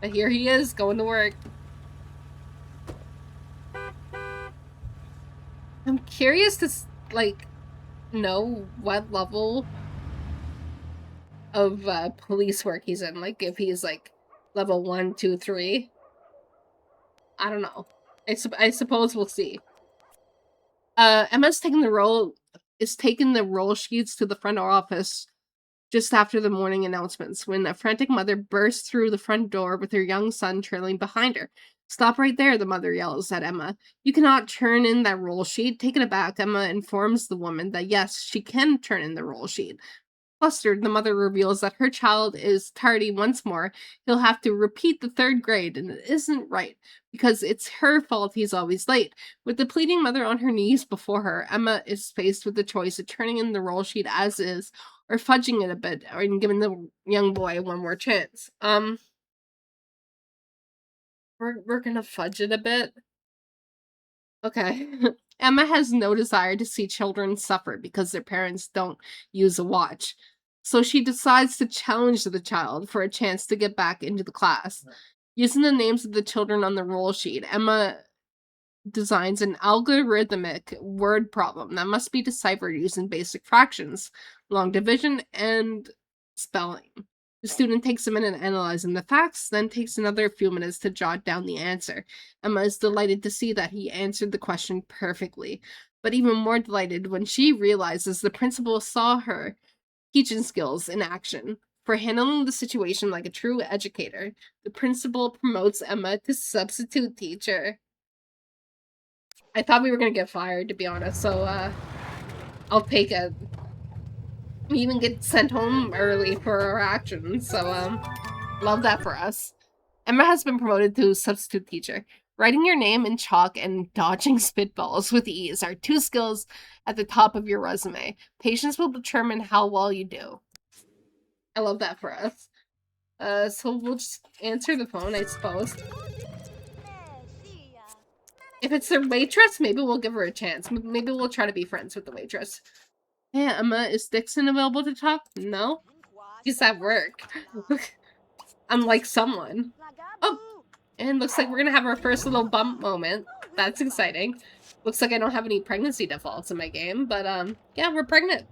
But here he is, going to work. I'm curious to, like, know what level of police work he's in. Like, if he's, like, level 1, 2, 3. I don't know. I suppose we'll see. Emma's taking the roll sheets to the front office just after the morning announcements, when a frantic mother bursts through the front door with her young son trailing behind her. "Stop right there," the mother yells at Emma. "You cannot turn in that roll sheet." Taken aback, Emma informs the woman that yes, she can turn in the roll sheet. Flustered, the mother reveals that her child is tardy once more. He'll have to repeat the 3rd grade, and it isn't right, because it's her fault he's always late. With the pleading mother on her knees before her, Emma is faced with the choice of turning in the roll sheet as is, or fudging it a bit, or giving the young boy one more chance. We're gonna fudge it a bit. Okay. Emma has no desire to see children suffer because their parents don't use a watch. So she decides to challenge the child for a chance to get back into the class. Using the names of the children on the roll sheet, Emma designs an algorithmic word problem that must be deciphered using basic fractions, long division, and spelling. The student takes a minute analyzing the facts, then takes another few minutes to jot down the answer. Emma is delighted to see that he answered the question perfectly, but even more delighted when she realizes the principal saw her teaching skills in action. For handling the situation like a true educator, the principal promotes Emma to substitute teacher. I thought we were gonna get fired, to be honest, so, I'll take it. We even get sent home early for our actions, so, love that for us. Emma has been promoted to substitute teacher. Writing your name in chalk and dodging spitballs with ease are 2 skills at the top of your resume. Patience will determine how well you do. I love that for us. So we'll just answer the phone, I suppose. If it's the waitress, maybe we'll give her a chance. Maybe we'll try to be friends with the waitress. Hey, Emma, is Dixon available to talk? No? He's at work. I'm like someone. Oh, and looks like we're gonna have our first little bump moment. That's exciting. Looks like I don't have any pregnancy defaults in my game, but yeah, we're pregnant.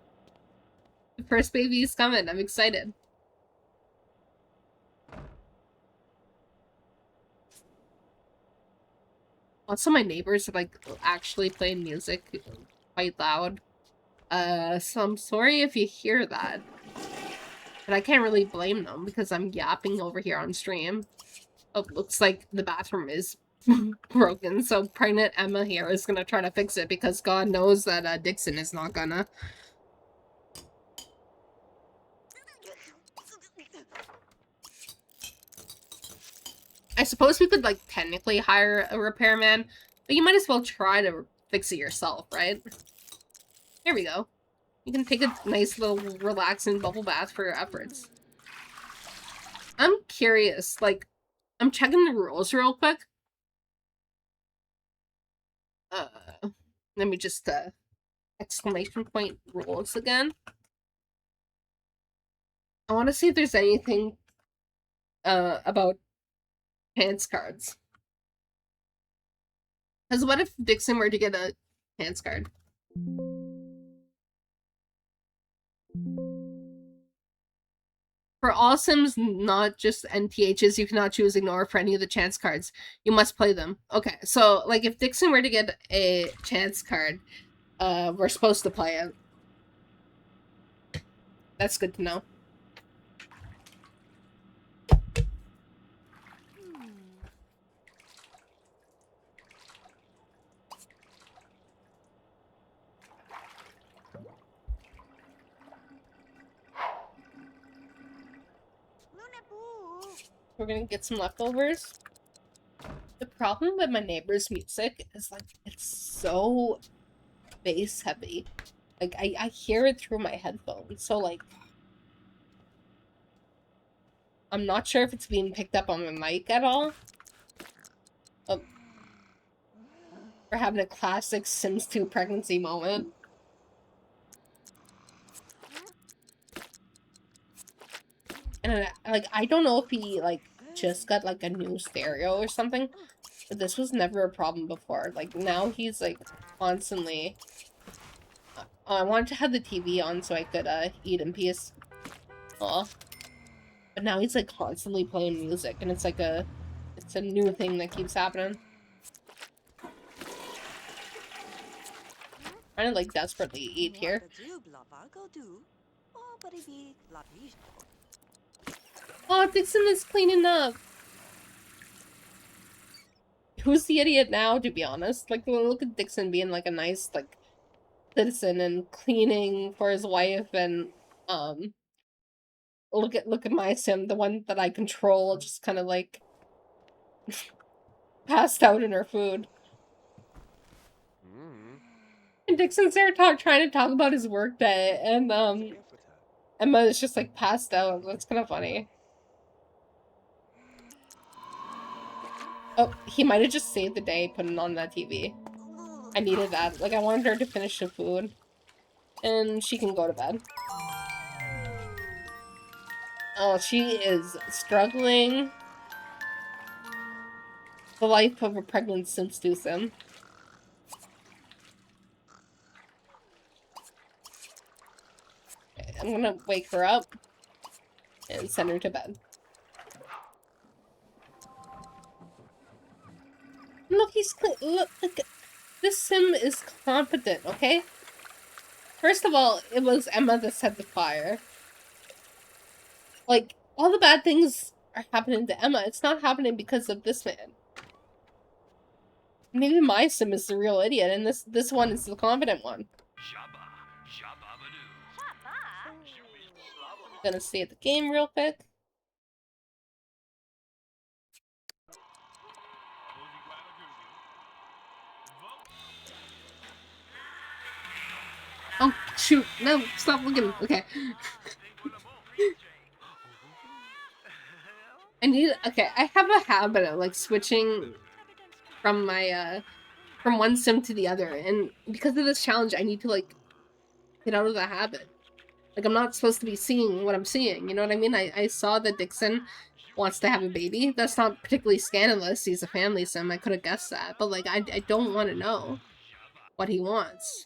The first baby is coming. I'm excited. Also, my neighbors are like actually playing music quite loud. So I'm sorry if you hear that. But I can't really blame them because I'm yapping over here on stream. Oh, looks like the bathroom is broken, so pregnant Emma here is gonna try to fix it because God knows that Dixon is not gonna. I suppose we could, like, technically hire a repairman, but you might as well try to fix it yourself, right? Here we go. You can take a nice little relaxing bubble bath for your efforts. I'm curious, like, I'm checking the rules real quick. Let me just, exclamation point rules again. I want to see if there's anything, about pants cards. Because what if Dixon were to get a pants card? For all Sims, not just NTHs, you cannot choose ignore for any of the chance cards. You must play them. Okay, so, like, if Dixon were to get a chance card, we're supposed to play it. That's good to know. We're gonna get some leftovers. The problem with my neighbor's music is, like, it's so bass heavy. Like, I hear it through my headphones, so, like, I'm not sure if it's being picked up on my mic at all. Oh. We're having a classic Sims 2 pregnancy moment. And, like, I don't know if he, like, just got, like, a new stereo or something, but this was never a problem before. Like, now he's, like, constantly... I wanted to have the TV on so I could, eat in peace. Aw. But now he's, like, constantly playing music, and it's, like, it's a new thing that keeps happening. Trying to, like, desperately eat here. Oh, Dixon is cleaning up! Who's the idiot now, to be honest? Like, look at Dixon being, like, a nice, like, citizen and cleaning for his wife, and, look at my Sim, the one that I control, just kind of, like, passed out in her food. And Dixon's there trying to talk about his work day, and, Emma is just, like, passed out. That's kind of funny. Oh, he might have just saved the day putting on that TV. I needed that. Like, I wanted her to finish the food. And she can go to bed. Oh, she is struggling. The life of a pregnant Sims 2 Sim. Okay, I'm gonna wake her up and send her to bed. Look, look, this Sim is competent, okay? First of all, it was Emma that set the fire. Like, all the bad things are happening to Emma. It's not happening because of this man. Maybe my Sim is the real idiot, and this one is the competent one. Gonna stay at the game real quick. Oh, shoot. No, stop looking. Okay. Okay, I have a habit of, like, switching from my, from one Sim to the other, and because of this challenge, I need to, like, get out of the habit. Like, I'm not supposed to be seeing what I'm seeing, you know what I mean? I saw that Dixon wants to have a baby. That's not particularly scandalous. He's a family sim. I could have guessed that. But, like, I don't want to know what he wants.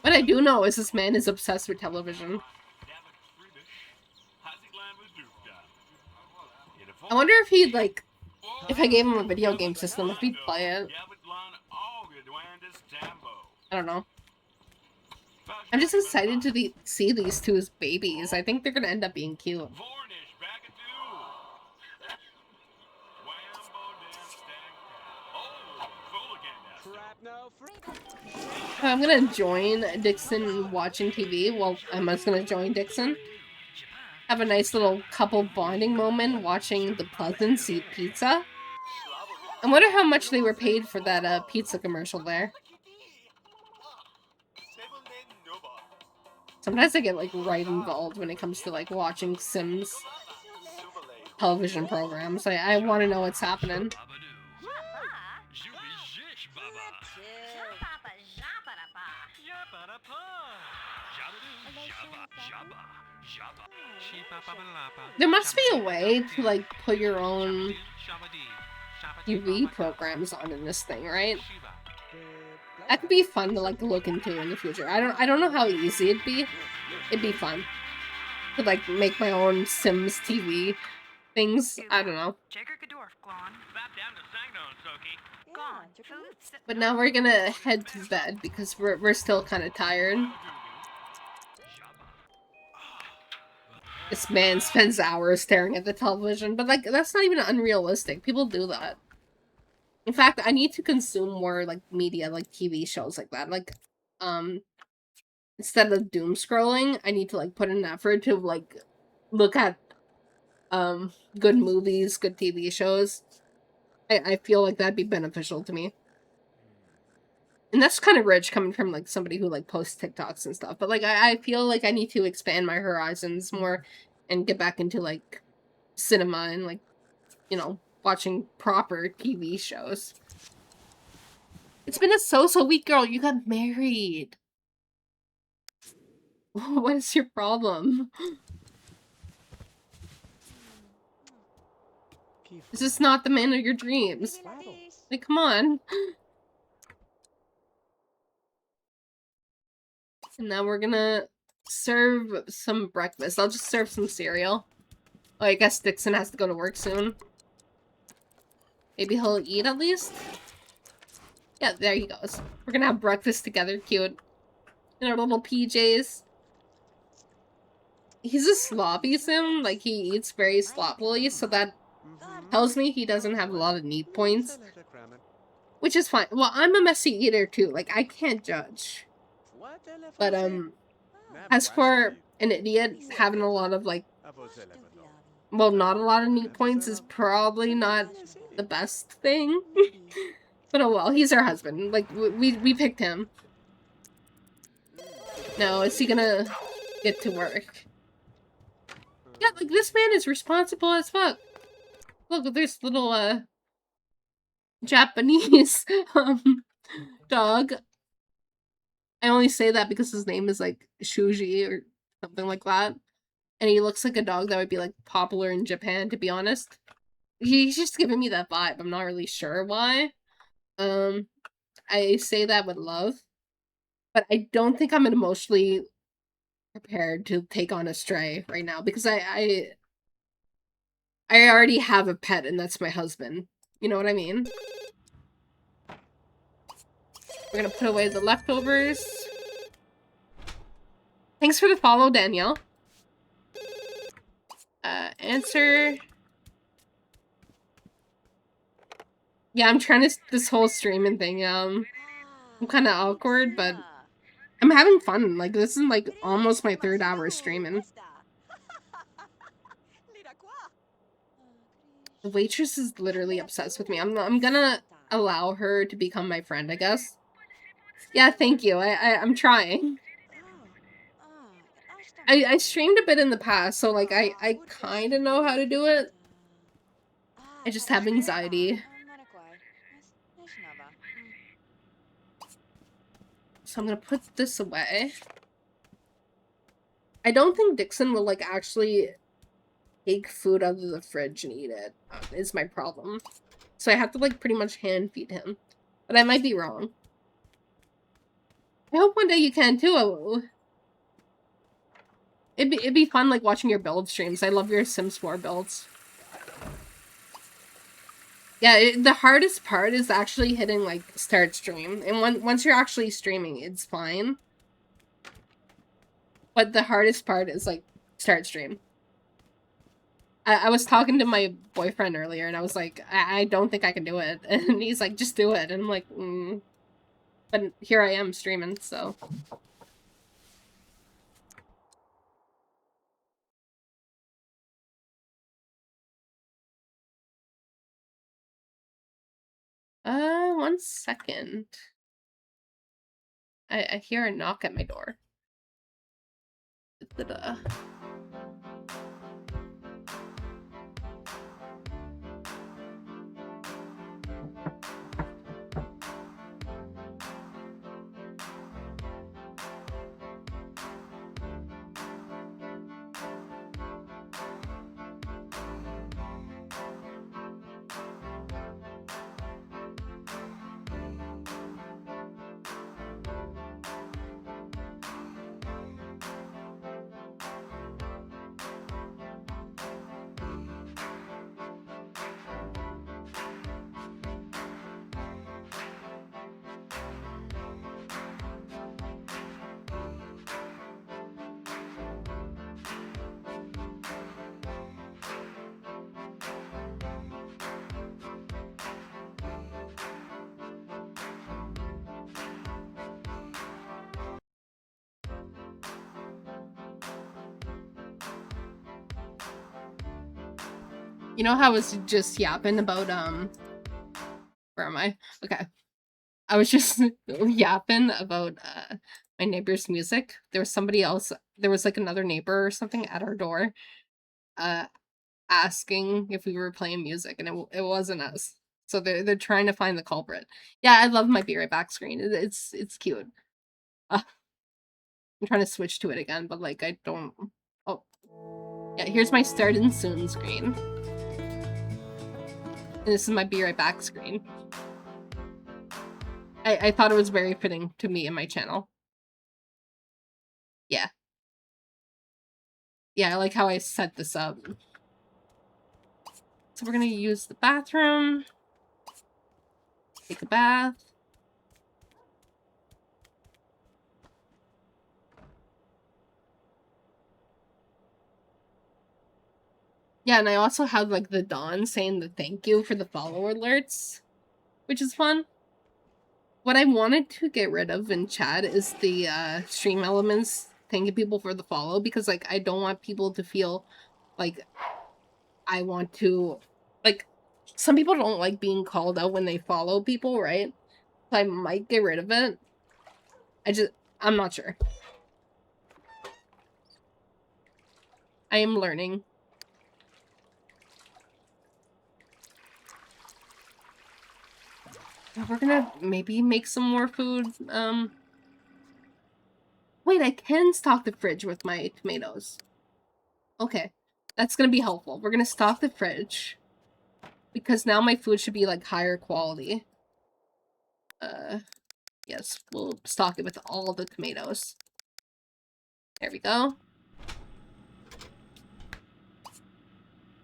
What I do know is this man is obsessed with television. I wonder if he'd, like, if I gave him a video game system, if he'd play it. I don't know. I'm just excited to see these two as babies. I think they're gonna end up being cute. I'm gonna join Dixon watching TV. Well, Emma's gonna join Dixon. Have a nice little couple bonding moment watching the Pleasance eat pizza. I wonder how much they were paid for that pizza commercial there. Sometimes I get like right involved when it comes to like watching Sims television programs. I want to know what's happening. There must be a way to like put your own TV programs on in this thing, right? That could be fun to like look into in the future. I don't know how easy it'd be. It'd be fun to like make my own Sims TV things. I don't know. But now we're gonna head to bed because we're still kind of tired. This man spends hours staring at the television, but like that's not even unrealistic. People do that. In fact, I need to consume more like media, like TV shows like that. Like, instead of doom scrolling, I need to like put in an effort to like look at good movies, good TV shows. I feel like that'd be beneficial to me. And that's kind of rich coming from like somebody who like posts TikToks and stuff. But like I feel like I need to expand my horizons more and get back into like cinema and like, you know, watching proper TV shows. It's been a so-so week, girl. You got married. What is your problem? Is this not the man of your dreams? Like, come on. And now we're gonna serve some breakfast. I'll just serve some cereal. Oh, I guess Dixon has to go to work soon. Maybe he'll eat at least? Yeah, there he goes. We're gonna have breakfast together, cute. In our little PJs. He's a sloppy sim, like he eats very sloppily, so that tells me he doesn't have a lot of need points. Which is fine. Well, I'm a messy eater too, like I can't judge. But as for an idiot having a lot of like, well, not a lot of need points is probably not the best thing. But oh well, he's our husband. Like, we picked him. Now, is he gonna get to work? Yeah, like, this man is responsible as fuck. Look, there's little, Japanese, dog. I only say that because his name is, like, Shuji or something like that. And he looks like a dog that would be, like, popular in Japan, to be honest. He's just giving me that vibe. I'm not really sure why. I say that with love. But I don't think I'm emotionally prepared to take on a stray right now because I already have a pet and that's my husband. You know what I mean? We're gonna put away the leftovers. Thanks for the follow, Danielle. Answer. Yeah, I'm trying to this whole streaming thing. I'm kind of awkward, but I'm having fun. Like, this is like almost my 3rd hour streaming. The waitress is literally obsessed with me. I'm gonna allow her to become my friend, I guess. Yeah, thank you. I'm trying. I streamed a bit in the past, so like I kind of know how to do it. I just have anxiety. So I'm gonna put this away. I don't think Dixon will, like, actually take food out of the fridge and eat it, is my problem. So I have to, like, pretty much hand feed him. But I might be wrong. I hope one day you can, too. It'd be fun, like, watching your build streams. I love your Sims 4 builds. Yeah, the hardest part is actually hitting, like, start stream. And once you're actually streaming, it's fine. But the hardest part is, like, start stream. I was talking to my boyfriend earlier, and I was like, I don't think I can do it. And he's like, just do it. And I'm like, But here I am streaming, so... One second. I hear a knock at my door. Da-da. You know how I was just yapping about, where am I? Okay. I was just yapping about, my neighbor's music. There was somebody else, there was, like, another neighbor or something at our door, asking if we were playing music, and it wasn't us. So they're trying to find the culprit. Yeah, I love my Be Right Back screen. It's cute. I'm trying to switch to it again, but, like, I don't... Oh. Yeah, here's my starting soon screen. And this is my Be Right Back screen. I thought it was very fitting to me and my channel. Yeah. Yeah, I like how I set this up. So we're gonna use the bathroom. Take a bath. Yeah, and I also have, like, the Dawn saying the thank you for the follower alerts, which is fun. What I wanted to get rid of in chat is the stream elements thanking people for the follow, because, like, I don't want people to feel like I want to, like, some people don't like being called out when they follow people, right? So I might get rid of it. I'm not sure. I am learning. We're gonna maybe make some more food. Wait, I can stock the fridge with my tomatoes. Okay, that's gonna be helpful. We're gonna stock the fridge, because now my food should be, like, higher quality. Yes, we'll stock it with all the tomatoes. There we go.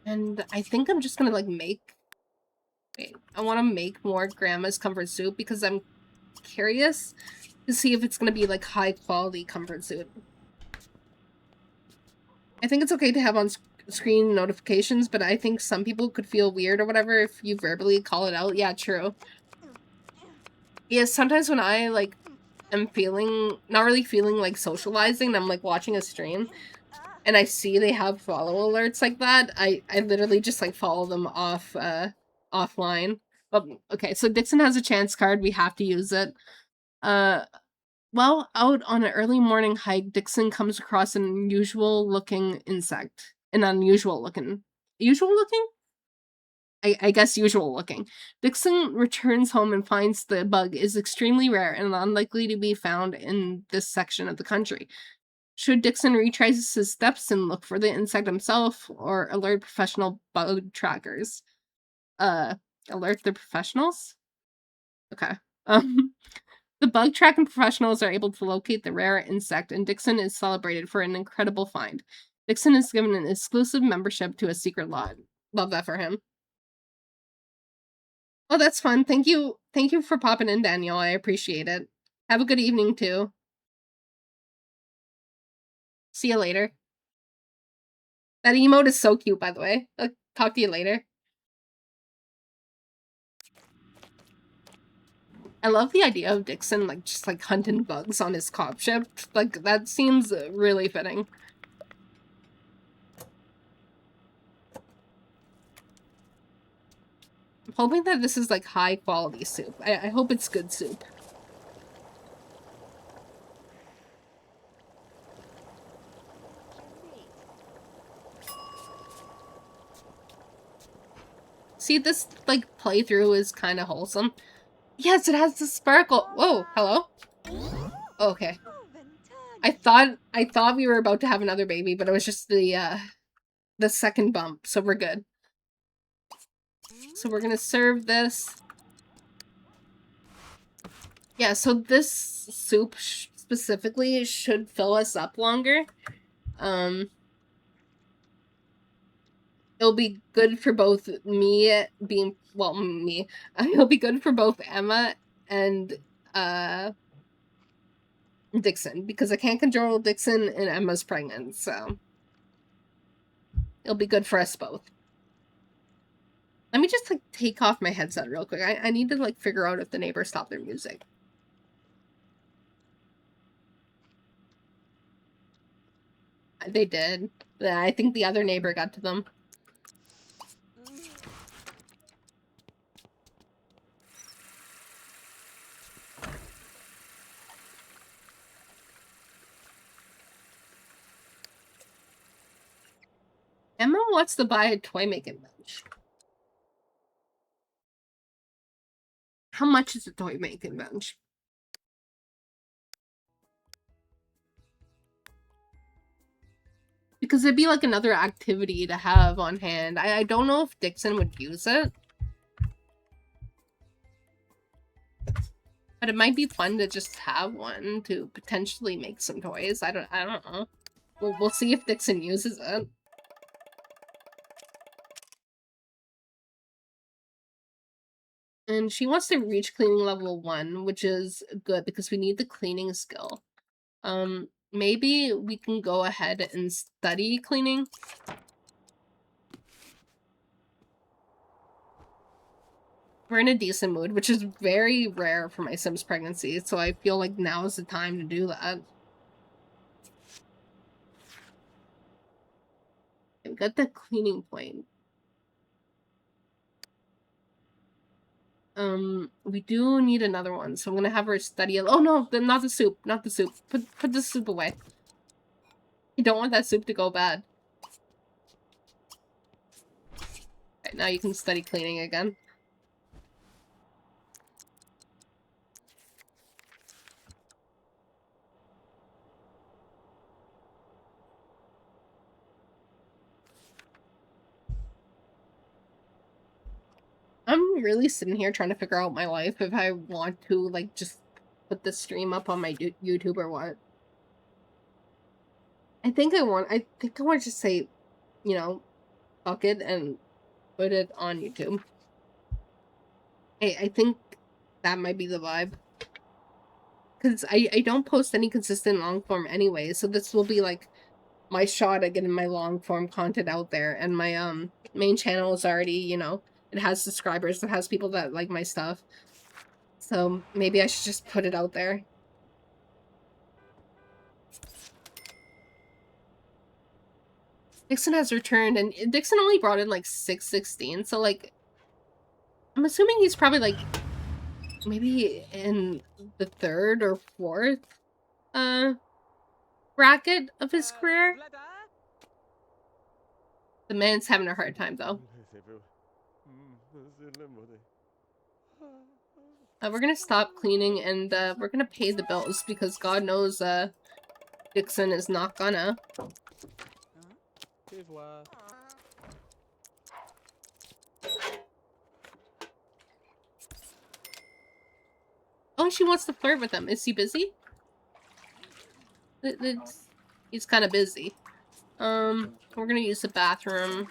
And I think I'm just gonna, like, make... Wait, I want to make more Grandma's comfort soup, because I'm curious to see if it's gonna be, like, high quality comfort soup. I think it's okay to have on screen notifications, but I think some people could feel weird or whatever if you verbally call it out. Yeah, true. Yeah, sometimes when I, like, am feeling, not really feeling like socializing, I'm, like, watching a stream, and I see they have follow alerts like that, I literally just, like, follow them off, offline. But, okay, so Dixon has a chance card, we have to use it. Well, out on an early morning hike, Dixon comes across an unusual looking insect. An unusual looking... Usual looking? I guess usual looking. Dixon returns home and finds the bug is extremely rare and unlikely to be found in this section of the country. Should Dixon retrace his steps and look for the insect himself, or alert professional bug trackers? Alert the professionals? Okay. Um, the bug tracking professionals are able to locate the rare insect, and Dixon is celebrated for an incredible find. Dixon is given an exclusive membership to a secret lot. Love that for him. Oh, that's fun. Thank you. Thank you for popping in, Daniel. I appreciate it. Have a good evening, too. See you later. That emote is so cute, by the way. I'll talk to you later. I love the idea of Dixon, like, just, like, hunting bugs on his cop ship. Like, that seems really fitting. I'm hoping that this is, like, high-quality soup. I hope it's good soup. See, this, like, playthrough is kind of wholesome. Yes, it has the sparkle. Whoa, hello? Okay. I thought we were about to have another baby, but it was just the second bump, so we're good. So we're gonna serve this. Yeah, so this soup specifically should fill us up longer. It'll be good for both me being, well, me. It'll be good for both Emma and Dixon, because I can't control Dixon and Emma's pregnant, so it'll be good for us both. Let me just, like, take off my headset real quick. I need to, like, figure out if the neighbors stopped their music. They did. Yeah, I think the other neighbor got to them. Emma wants to buy a toy making bench. How much is a toy making bench? Because it'd be like another activity to have on hand. I don't know if Dixon would use it. But it might be fun to just have one to potentially make some toys. I don't know. We'll see if Dixon uses it. And she wants to reach cleaning level 1, which is good because we need the cleaning skill. Maybe we can go ahead and study cleaning. We're in a decent mood, which is very rare for my Sims pregnancy, so I feel like now is the time to do that. We got the cleaning point. We do need another one, so I'm gonna have her study. Oh no, not the soup, not the soup. Put the soup away. You don't want that soup to go bad. Right, now you can study cleaning again. I'm really sitting here trying to figure out my life if I want to, like, just put the stream up on my YouTube or what. I think I want to just say, you know, fuck it and put it on YouTube. I think that might be the vibe. Because I don't post any consistent long form anyway, so this will be, like, my shot at getting my long form content out there. And my main channel is already, you know, it has subscribers, it has people that like my stuff. So maybe I should just put it out there. Dixon has returned, and Dixon only brought in, like, 616, so, like, I'm assuming he's probably, like, maybe in the 3rd or 4th, bracket of his career. The man's having a hard time, though. We're gonna stop cleaning and we're gonna pay the bills because God knows Dixon is not gonna. Oh, she wants to flirt with him. Is he busy? He's kind of busy. We're gonna use the bathroom.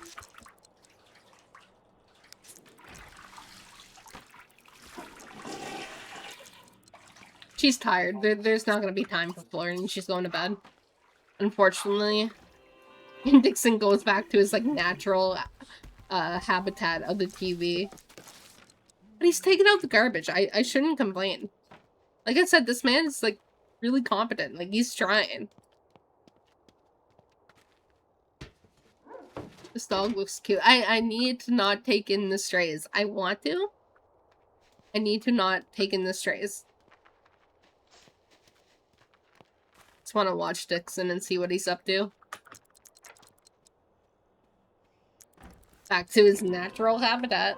She's tired. There's not gonna be time for flirting. She's going to bed. Unfortunately. And Dixon goes back to his, like, natural habitat of the TV. But he's taking out the garbage. I shouldn't complain. Like I said, this man is, like, really competent. Like, he's trying. This dog looks cute. I need to not take in the strays. I want to. I need to not take in the strays. Just want to watch Dixon and see what he's up to. Back to his natural habitat.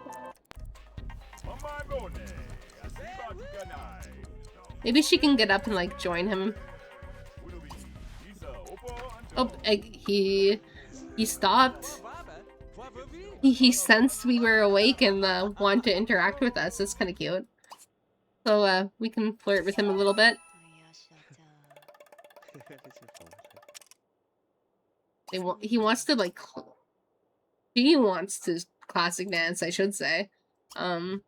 Maybe she can get up and, like, join him. Oh, he stopped. He sensed we were awake and wanted to interact with us. It's kind of cute. So we can flirt with him a little bit. He wants to, like, he wants to classic dance, I should say. I'm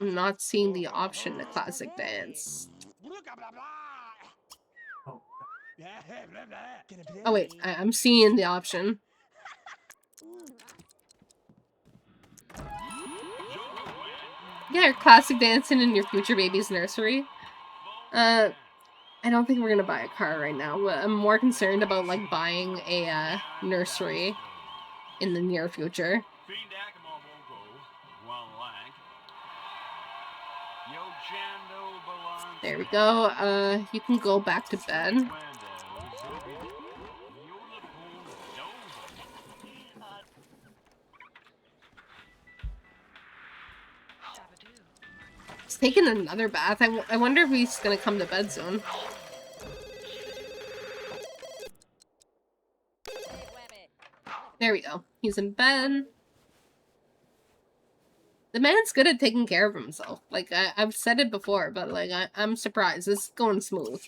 not seeing the option to classic dance. Oh wait, I'm seeing the option. Yeah, classic dancing in your future baby's nursery. I don't think we're gonna buy a car right now. I'm more concerned about, like, buying a nursery in the near future. There we go. You can go back to bed. He's taking another bath. I wonder if he's gonna come to bed soon. There we go. He's in bed. The man's good at taking care of himself. Like, I've said it before, but, like, I'm surprised. This is going smooth.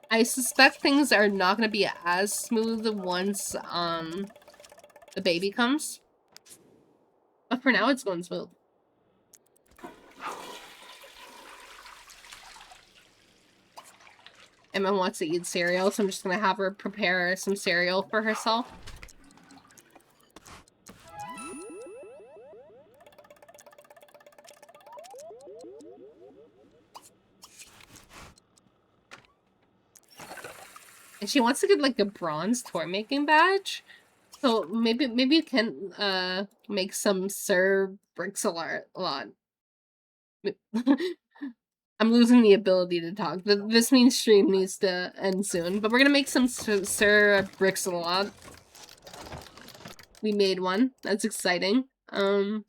I suspect things are not going to be as smooth once, the baby comes. But for now, it's going smooth. Emma wants to eat cereal, so I'm just going to have her prepare some cereal for herself. And she wants to get, like, a bronze toy making badge. So maybe you can make some Sir Brix-a-lot. I'm losing the ability to talk. This means stream needs to end soon. But we're gonna make some Sir Brix-a-lot. We made one. That's exciting. Oh,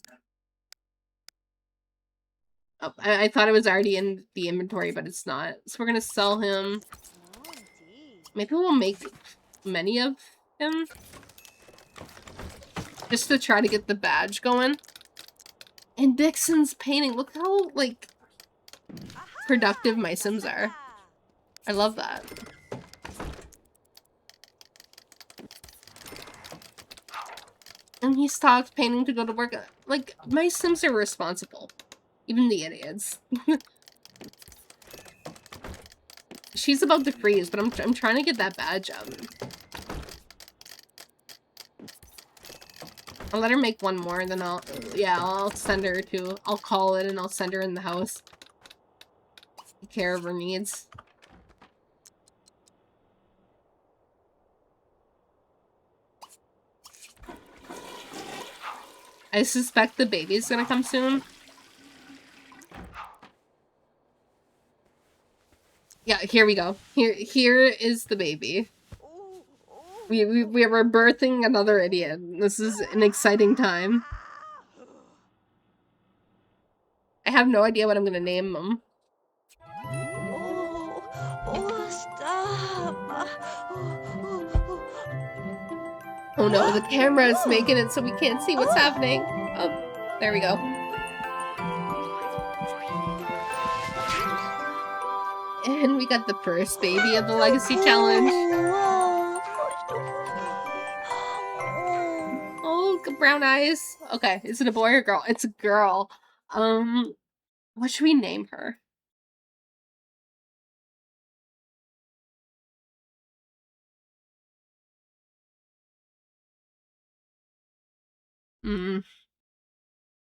I thought it was already in the inventory, but it's not. So we're gonna sell him. Maybe we'll make many of him. Just to try to get the badge going. And Dixon's painting. Look how, like, productive my Sims are. I love that. And he stopped painting to go to work. Like, my Sims are responsible. Even the idiots. She's about to freeze, but I'm trying to get that badge out. I'll let her make one more, and then I'll send her to, I'll call it and I'll send her in the house. Take care of her needs. I suspect the baby's gonna come soon. Yeah, here we go. Here is the baby. We were birthing another idiot. This is an exciting time. have no idea what I'm gonna name them. Oh, oh, stop. Oh no, the camera is making it so we can't see what's happening. Oh, there we go. And we got the first baby of the Legacy Challenge. Oh, brown eyes. Okay, is it a boy or a girl? It's a girl. What should we name her?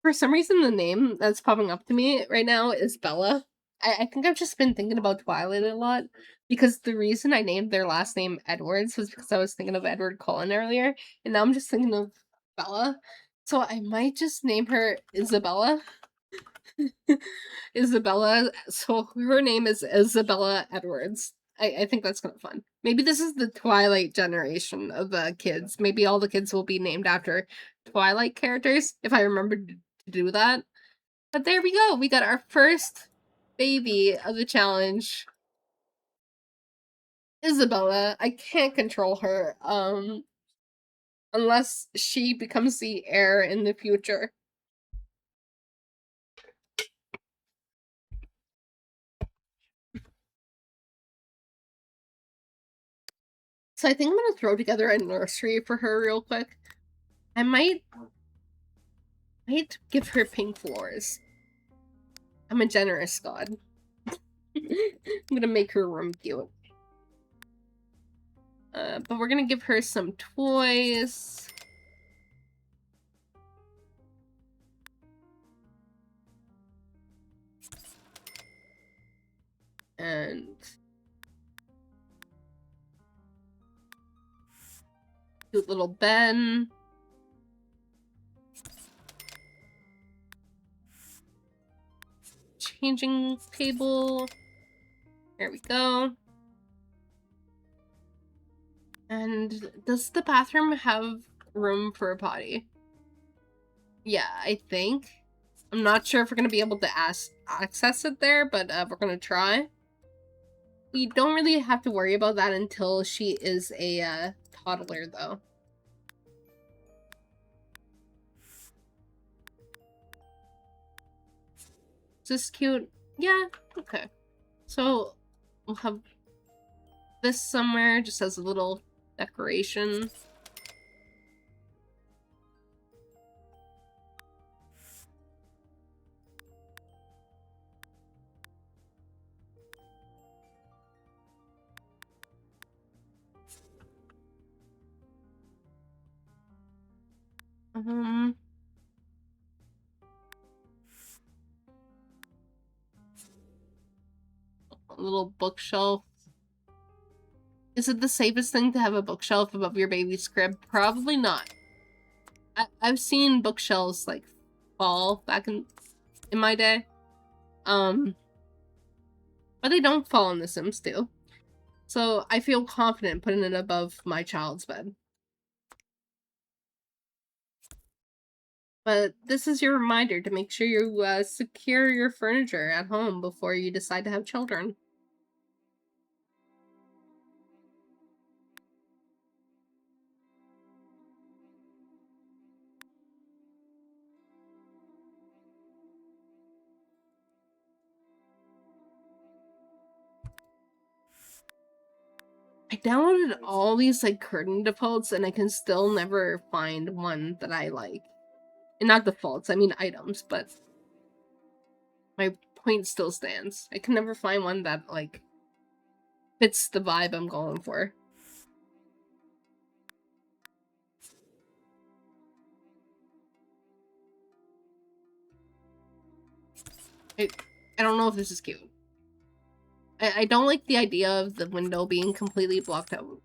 For some reason, the name that's popping up to me right now is Bella. I think I've just been thinking about Twilight a lot because the reason I named their last name Edwards was because I was thinking of Edward Cullen earlier, and now I'm just thinking of Bella. So I might just name her Isabella. Isabella. So her name is Isabella Edwards. I think that's kind of fun. Maybe this is the Twilight generation of kids. Maybe all the kids will be named after Twilight characters if I remember to do that. But there we go. We got our first baby of the challenge. Isabella. I can't control her unless she becomes the heir in the future. So I think I'm gonna throw together a nursery for her real quick. I might give her pink floors. I'm a generous god. I'm gonna make her room cute. But we're gonna give her some toys. And cute little Ben. Changing table. There we go. And does the bathroom have room for a potty? Yeah, I think. I'm not sure if we're going to be able to access it there, but we're going to try. We don't really have to worry about that until she is a toddler, though. Is this cute? Yeah, okay. So, we'll have this somewhere, just as a little decoration. A little bookshelf. Is it the safest thing to have a bookshelf above your baby's crib? Probably not. I've seen bookshelves like fall back in my day. But they don't fall in The Sims 2. So I feel confident putting it above my child's bed. But this is your reminder to make sure you secure your furniture at home before you decide to have children. I downloaded all these like curtain defaults and I can still never find one that I like. And not defaults, I mean items, but my point still stands. I can never find one that like fits the vibe I'm going for. I don't know if this is cute. I don't like the idea of the window being completely blocked out.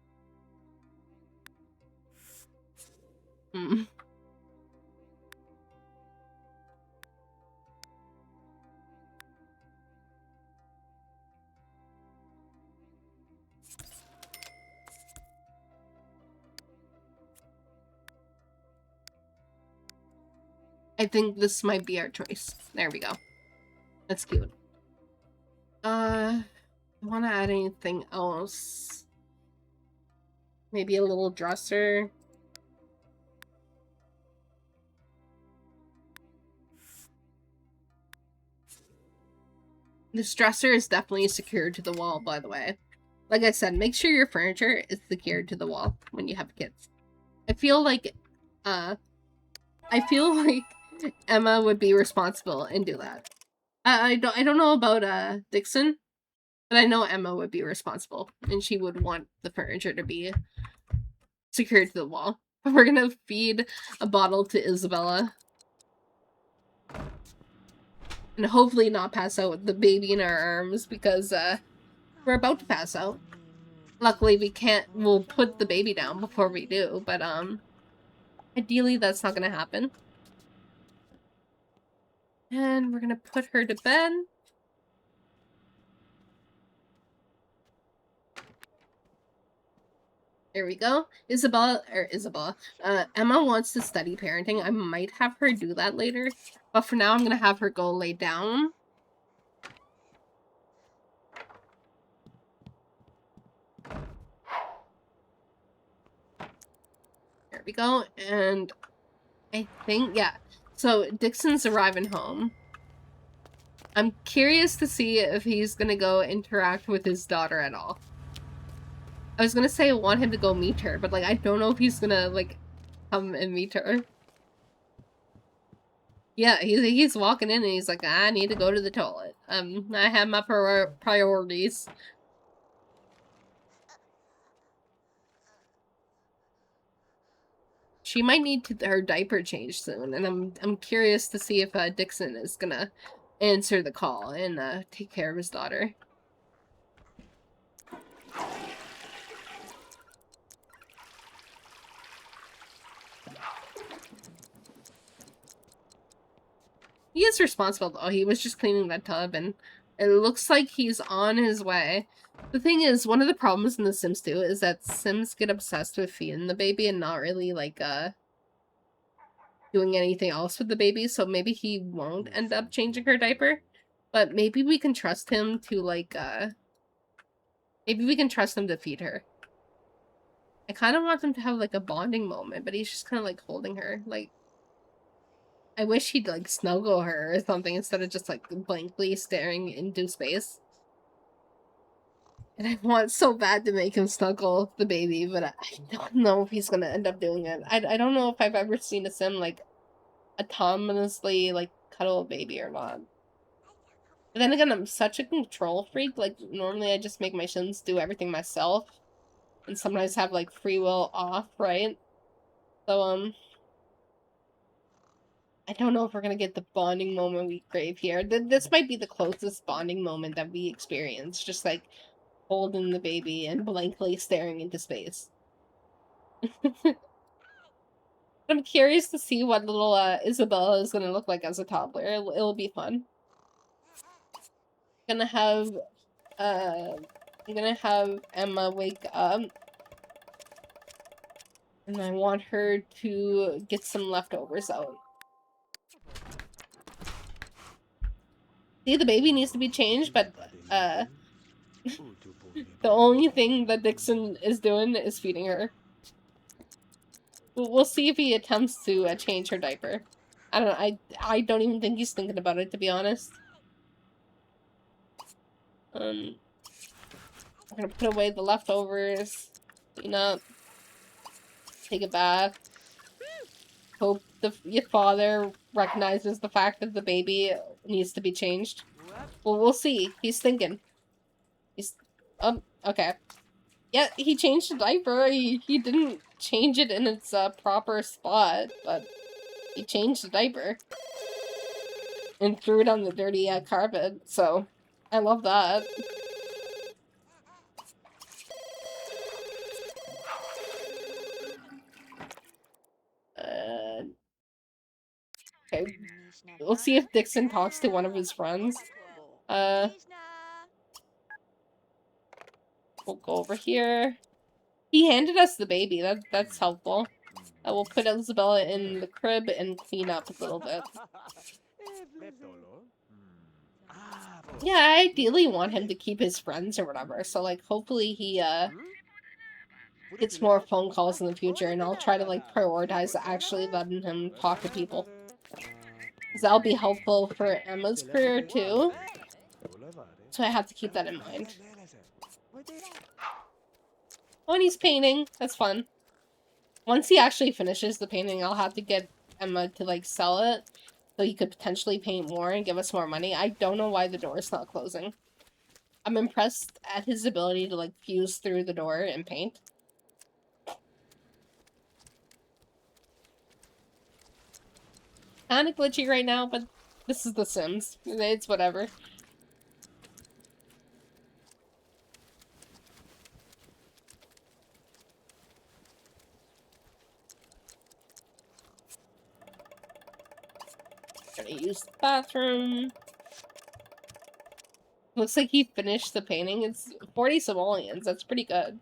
I think this might be our choice. There we go. That's cute. I want to add anything else? Maybe a little dresser. This dresser is definitely secured to the wall, by the way. Like I said, make sure your furniture is secured to the wall when you have kids. I feel like Emma would be responsible and do that. I don't know about Dixon, but I know Emma would be responsible and she would want the furniture to be secured to the wall. We're gonna feed a bottle to Isabella. And hopefully not pass out with the baby in our arms because we're about to pass out. Luckily we'll put the baby down before we do, but ideally that's not gonna happen. And we're gonna put her to bed. There we go. Emma wants to study parenting. I might have her do that later. But for now, I'm going to have her go lay down. There we go. And I think, yeah. So Dixon's arriving home. I'm curious to see if he's going to go interact with his daughter at all. I was gonna say I want him to go meet her, but like I don't know if he's gonna like come and meet her. Yeah, he's walking in and he's like, I need to go to the toilet. I have my priorities. She might need her diaper changed soon, and I'm curious to see if Dixon is gonna answer the call and take care of his daughter. He is responsible, though. He was just cleaning that tub, and it looks like he's on his way. The thing is, one of the problems in The Sims 2 is that Sims get obsessed with feeding the baby and not really, like, doing anything else with the baby, so maybe he won't end up changing her diaper. But maybe we can trust him to, like, maybe we can trust him to feed her. I kind of want them to have, like, a bonding moment, but he's just kind of, like, holding her, like... I wish he'd, like, snuggle her or something instead of just, like, blankly staring into space. And I want so bad to make him snuggle the baby, but I don't know if he's gonna end up doing it. I don't know if I've ever seen a sim, like, autonomously, like, cuddle a baby or not. But then again, I'm such a control freak. Like, normally I just make my sims do everything myself. And sometimes have, like, free will off, right? So, I don't know if we're gonna get the bonding moment we crave here. This might be the closest bonding moment that we experience. Just, like, holding the baby and blankly staring into space. I'm curious to see what little Isabella is gonna look like as a toddler. It'll be fun. I'm gonna have Emma wake up. And I want her to get some leftovers out. See, the baby needs to be changed, but the only thing that Dixon is doing is feeding her. We'll see if he attempts to change her diaper. I don't know. I don't even think he's thinking about it, to be honest. I'm gonna put away the leftovers. Clean up. Take a bath. Hope your father recognizes the fact that the baby needs to be changed. Well, we'll see. He's thinking. Okay. Yeah, he changed the diaper. He didn't change it in its proper spot, but he changed the diaper. And threw it on the dirty carpet, so I love that. Okay. We'll see if Dixon talks to one of his friends. We'll go over here. He handed us the baby. That's helpful. We'll put Isabella in the crib and clean up a little bit. Yeah, I ideally want him to keep his friends or whatever. So like hopefully he gets more phone calls in the future, and I'll try to like prioritize actually letting him talk to people. Because that'll be helpful for Emma's career too. So I have to keep that in mind. Oh, and he's painting. That's fun. Once he actually finishes the painting, I'll have to get Emma to like sell it so he could potentially paint more and give us more money. I don't know why the door is not closing. I'm impressed at his ability to like fuse through the door and paint. Kinda glitchy right now, but this is The Sims. It's whatever. Gonna use the bathroom. Looks like he finished the painting. It's 40 simoleons. That's pretty good.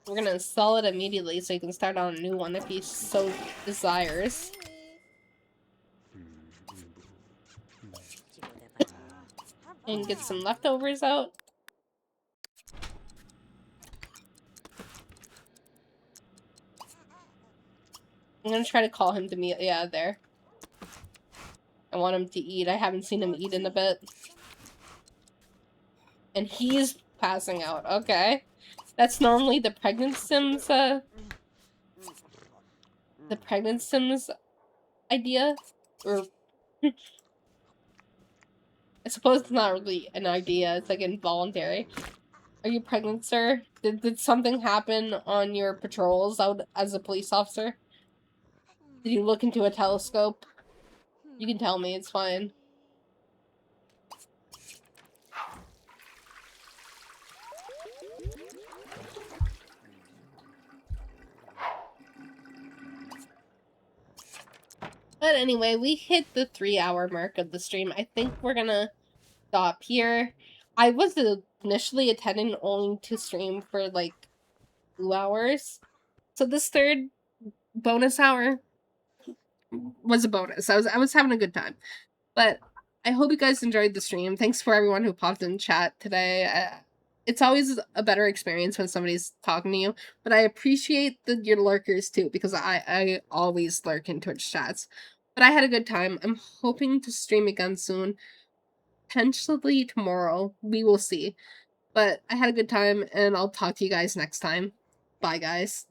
We're gonna sell it immediately so he can start on a new one if he so desires. And get some leftovers out. I'm gonna try to call him to meet. Yeah, there. I want him to eat. I haven't seen him eat in a bit. And he's passing out. Okay. That's normally the pregnant Sims, the pregnant Sims idea? Or... I suppose it's not really an idea. It's like involuntary. Are you pregnant, sir? Did something happen on your patrols out as a police officer? Did you look into a telescope? You can tell me, it's fine. But anyway, we hit the 3-hour mark of the stream. I think we're gonna stop here. I was initially intending only to stream for like 2 hours. So this third bonus hour was a bonus. I was having a good time. But I hope you guys enjoyed the stream. Thanks for everyone who popped in chat today. It's always a better experience when somebody's talking to you, but I appreciate your lurkers too, because I always lurk in Twitch chats. But I had a good time. I'm hoping to stream again soon. Potentially tomorrow. We will see. But I had a good time, and I'll talk to you guys next time. Bye, guys.